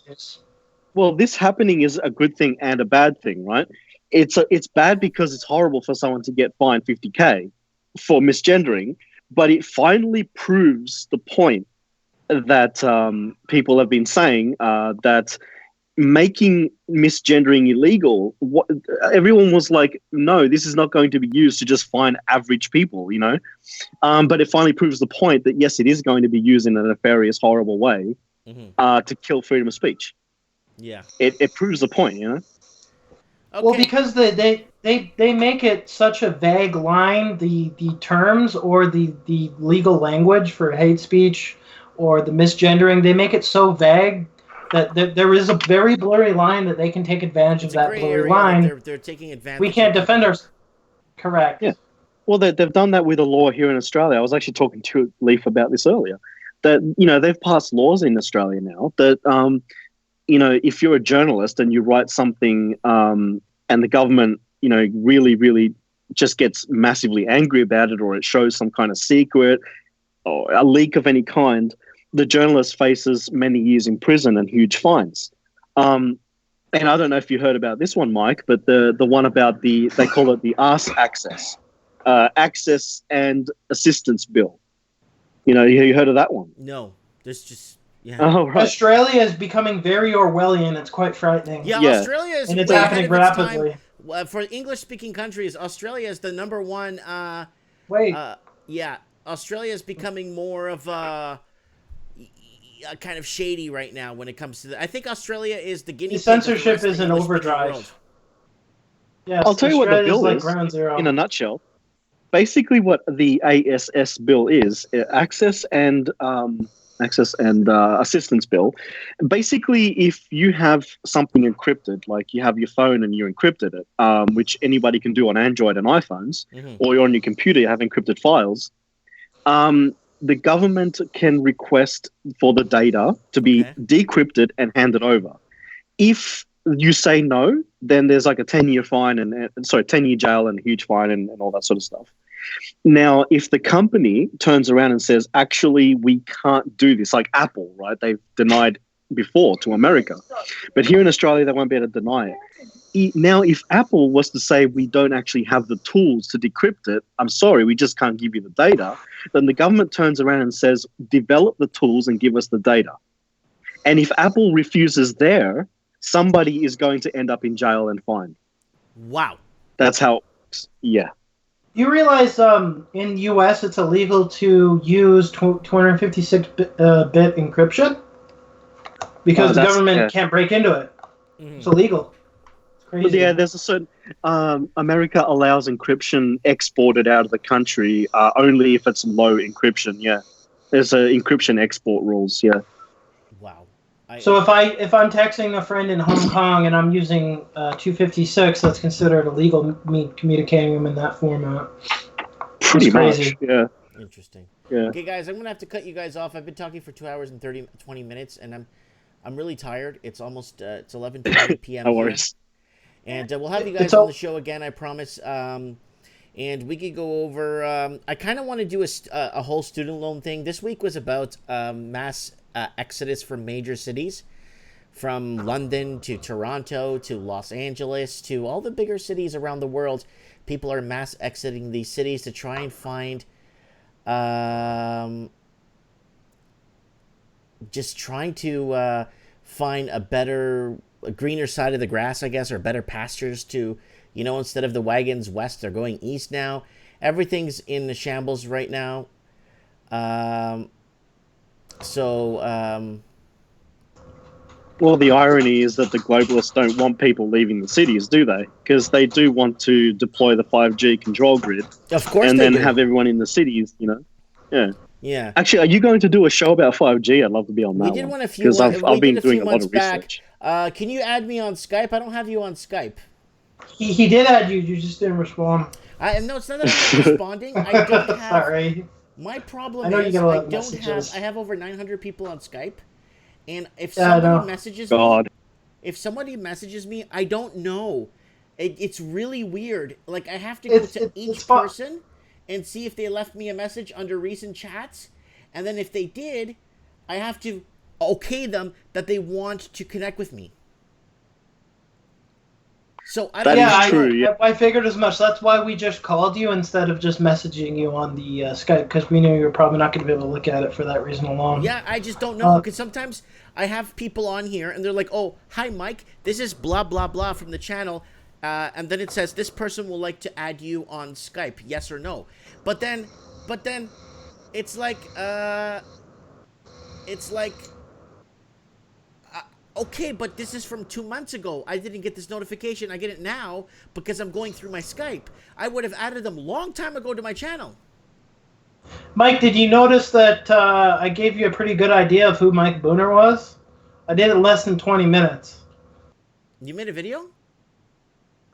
Well, this happening is a good thing and a bad thing, right? It's bad because it's horrible for someone to get fined $50,000 for misgendering, but it finally proves the point that people have been saying that making misgendering illegal, everyone was like, no, this is not going to be used to just fine average people, but it finally proves the point that yes, it is going to be used in a nefarious, horrible way to kill freedom of speech. Yeah, it proves the point, Okay. Well, because they make it such a vague line, the terms or the legal language for hate speech or the misgendering, they make it so vague that there is a very blurry line that they can take advantage of that blurry line. They're taking advantage. We can't defend ourselves. Correct. Yeah. Well, they've done that with a law here in Australia. I was actually talking to Leaf about this earlier. That they've passed laws in Australia now that if you're a journalist and you write something and the government really, really just gets massively angry about it, or it shows some kind of secret or a leak of any kind, the journalist faces many years in prison and huge fines. And I don't know if you heard about this one, Mike, but the one about they call it the Ask Access and Assistance Bill. You heard of that one? No, this just Yeah. Oh, right. Australia is becoming very Orwellian. It's quite frightening. Yeah, Yeah. Australia is And it's way happening ahead of its time. rapidly. For English-speaking countries, Australia is the number one. Wait. Yeah, Australia is becoming more of a kind of shady right now when it comes to I think Australia is the guinea pig. The censorship of the is in English-speaking overdrive. world. Yes, I'll tell you what the Australia's bill like is ground zero. in a nutshell. Basically, what the ASS bill is, access and assistance bill. Basically, if you have something encrypted, like you have your phone and you encrypted it, which anybody can do on Android and iPhones, or you're on your computer, you have encrypted files. The government can request for the data to be decrypted and handed over. If you say no, then there's like a 10-year fine 10-year jail and a huge fine and all that sort of stuff. Now, if the company turns around and says, actually, we can't do this, like Apple, right? They've denied before to America. But here in Australia, they won't be able to deny it. Now, if Apple was to say we don't actually have the tools to decrypt it, I'm sorry, we just can't give you the data, then the government turns around and says, develop the tools and give us the data. And if Apple refuses there, somebody is going to end up in jail and fined. Wow. That's how it works. Yeah. You realize in U.S. it's illegal to use 256-bit encryption? Because the government can't break into it. It's illegal. It's crazy. But yeah, there's a certain... America allows encryption exported out of the country only if it's low encryption, yeah. There's encryption export rules, yeah. Wow. So if I'm texting a friend in Hong Kong and I'm using 256, that's considered illegal, me communicating them in that format. Pretty much, yeah. Interesting. Yeah. Okay, guys, I'm gonna have to cut you guys off. I've been talking for 2 hours and 20 minutes, and I'm really tired. It's almost it's 11:20 p.m. No worries. And we'll have you guys on the show again, I promise. And we could go over. I kind of want to do a whole student loan thing. This week was about mass exodus from major cities, from London to Toronto to Los Angeles to all the bigger cities around the world. People are mass exiting these cities to try and find, just trying to find a greener side of the grass, I guess, or better pastures to, instead of the wagons west, they're going east now. Everything's in the shambles right now. Well, the irony is that the globalists don't want people leaving the cities, do they? Because they do want to deploy the 5G control grid. Of course and they then do. have everyone in the cities, Yeah. Yeah. Actually, are you going to do a show about 5G? I'd love to be on that. We did one a few because I've been doing a lot months of back. research. Can you add me on Skype? I don't have you on Skype. He did add you. You just didn't respond. No, it's not that I'm not responding. I don't have. Sorry. My problem I know you is get a lot I of don't messages. have. I have over 900 people on Skype, and if somebody messages me, I don't know. It's really weird. Like I have to go to each person and see if they left me a message under recent chats, and then if they did, I have to okay them that they want to connect with me. So I don't know. I figured as much. That's why we just called you instead of just messaging you on the Skype, because we knew you were probably not going to be able to look at it for that reason alone. Yeah, I just don't know, because sometimes I have people on here and they're like, "Oh, hi Mike, this is blah blah blah from the channel," and then it says this person will like to add you on Skype, yes or no. But then, it's like, okay, but this is from 2 months ago. I didn't get this notification. I get it now because I'm going through my Skype. I would have added them long time ago to my channel. Mike, did you notice that I gave you a pretty good idea of who Mike Booner was? I did it in less than 20 minutes. You made a video?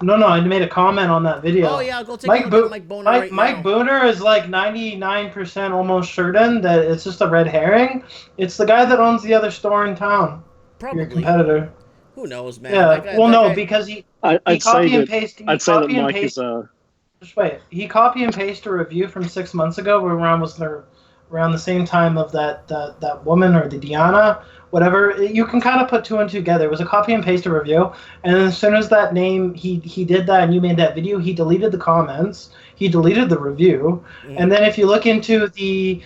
No, I made a comment on that video. Oh, yeah, I'll go take a look at Mike Booner right now. Mike Booner is like 99% almost certain that it's just a red herring. It's the guy that owns the other store in town. Probably. Your competitor. Who knows, man? Yeah, because he copy and paste. I'd say that Mike is Just wait. He copy and pasted a review from 6 months ago, where around the same time of that woman or the Diana, whatever. You can kind of put two and two together. It was a copy and paste review, and then as soon as that name he did that and you made that video, he deleted the comments, he deleted the review, and then if you look into the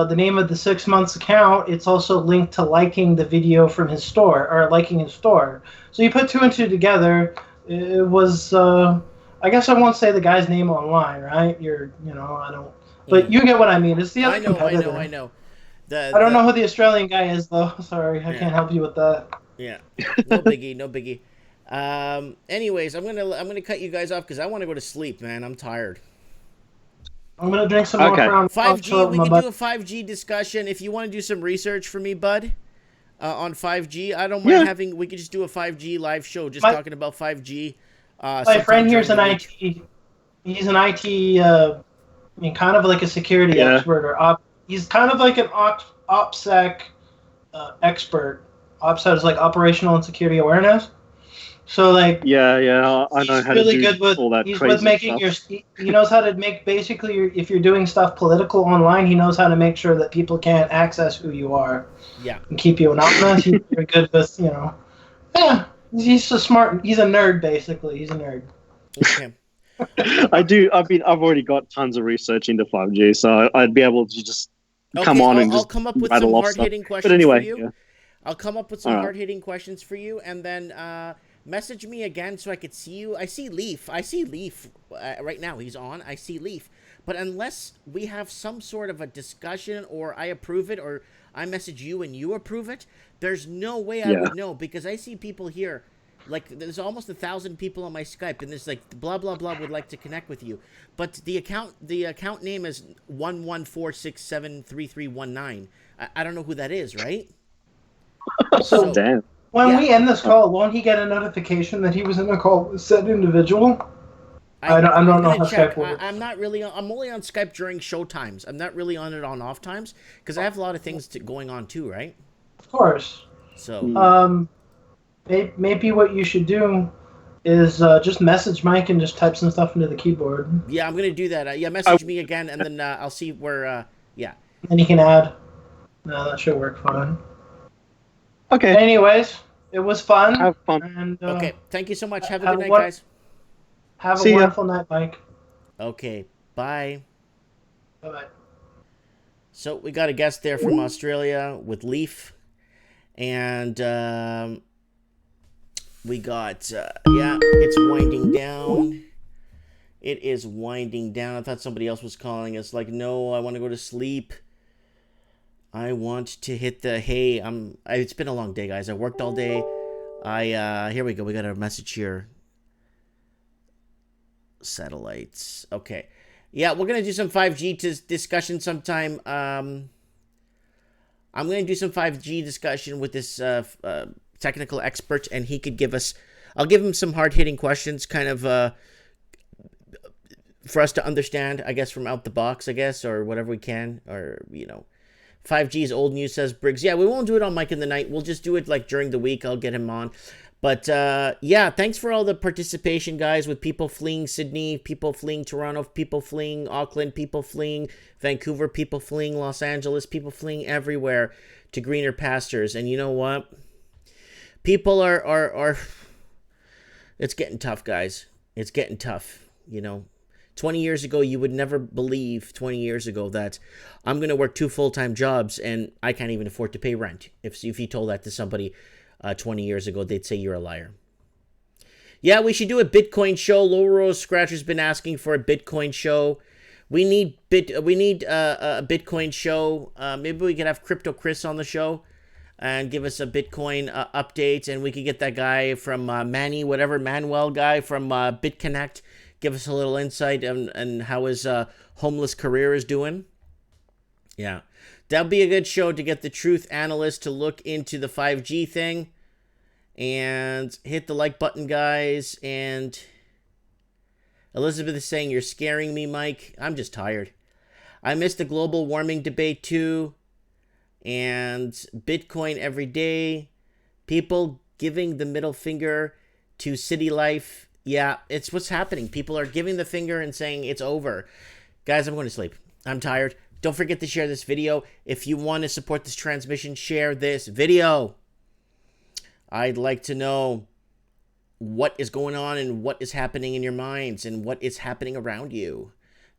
the name of the 6 months account, it's also linked to liking the video from his store, or liking his store. So you put two and two together. It was, I guess I won't say the guy's name online, right? I don't. But you get what I mean. It's the other competitor. I know. I don't know who the Australian guy is, though. Sorry, I can't help you with that. Yeah, no biggie, no biggie. Anyways, I'm gonna cut you guys off because I want to go to sleep, man. I'm tired. I'm gonna drink some more Crown. 5G. We can do a 5G discussion if you want to do some research for me, bud. On 5G, I don't mind having. We could just do a 5G live show, just talking about 5G. My friend here's an IT. He's an IT. I mean, kind of like a security expert or he's kind of like an OPSEC expert. OPSEC is like operational and security awareness. So like I know how to do all that. He's with making stuff. He knows how to make basically if you're doing stuff political online, he knows how to make sure that people can't access who you are. Yeah. And keep you anonymous. He's very good with Yeah, he's a nerd basically. He's a nerd. Okay. I've already got tons of research into 5G, so I'd be able to just come on and I'll just come up with rattle some off hard-hitting stuff. questions But anyway, for you. yeah. I'll come up with some hard-hitting questions for you, and then message me again so I could see you. I see Leaf right now. He's on. I see Leaf. But unless we have some sort of a discussion or I approve it or I message you and you approve it, there's no way I would know because I see people here. Like, there's almost 1,000 people on my Skype, and there's like blah blah blah would like to connect with you, but the account name is 114673319. I don't know who that is, right? So damn. When we end this call, won't he get a notification that he was in a call with said individual? I don't know how Skype works. I'm not really. I'm only on Skype during show times. I'm not really on it on off times because I have a lot of things going on too, right? Of course. So. Maybe what you should do is just message Mike and just type some stuff into the keyboard. Yeah, I'm gonna do that. Message me again, and then I'll see where. And you can add. No, that should work fine. Okay. Anyways, it was fun. Have fun. And, okay. Thank you so much. Have a good night, guys. Have a wonderful night, Mike. Okay. Bye. Bye-bye. So we got a guest there from Australia with Leaf, and we got it's winding down. It is winding down. I thought somebody else was calling us. Like, no, I want to go to sleep. I want to hit the it's been a long day, guys. I worked all day. Here we go. We got a message here. Satellites. Okay. Yeah, we're going to do some 5G discussion sometime. I'm going to do some 5G discussion with this technical expert, and he could give us... I'll give him some hard-hitting questions, kind of for us to understand, I guess, from out the box, I guess, or whatever we can, or, 5G is old news, says Briggs. Yeah, we won't do it on Mike in the Night. We'll just do it, like, during the week. I'll get him on. But, thanks for all the participation, guys, with people fleeing Sydney, people fleeing Toronto, people fleeing Auckland, people fleeing Vancouver, people fleeing Los Angeles, people fleeing everywhere to greener pastures. And you know what? People are it's getting tough, guys. It's getting tough, 20 years ago, you would never believe 20 years ago that I'm going to work 2 full-time jobs and I can't even afford to pay rent. If you told that to somebody 20 years ago, they'd say you're a liar. Yeah, we should do a Bitcoin show. Low Rose Scratcher's been asking for a Bitcoin show. We need a Bitcoin show. Maybe we could have Crypto Chris on the show and give us a Bitcoin update, and we could get that guy from Manuel guy from BitConnect. Give us a little insight on how his homeless career is doing. Yeah. That'll be a good show to get the truth analyst to look into the 5G thing. And hit the like button, guys. And Elizabeth is saying, you're scaring me, Mike. I'm just tired. I missed the global warming debate, too. And Bitcoin every day. People giving the middle finger to city life. Yeah, it's what's happening. People are giving the finger and saying it's over. Guys, I'm going to sleep. I'm tired. Don't forget to share this video. If you want to support this transmission, share this video. I'd like to know what is going on and what is happening in your minds and what is happening around you.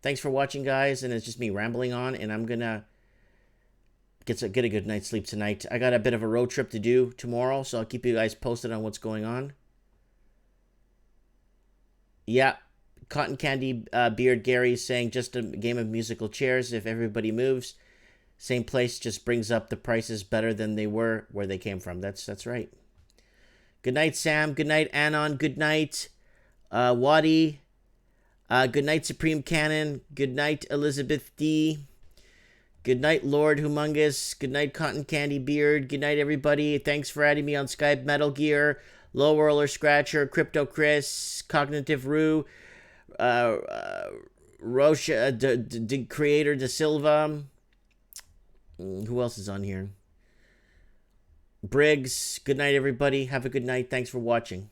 Thanks for watching, guys. And it's just me rambling on, and I'm going to get a good night's sleep tonight. I got a bit of a road trip to do tomorrow, so I'll keep you guys posted on what's going on. Yeah, Cotton Candy Beard Gary is saying just a game of musical chairs. If everybody moves, same place, just brings up the prices better than they were where they came from. That's right. Good night, Sam. Good night, Anon. Good night, Wadi. Good night, Supreme Cannon. Good night, Elizabeth D. Good night, Lord Humongous. Good night, Cotton Candy Beard. Good night, everybody. Thanks for adding me on Skype. Metal Gear, Low Roller Scratcher, Crypto Chris, Cognitive Rue, Rocha, Creator De Silva. Who else is on here? Briggs. Good night, everybody. Have a good night. Thanks for watching.